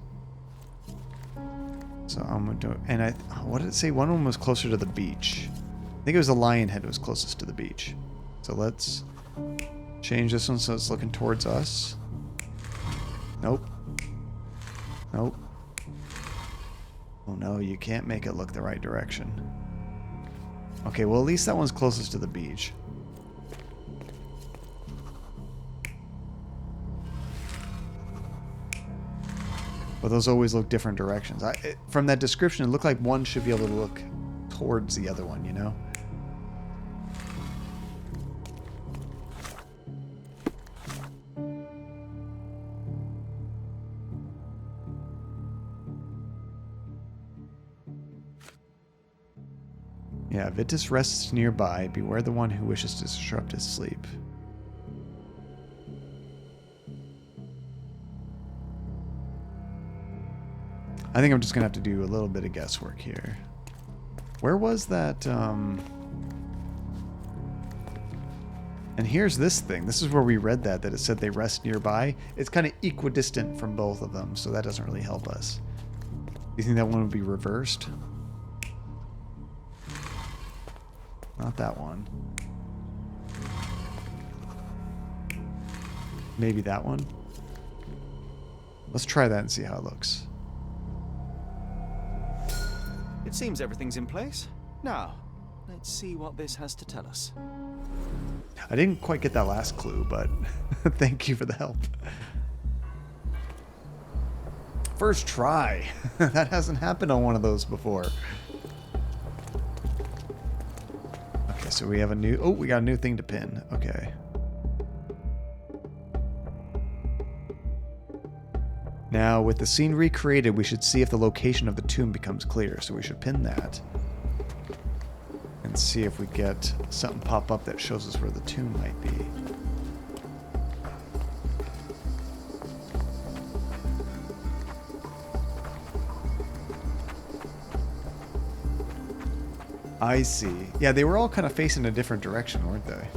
So I'm going to do it. And what did it say? One of them was closer to the beach. I think it was the lion head was closest to the beach. So let's change this one so it's looking towards us. Nope. Nope. Oh no, you can't make it look the right direction. Okay, well at least that one's closest to the beach. But those always look different directions. From that description, it looked like one should be able to look towards the other one, you know? Yeah, Vitus rests nearby. Beware the one who wishes to disrupt his sleep. I think I'm just going to have to do a little bit of guesswork here. Where was that? And here's this thing. This is where we read that it said they rest nearby. It's kind of equidistant from both of them, so that doesn't really help us. Do you think that one would be reversed? Not that one. Maybe that one? Let's try that and see how it looks. It seems everything's in place. Now, let's see what this has to tell us. I didn't quite get that last clue, but thank you for the help. First try. That hasn't happened on one of those before. Okay, so we have a new... Oh, we got a new thing to pin. Okay. Now, with the scene recreated, we should see if the location of the tomb becomes clear. So we should pin that. And see if we get something pop up that shows us where the tomb might be. I see. Yeah, they were all kind of facing a different direction, weren't they?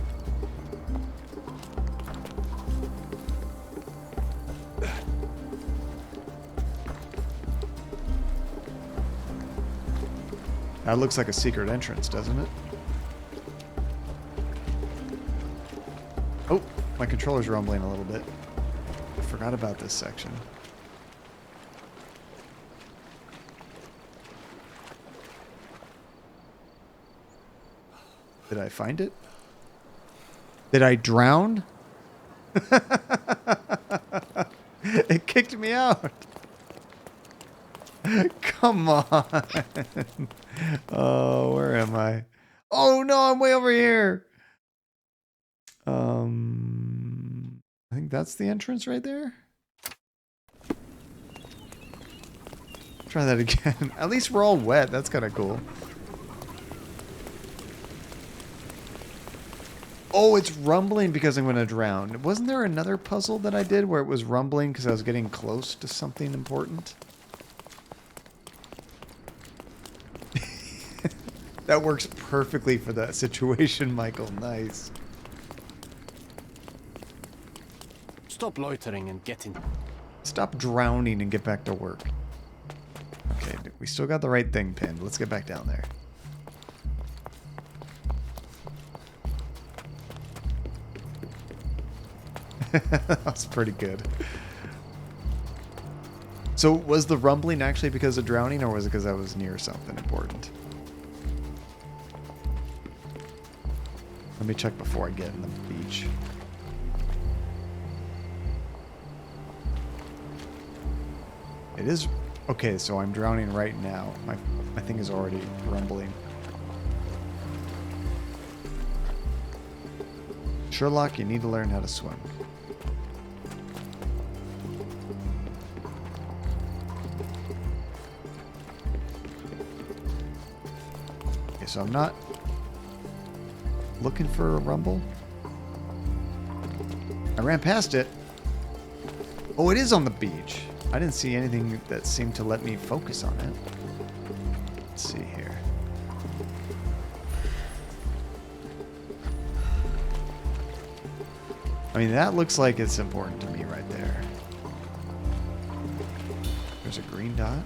That looks like a secret entrance, doesn't it? Oh, my controller's rumbling a little bit. I forgot about this section. Did I find it? Did I drown? It kicked me out. Come on. Oh, where am I? Oh no, I'm way over here. I think that's the entrance right there. Try that again. At least we're all wet. That's kind of cool. Oh, it's rumbling because I'm going to drown. Wasn't there another puzzle that I did where it was rumbling because I was getting close to something important? That works perfectly for that situation, Michael. Nice. Stop loitering and get in. Stop drowning and get back to work. Okay, we still got the right thing pinned. Let's get back down there. That's pretty good. So was the rumbling actually because of drowning, or was it because I was near something important? Let me check before I get in the beach. It is... Okay, so I'm drowning right now. My thing is already rumbling. Sherlock, you need to learn how to swim. Okay, so I'm not looking for a rumble. I ran past it. Oh, it is on the beach. I didn't see anything that seemed to let me focus on it. Let's see here. I mean, that looks like it's important to me right there. There's a green dot.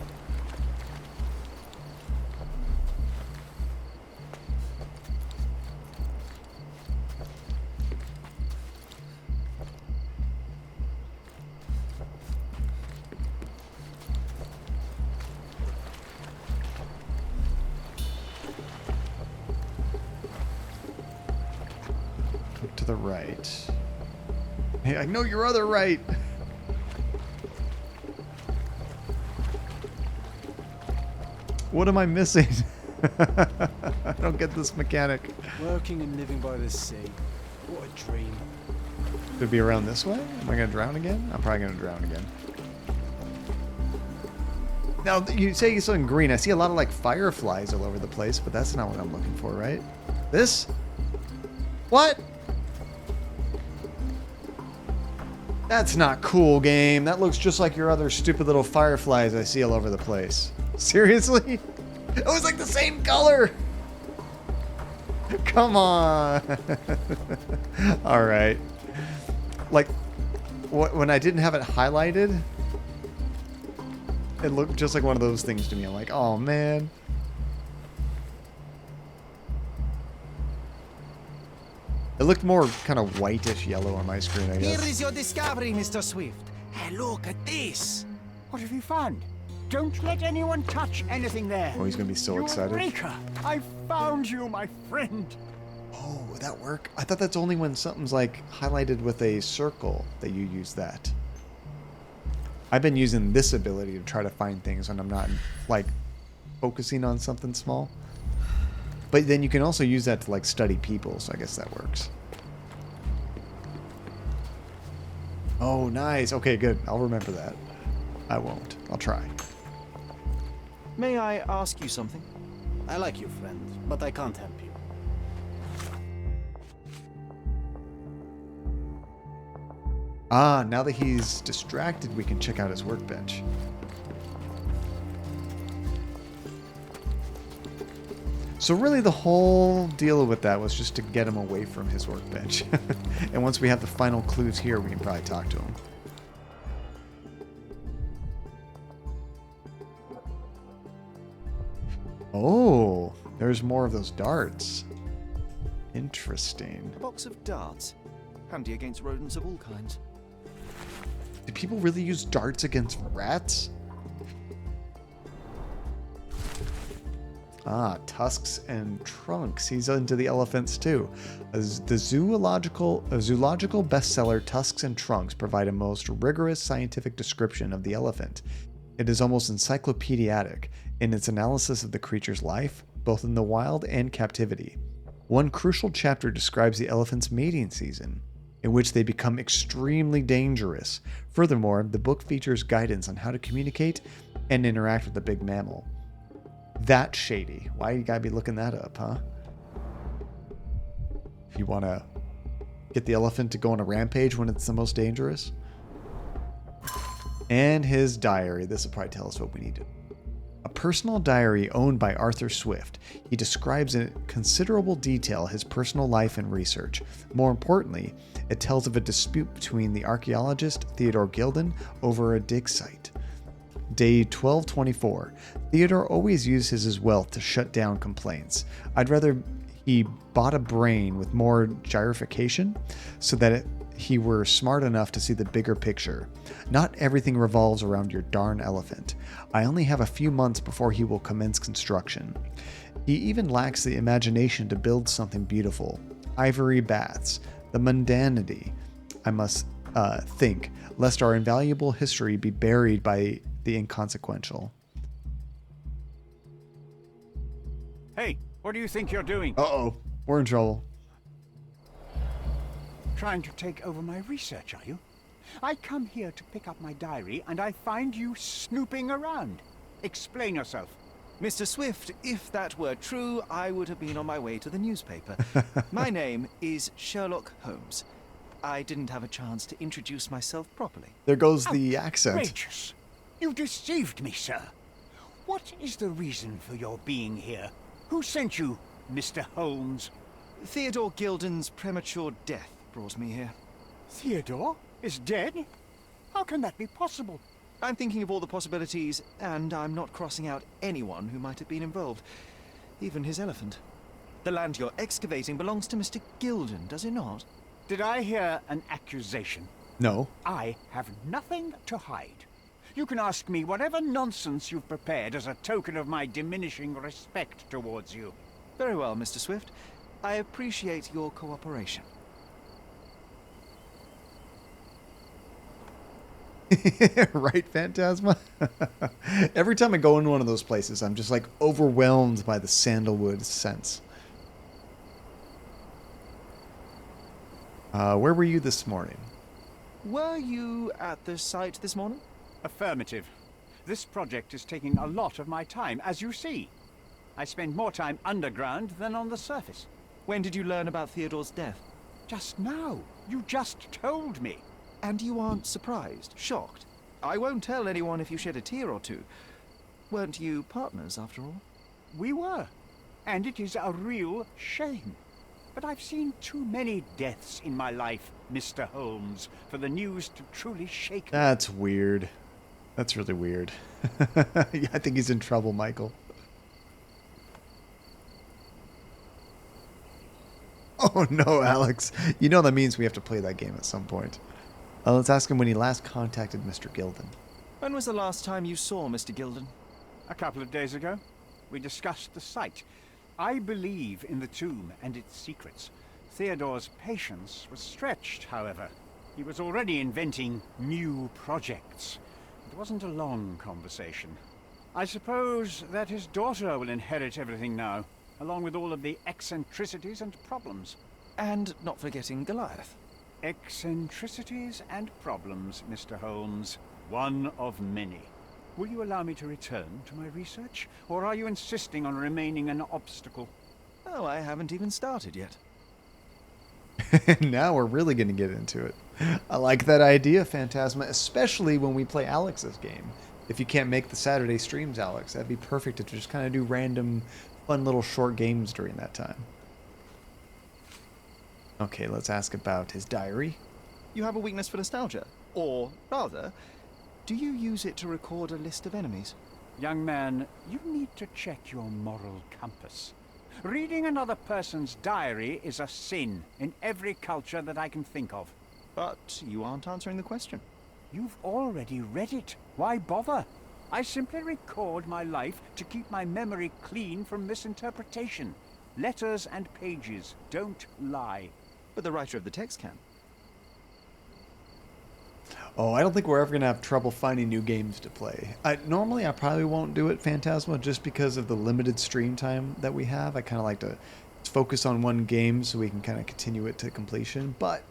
To the right. Hey, I know your other right. What am I missing? I don't get this mechanic. Working and living by the sea. What a dream. Could be around this way? Am I going to drown again? I'm probably going to drown again. Now, you say you saw in green. I see a lot of like fireflies all over the place, but that's not what I'm looking for, right? This? What? That's not cool, game. That looks just like your other stupid little fireflies I see all over the place. Seriously? It was like the same color! Come on! Alright. Like, when I didn't have it highlighted, it looked just like one of those things to me. I'm like, oh man. It looked more kind of whitish yellow on my screen, I guess. Here is your discovery, Mr. Swift. Hey, look at this. What have you found? Don't let anyone touch anything there. Oh, he's gonna be so excited. Eureka! I found you, my friend. Oh, would that work? I thought that's only when something's like highlighted with a circle that you use that. I've been using this ability to try to find things when I'm not like focusing on something small. But then you can also use that to like study people, so I guess that works. Oh, nice. Okay, good. I'll remember that. I won't. I'll try. May I ask you something? I like you, friend, but I can't help you. Ah, now that he's distracted, we can check out his workbench. So really the whole deal with that was just to get him away from his workbench. And once we have the final clues here, we can probably talk to him. Oh, there's more of those darts. Interesting. A box of darts. Handy against rodents of all kinds. Do people really use darts against rats? Ah, tusks and trunks. He's into the elephants too. The zoological bestseller Tusks and Trunks provide a most rigorous scientific description of the elephant. It is almost encyclopedic in its analysis of the creature's life, both in the wild and captivity. One crucial chapter describes the elephant's mating season, in which they become extremely dangerous. Furthermore, the book features guidance on how to communicate and interact with the big mammal. That's shady. Why you gotta be looking that up, huh? If you want to get the elephant to go on a rampage when it's the most dangerous. And his diary. This will probably tell us what we need to. A personal diary owned by Arthur Swift. He describes in considerable detail his personal life and research. More importantly, it tells of a dispute between the archaeologist Theodore Gilden over a dig site. Day 1224. Theodore always uses his wealth to shut down complaints. I'd rather he bought a brain with more gyrification so that he were smart enough to see the bigger picture. Not everything revolves around your darn elephant. I only have a few months before he will commence construction. He even lacks the imagination to build something beautiful. Ivory baths. The mundanity. I must think, lest our invaluable history be buried by the inconsequential. Hey, what do you think you're doing? Uh-oh. We're in trouble. Trying to take over my research, are you? I come here to pick up my diary, and I find you snooping around. Explain yourself. Mr. Swift, if that were true, I would have been on my way to the newspaper. My name is Sherlock Holmes. I didn't have a chance to introduce myself properly. There goes the accent. Outrageous. You deceived me, sir. What is the reason for your being here? Who sent you, Mr. Holmes? Theodore Gilden's premature death brought me here. Theodore is dead? How can that be possible? I'm thinking of all the possibilities, and I'm not crossing out anyone who might have been involved. Even his elephant. The land you're excavating belongs to Mr. Gilden, does it not? Did I hear an accusation? No. I have nothing to hide. You can ask me whatever nonsense you've prepared as a token of my diminishing respect towards you. Very well, Mr. Swift. I appreciate your cooperation. Right, Phantasma? Every time I go into one of those places, I'm just like overwhelmed by the sandalwood scents. Where were you this morning? Were you at the site this morning? Affirmative. This project is taking a lot of my time, as you see. I spend more time underground than on the surface. When did you learn about Theodore's death? Just now. You just told me. And you aren't surprised, shocked? I won't tell anyone if you shed a tear or two. Weren't you partners, after all? We were. And it is a real shame. But I've seen too many deaths in my life, Mr. Holmes, for the news to truly shake me. That's weird. That's really weird. Yeah, I think he's in trouble, Michael. Oh no, Alex. You know that means we have to play that game at some point. Let's ask him when he last contacted Mr. Gilden. When was the last time you saw Mr. Gilden? A couple of days ago, we discussed the site. I believe in the tomb and its secrets. Theodore's patience was stretched, however. He was already inventing new projects. It wasn't a long conversation. I suppose that his daughter will inherit everything now, along with all of the eccentricities and problems. And not forgetting Goliath. Eccentricities and problems, Mr. Holmes. One of many. Will you allow me to return to my research, or are you insisting on remaining an obstacle? Oh, I haven't even started yet. Now we're really going to get into it. I like that idea, Phantasma, especially when we play Alex's game. If you can't make the Saturday streams, Alex, that'd be perfect to just kind of do random, fun little short games during that time. Okay, let's ask about his diary. You have a weakness for nostalgia. Or, rather, do you use it to record a list of enemies? Young man, you need to check your moral compass. Reading another person's diary is a sin in every culture that I can think of. But you aren't answering the question. You've already read it. Why bother? I simply record my life to keep my memory clean from misinterpretation. Letters and pages don't lie. But the writer of the text can. Oh, I don't think we're ever going to have trouble finding new games to play. Normally, I probably won't do it, Phantasma, just because of the limited stream time that we have. I kind of like to focus on one game so we can kind of continue it to completion. But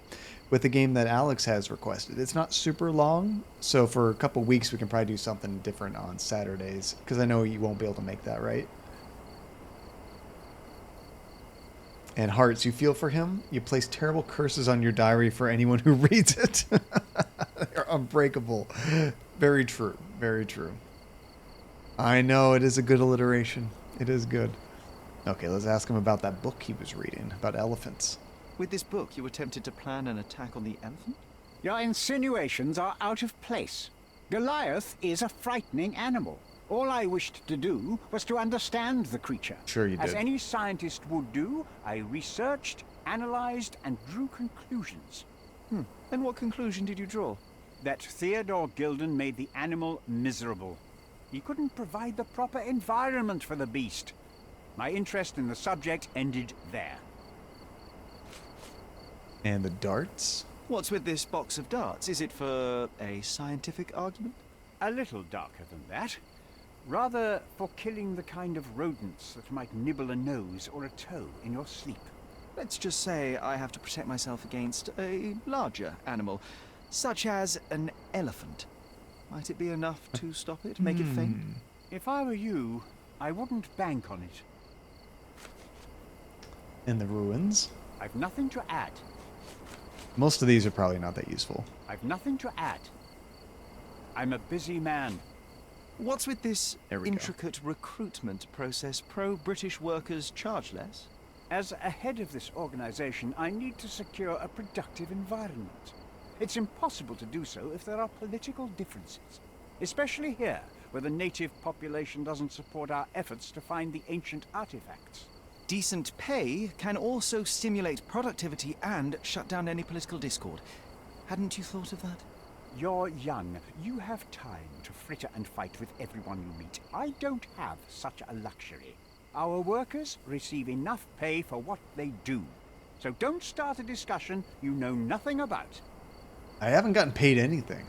with the game that Alex has requested, it's not super long. So for a couple weeks, we can probably do something different on Saturdays. Because I know you won't be able to make that, right? And Hearts, you feel for him? You place terrible curses on your diary for anyone who reads it. They're unbreakable. Very true. Very true. I know, it is a good alliteration. It is good. Okay, let's ask him about that book he was reading, about elephants. With this book, you attempted to plan an attack on the elephant? Your insinuations are out of place. Goliath is a frightening animal. All I wished to do was to understand the creature. Sure you did. As any scientist would do, I researched, analyzed, and drew conclusions. And what conclusion did you draw? That Theodore Gilden made the animal miserable. He couldn't provide the proper environment for the beast. My interest in the subject ended there. And the darts? What's with this box of darts? Is it for a scientific argument? A little darker than that. Rather for killing the kind of rodents that might nibble a nose or a toe in your sleep. Let's just say I have to protect myself against a larger animal, such as an elephant. Might it be enough to stop it, make it faint? If I were you, I wouldn't bank on it. And the ruins? I've nothing to add. Most of these are probably not that useful. I've nothing to add. I'm a busy man. What's with this There we go. intricate recruitment process? Pro-British workers charge less? As a head of this organization, I need to secure a productive environment. It's impossible to do so if there are political differences, especially here, where the native population doesn't support our efforts to find the ancient artifacts. Decent pay can also stimulate productivity and shut down any political discord. Hadn't you thought of that? You're young. You have time to fritter and fight with everyone you meet. I don't have such a luxury. Our workers receive enough pay for what they do. So don't start a discussion you know nothing about. I haven't gotten paid anything.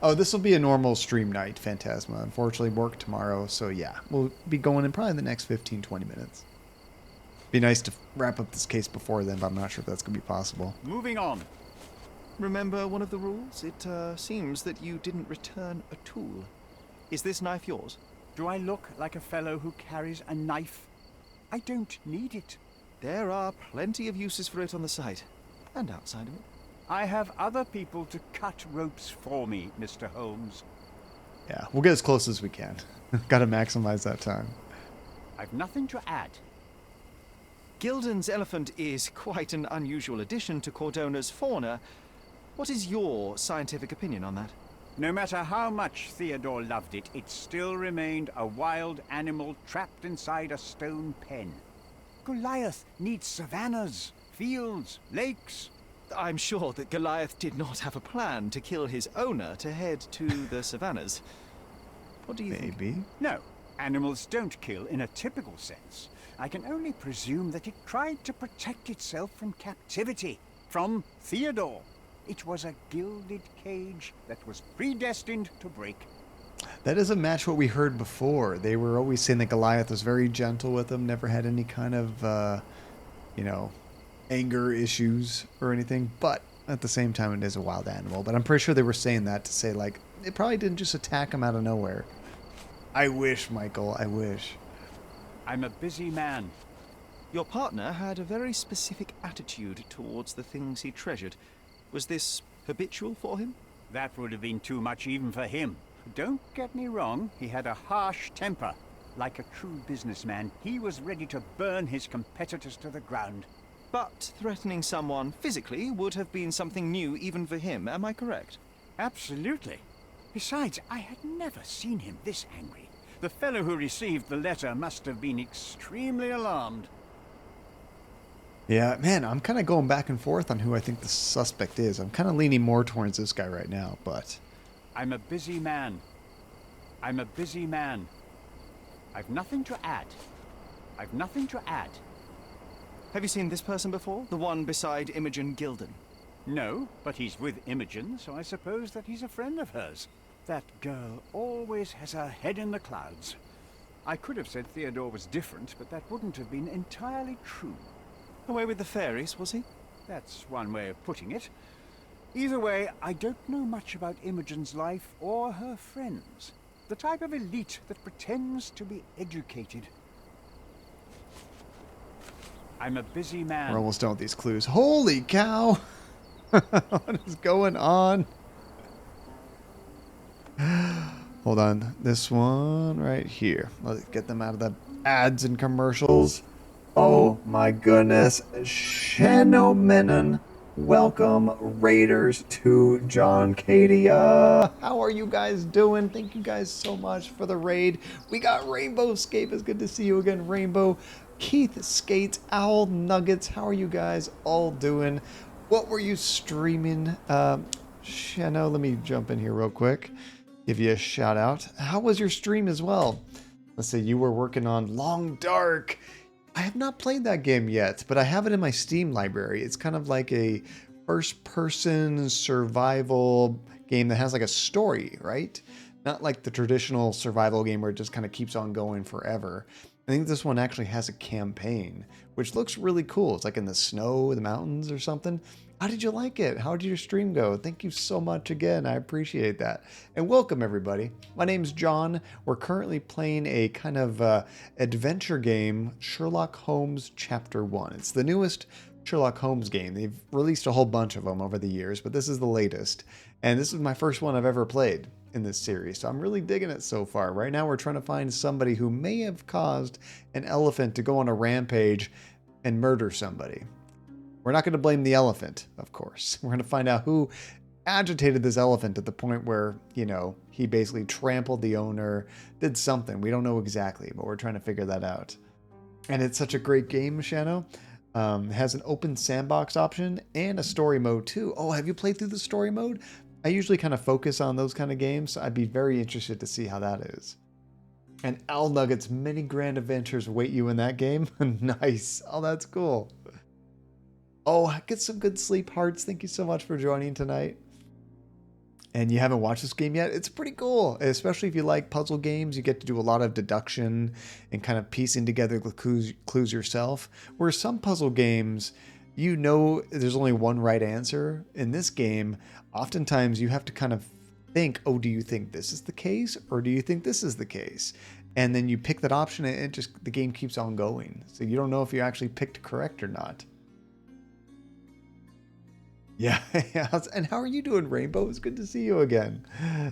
Oh, this will be a normal stream night, Phantasma. Unfortunately, work tomorrow, so yeah. We'll be going in probably the next 15-20 minutes. Be nice to wrap up this case before then, but I'm not sure if that's going to be possible. Moving on. Remember one of the rules? It seems that you didn't return a tool. Is this knife yours? Do I look like a fellow who carries a knife? I don't need it. There are plenty of uses for it on the site, and outside of it. I have other people to cut ropes for me, Mr. Holmes. Yeah, we'll get as close as we can. Gotta maximize that time. I've nothing to add. Gilden's elephant is quite an unusual addition to Cordona's fauna. What is your scientific opinion on that? No matter how much Theodore loved it, it still remained a wild animal trapped inside a stone pen. Goliath needs savannas, fields, lakes. I'm sure that Goliath did not have a plan to kill his owner to head to the savannas. What do you think? Maybe. No, animals don't kill in a typical sense. I can only presume that it tried to protect itself from captivity, from Theodore. It was a gilded cage that was predestined to break. That doesn't match what we heard before. They were always saying that Goliath was very gentle with them, never had any kind of, anger issues or anything. But at the same time, it is a wild animal. But I'm pretty sure they were saying that to say, like, it probably didn't just attack him out of nowhere. I wish, Michael, I wish. I'm a busy man. Your partner had a very specific attitude towards the things he treasured. Was this habitual for him? That would have been too much even for him. Don't get me wrong, he had a harsh temper. Like a true businessman, he was ready to burn his competitors to the ground. But threatening someone physically would have been something new even for him, am I correct? Absolutely. Besides, I had never seen him this angry. The fellow who received the letter must have been extremely alarmed. Yeah, man, I'm kind of going back and forth on who I think the suspect is. I'm kind of leaning more towards this guy right now, but... I'm a busy man. I'm a busy man. I've nothing to add. I've nothing to add. Have you seen this person before? The one beside Imogen Gilden? No, but he's with Imogen, so I suppose that he's a friend of hers. That girl always has her head in the clouds. I could have said Theodore was different, but that wouldn't have been entirely true. Away with the fairies, was he? That's one way of putting it. Either way, I don't know much about Imogen's life or her friends. The type of elite that pretends to be educated. I'm a busy man. We're almost done with these clues. Holy cow! What is going on? Hold on. This one right here. Let's get them out of the ads and commercials. Oh my goodness. Shenomenon. Welcome, Raiders, to John Cadia. How are you guys doing? Thank you guys so much for the raid. We got Rainbow Scape. It's good to see you again, Rainbow. Keith Skates, Owl Nuggets. How are you guys all doing? What were you streaming? Sheno, let me jump in here real quick. Give you a shout out. How was your stream as well? Let's say you were working on Long Dark. I have not played that game yet, but I have it in my Steam library. It's kind of like a first-person survival game that has like a story, right? Not like the traditional survival game where it just kind of keeps on going forever. I think this one actually has a campaign, which looks really cool. It's like in the snow, the mountains or something. How did you like it? How did your stream go? Thank you so much again. I appreciate that. And welcome everybody. My name's John. We're currently playing a kind of adventure game, Sherlock Holmes Chapter One. It's the newest Sherlock Holmes game. They've released a whole bunch of them over the years, but this is the latest. And this is my first one I've ever played in this series, so I'm really digging it so far. Right now we're trying to find somebody who may have caused an elephant to go on a rampage and murder somebody. We're not going to blame the elephant, of course. We're going to find out who agitated this elephant at the point where, you know, he basically trampled the owner, did something. We don't know exactly, but we're trying to figure that out. And it's such a great game, Shano. It has an open sandbox option and a story mode too. Oh, have you played through the story mode? I usually kind of focus on those kind of games, so I'd be very interested to see how that is. And Owl Nuggets, many grand adventures await you in that game. Nice. Oh, that's cool. Oh, get some good sleep, Hearts. Thank you so much for joining tonight. And you haven't watched this game yet? It's pretty cool, especially if you like puzzle games. You get to do a lot of deduction and kind of piecing together the clues yourself. Whereas some puzzle games, you know there's only one right answer. In this game, oftentimes you have to kind of think, oh, do you think this is the case? Or do you think this is the case? And then you pick that option and the game keeps on going. So you don't know if you actually picked correct or not. Yeah, yeah. And how are you doing, Rainbow? It's good to see you again.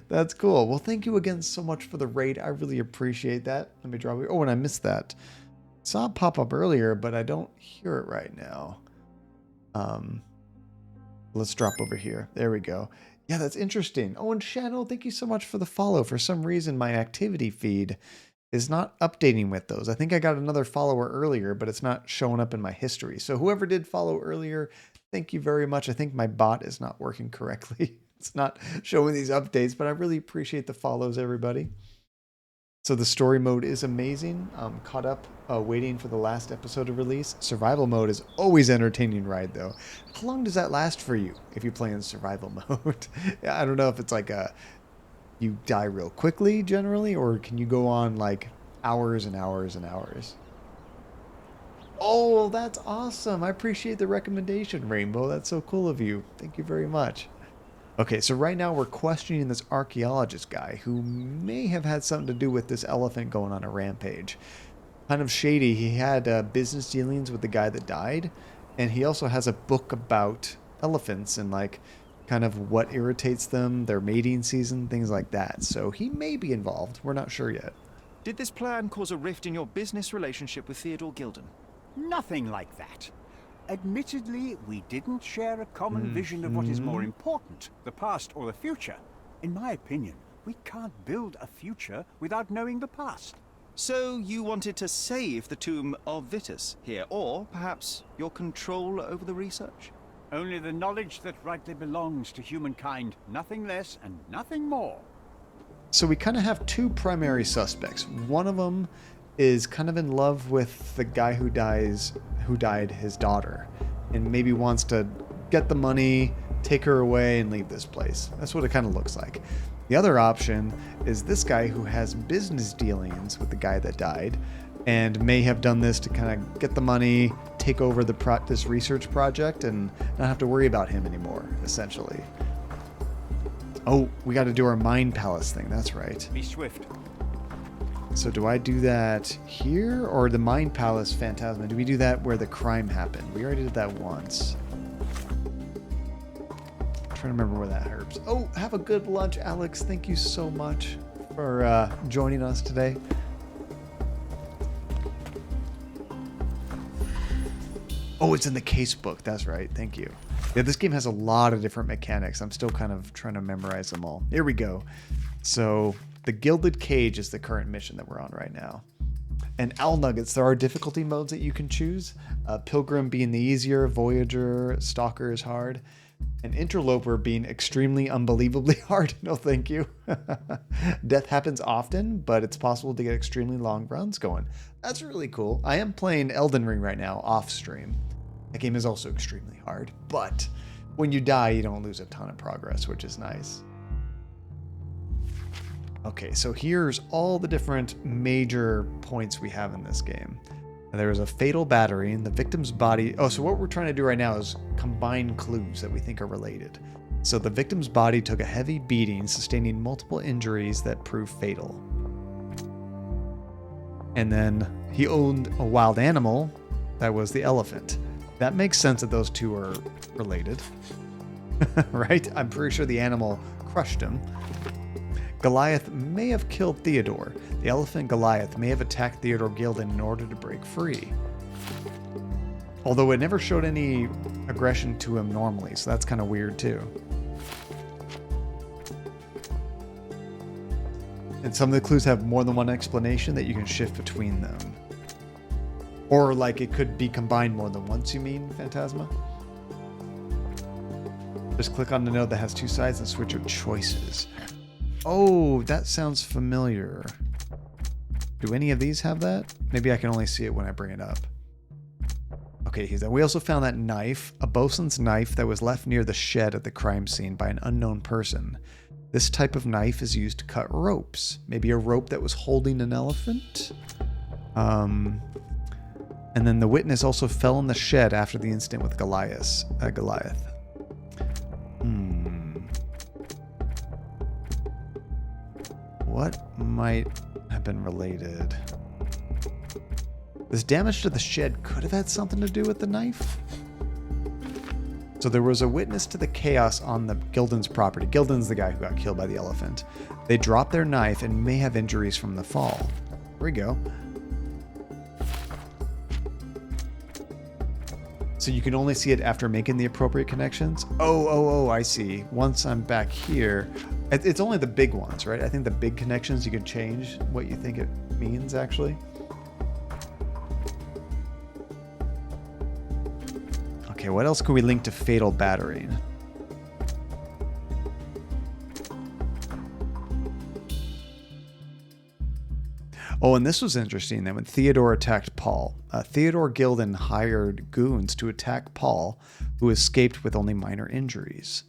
That's cool. Well, thank you again so much for the raid. I really appreciate that. Let me draw. Oh, and I missed that. Saw it pop up earlier, but I don't hear it right now. Let's drop over here. There we go. Yeah, that's interesting. Oh, and Shadow, thank you so much for the follow. For some reason, my activity feed is not updating with those. I think I got another follower earlier, but it's not showing up in my history. So whoever did follow earlier, thank you very much. I think my bot is not working correctly. It's not showing these updates, but I really appreciate the follows, everybody. So the story mode is amazing. I'm caught up waiting for the last episode to release. Survival mode is always entertaining ride, though. How long does that last for you if you play in survival mode? I don't know if it's like you die real quickly generally, or can you go on like hours and hours and hours? Oh, that's awesome. I appreciate the recommendation, Rainbow. That's so cool of you. Thank you very much. Okay, so right now we're questioning this archaeologist guy who may have had something to do with this elephant going on a rampage. Kind of shady. He had business dealings with the guy that died, and he also has a book about elephants and like kind of what irritates them, their mating season, things like that. So he may be involved. We're not sure yet. Did this plan cause a rift in your business relationship with Theodore Gilden? Nothing like that. Admittedly, we didn't share a common vision of what is more important, the past or the future. In my opinion, we can't build a future without knowing the past. So you wanted to save the tomb of Vitus here, or perhaps your control over the research? Only the knowledge that rightly belongs to humankind, nothing less and nothing more. So we kind of have two primary suspects. One of them is kind of in love with the guy who died his daughter, and maybe wants to get the money, take her away, and leave this place. That's what it kind of looks like. The other option is this guy who has business dealings with the guy that died, and may have done this to kind of get the money, take over this research project, and not have to worry about him anymore, essentially. Oh, we got to do our Mind Palace thing. That's right. Be swift. So do I do that here, or the Mind Palace Phantasma? Do we do that where the crime happened? We already did that once. I'm trying to remember where that hurts. Oh, have a good lunch, Alex. Thank you so much for joining us today. Oh, it's in the case book. That's right. Thank you. Yeah, this game has a lot of different mechanics. I'm still kind of trying to memorize them all. Here we go. So the Gilded Cage is the current mission that we're on right now. And Owl Nuggets, there are difficulty modes that you can choose. Pilgrim being the easier, Voyager, Stalker is hard, and Interloper being extremely unbelievably hard. No thank you. Death happens often, but it's possible to get extremely long runs going. That's really cool. I am playing Elden Ring right now off stream. That game is also extremely hard, but when you die, you don't lose a ton of progress, which is nice. Okay, so here's all the different major points we have in this game. And there is a fatal battery in the victim's body. Oh, so what we're trying to do right now is combine clues that we think are related. So the victim's body took a heavy beating, sustaining multiple injuries that prove fatal. And then he owned a wild animal that was the elephant. That makes sense that those two are related, right? I'm pretty sure the animal crushed him. Goliath may have killed Theodore. The elephant Goliath may have attacked Theodore Gilden in order to break free. Although it never showed any aggression to him normally, so that's kind of weird too. And some of the clues have more than one explanation that you can shift between them. Or like it could be combined more than once, you mean, Phantasma? Just click on the node that has two sides and switch your choices. Oh, that sounds familiar. Do any of these have that? Maybe I can only see it when I bring it up. Okay, here's that. We also found that knife, a bosun's knife that was left near the shed at the crime scene by an unknown person. This type of knife is used to cut ropes. Maybe a rope that was holding an elephant? And then the witness also fell in the shed after the incident with Goliath. What might have been related? This damage to the shed could have had something to do with the knife. So there was a witness to the chaos on the Gildan's property. Gildan's the guy who got killed by the elephant. They dropped their knife and may have injuries from the fall. Here we go. So you can only see it after making the appropriate connections? Oh, I see. Once I'm back here, it's only the big ones, right? I think the big connections, you can change what you think it means, actually. Okay, what else can we link to fatal battering? Oh, and this was interesting that when Theodore attacked Paul, Theodore Gildan hired goons to attack Paul, who escaped with only minor injuries.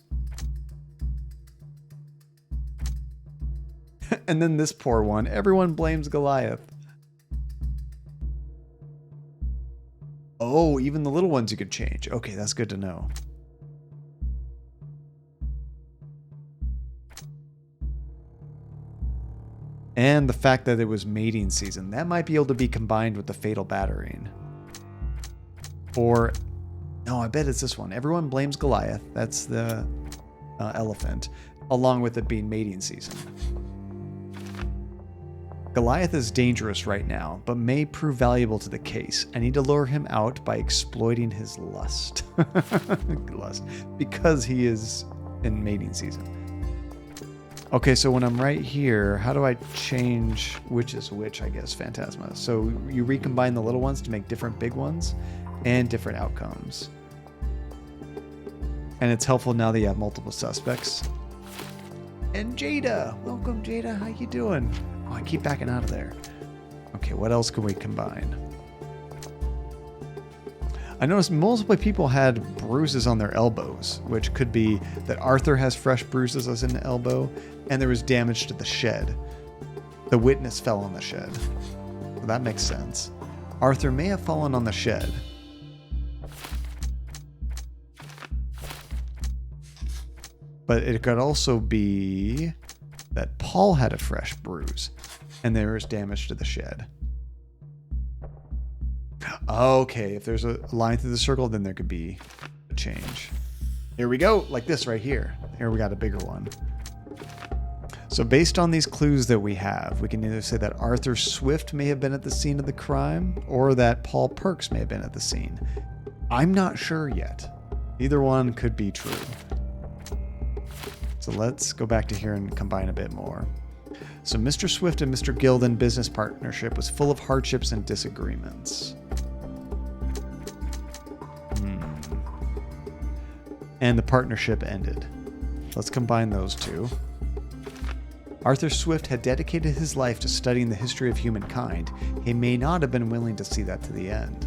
And then this poor one, everyone blames Goliath. Oh, even the little ones you could change. Okay, that's good to know. And the fact that it was mating season. That might be able to be combined with the fatal battering. Or, no, I bet it's this one. Everyone blames Goliath. That's the elephant. Along with it being mating season. Goliath is dangerous right now, but may prove valuable to the case. I need to lure him out by exploiting his lust. Lust. Because he is in mating season. Okay, so when I'm right here, how do I change which is which, I guess, Phantasma? So you recombine the little ones to make different big ones and different outcomes. And it's helpful now that you have multiple suspects. And Jada! Welcome, Jada. How you doing? Oh, I keep backing out of there. Okay, what else can we combine? I noticed multiple people had bruises on their elbows, which could be that Arthur has fresh bruises as an elbow, and there was damage to the shed. The witness fell on the shed. So that makes sense. Arthur may have fallen on the shed. But it could also be that Paul had a fresh bruise, and there was damage to the shed. Okay, if there's a line through the circle, then there could be a change. Here we go, like this right here. Here we got a bigger one. So based on these clues that we have, we can either say that Arthur Swift may have been at the scene of the crime, or that Paul Perks may have been at the scene. I'm not sure yet. Either one could be true. So let's go back to here and combine a bit more. So Mr. Swift and Mr. Gildan business partnership was full of hardships and disagreements. And the partnership ended. Let's combine those two. Arthur Swift had dedicated his life to studying the history of humankind. He may not have been willing to see that to the end.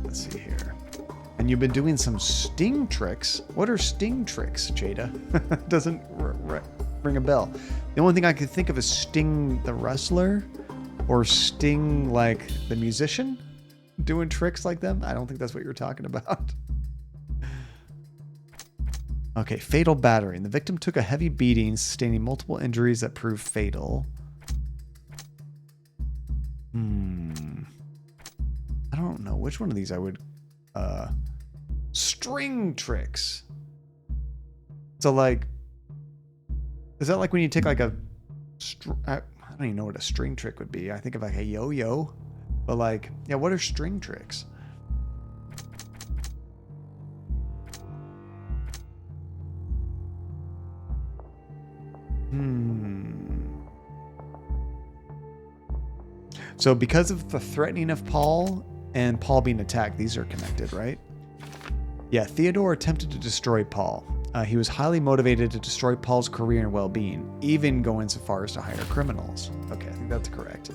Let's see here. And you've been doing some sting tricks. What are sting tricks, Jada? Doesn't ring a bell. The only thing I could think of is Sting the wrestler, or Sting like the musician, doing tricks like them. I don't think that's what you're talking about. Okay, fatal battering. The victim took a heavy beating, sustaining multiple injuries that proved fatal. I don't know which one of these I would... String tricks. So like... Is that like when you take like a... I don't even know what a string trick would be. I think of like a yo-yo. But like, yeah, what are string tricks? So because of the threatening of Paul and Paul being attacked, these are connected, right? Yeah, Theodore attempted to destroy Paul. He was highly motivated to destroy Paul's career and well-being, even going so far as to hire criminals. Okay, I think that's correct.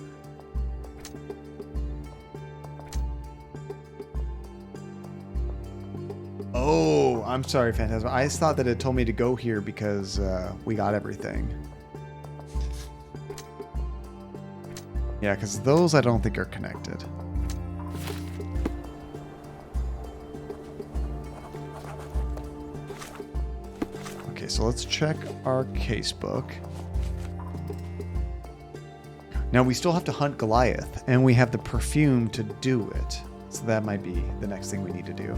Oh, I'm sorry, Phantasma. I just thought that it told me to go here because we got everything. Yeah, because those I don't think are connected. Okay, so let's check our casebook. Now we still have to hunt Goliath, and we have the perfume to do it. So that might be the next thing we need to do.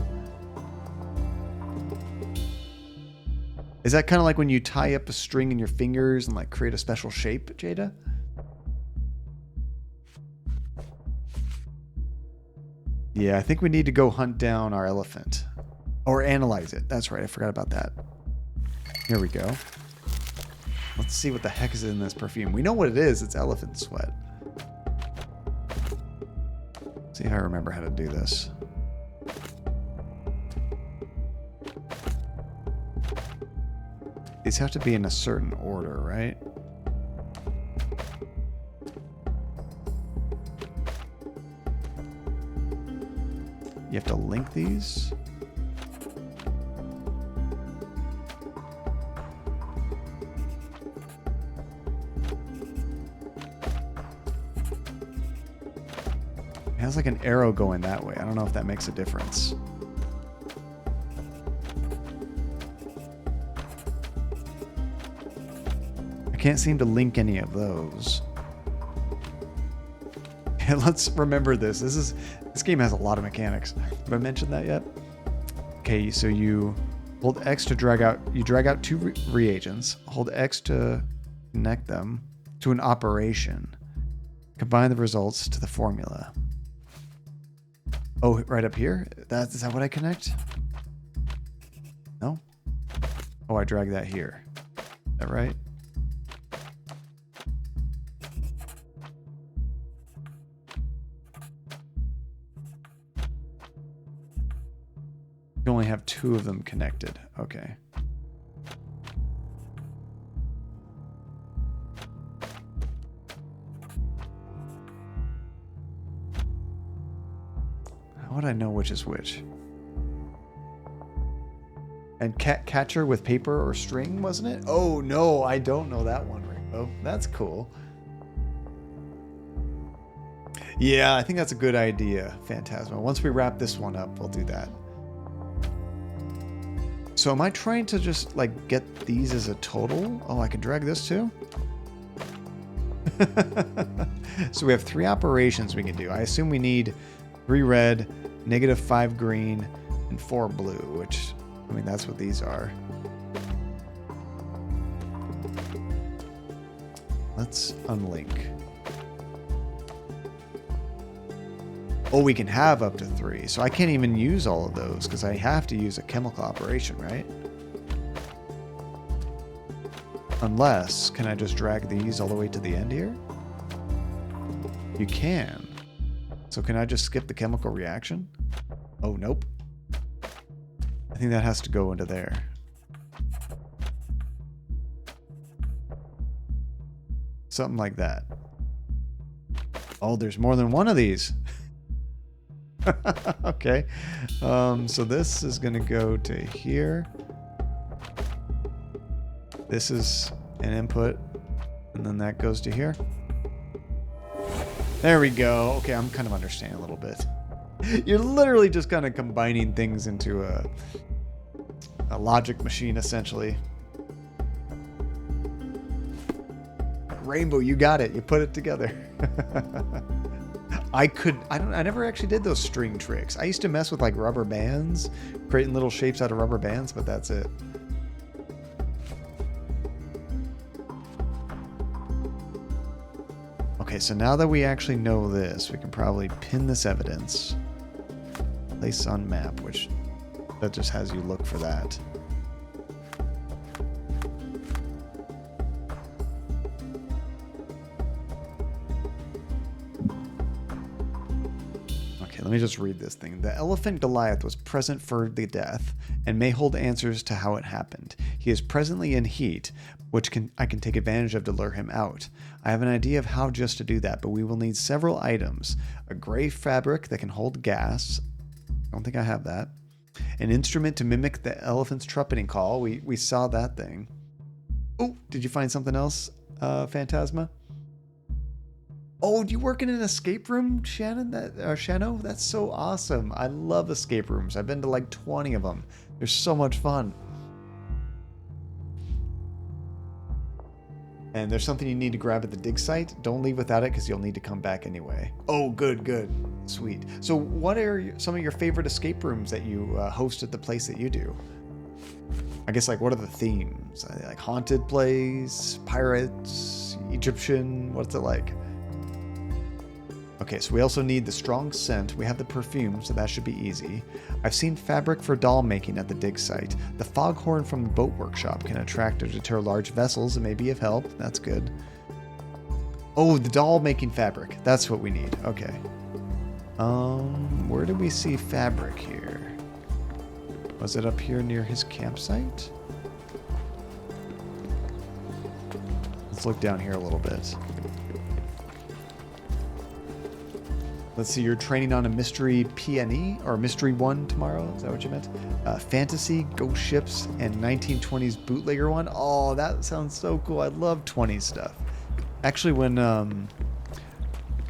Is that kind of like when you tie up a string in your fingers and like create a special shape, Jada? Yeah, I think we need to go hunt down our elephant. Or analyze it. That's right, I forgot about that. Here we go. Let's see what the heck is in this perfume. We know what it is. It's elephant sweat. See if I remember how to do this. These have to be in a certain order, right? You have to link these. It has like an arrow going that way. I don't know if that makes a difference. I can't seem to link any of those. And let's remember this. This game has a lot of mechanics. Have I mentioned that yet? Okay, so you hold X to drag out. You drag out two reagents. Hold X to connect them to an operation. Combine the results to the formula. Oh, right up here? Is that what I connect? No? Oh, I drag that here. Is that right? You only have two of them connected. Okay. How would I know which is which? And catcher with paper or string, wasn't it? Oh no, I don't know that one, Rainbow. That's cool. Yeah, I think that's a good idea, Phantasma. Once we wrap this one up, we'll do that. So am I trying to just like get these as a total? Oh, I can drag this too? So we have 3 operations we can do. I assume we need 3 red, -5 green, and 4 blue, which, I mean, that's what these are. Let's unlink. Oh, we can have up to 3, so I can't even use all of those because I have to use a chemical operation, right? Unless, can I just drag these all the way to the end here? You can. So can I just skip the chemical reaction? Oh, nope. I think that has to go into there. Something like that. Oh, there's more than one of these. Okay. So this is going to go to here. This is an input. And then that goes to here. There we go. Okay, I'm kind of understanding a little bit. You're literally just kind of combining things into a logic machine, essentially. Rainbow, you got it. You put it together. I never actually did those string tricks. I used to mess with like rubber bands, creating little shapes out of rubber bands, but that's it. Okay, so now that we actually know this, we can probably pin this evidence. Place on map, which that just has you look for that. Okay, let me just read this thing. The elephant Goliath was present for the death and may hold answers to how it happened. He is presently in heat, which I can take advantage of to lure him out. I have an idea of how just to do that, but we will need several items. A gray fabric that can hold gas. I don't think I have that. An instrument to mimic the elephant's trumpeting call. We saw that thing. Oh, did you find something else, Phantasma? Oh, do you work in an escape room, Shannon? Shano? That's so awesome. I love escape rooms. I've been to like 20 of them. They're so much fun. And there's something you need to grab at the dig site. Don't leave without it because you'll need to come back anyway. Oh, good, good. Sweet. So what are some of your favorite escape rooms that you host at the place that you do? I guess, like, what are the themes? Like haunted place, pirates, Egyptian, what's it like? Okay, so we also need the strong scent. We have the perfume, so that should be easy. I've seen fabric for doll making at the dig site. The foghorn from the boat workshop can attract or deter large vessels and may be of help. That's good. Oh, the doll making fabric. That's what we need. Okay. Where did we see fabric here? Was it up here near his campsite? Let's look down here a little bit. Let's see, you're training on a mystery PNE or mystery 1 tomorrow. Is that what you meant? Fantasy, ghost ships, and 1920s bootlegger one. Oh, that sounds so cool. I love 20s stuff. Actually, when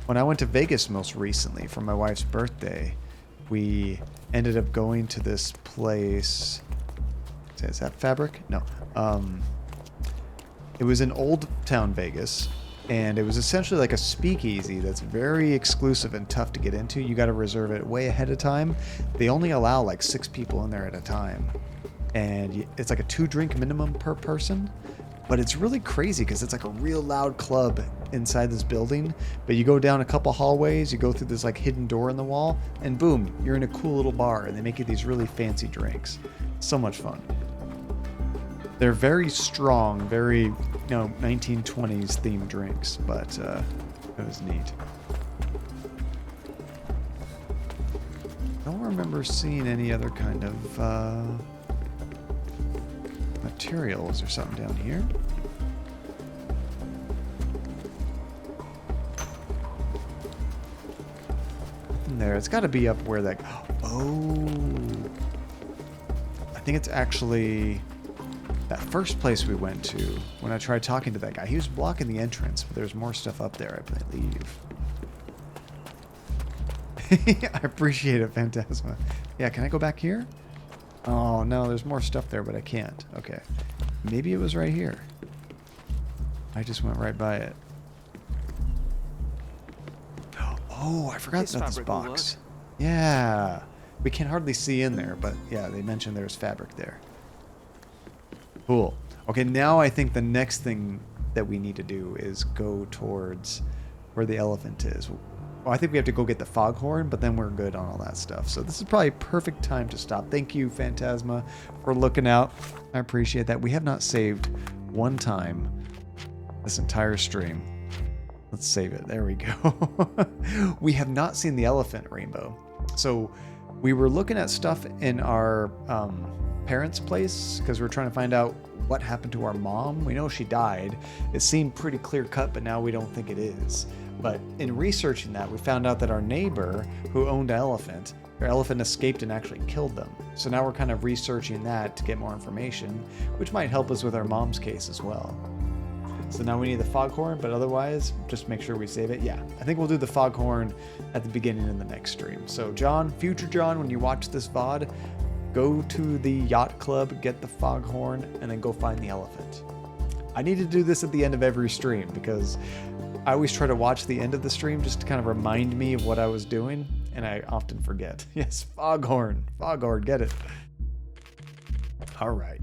I went to Vegas most recently for my wife's birthday, we ended up going to this place. Is that fabric? No. It was in Old Town Vegas. And it was essentially like a speakeasy that's very exclusive and tough to get into. You got to reserve it way ahead of time. They only allow like 6 people in there at a time. And it's like a 2-drink minimum per person. But it's really crazy because it's like a real loud club inside this building. But you go down a couple hallways, you go through this like hidden door in the wall, and boom, you're in a cool little bar. And they make you these really fancy drinks. So much fun. They're very strong, very, 1920s themed drinks, but it was neat. I don't remember seeing any other kind of materials or something down here. Nothing there. It's got to be up where that... Oh! I think it's actually... that first place we went to, when I tried talking to that guy, he was blocking the entrance, but there's more stuff up there, I believe. I appreciate it, Phantasma. Yeah, can I go back here? Oh, no, there's more stuff there, but I can't. Okay. Maybe it was right here. I just went right by it. Oh, I forgot that's this box. Yeah. We can hardly see in there, but yeah, they mentioned there's fabric there. Cool. Okay, now I think the next thing that we need to do is go towards where the elephant is. Well, I think we have to go get the foghorn, but then we're good on all that stuff. So this is probably a perfect time to stop. Thank you, Phantasma, for looking out. I appreciate that. We have not saved one time this entire stream. Let's save it. There we go. We have not seen the elephant, Rainbow. So we were looking at stuff in our... parents' place because we're trying to find out what happened to our mom. We know she died. It seemed pretty clear cut, but now we don't think it is. But in researching that, we found out that our neighbor who owned an elephant, their elephant escaped and actually killed them. So now we're kind of researching that to get more information, which might help us with our mom's case as well. So now we need the foghorn, but otherwise, just make sure we save it. Yeah, I think we'll do the foghorn at the beginning in the next stream. So John, future John, when you watch this VOD, go to the yacht club, get the foghorn, and then go find the elephant. I need to do this at the end of every stream because I always try to watch the end of the stream just to kind of remind me of what I was doing, and I often forget. Yes, foghorn. Foghorn, get it. All right.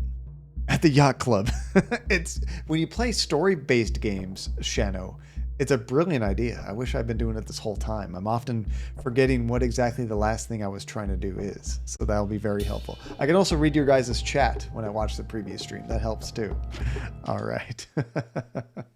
At the yacht club. It's when you play story-based games, Shano, it's a brilliant idea. I wish I'd been doing it this whole time. I'm often forgetting what exactly the last thing I was trying to do is. So that'll be very helpful. I can also read your guys' chat when I watch the previous stream. That helps too. All right.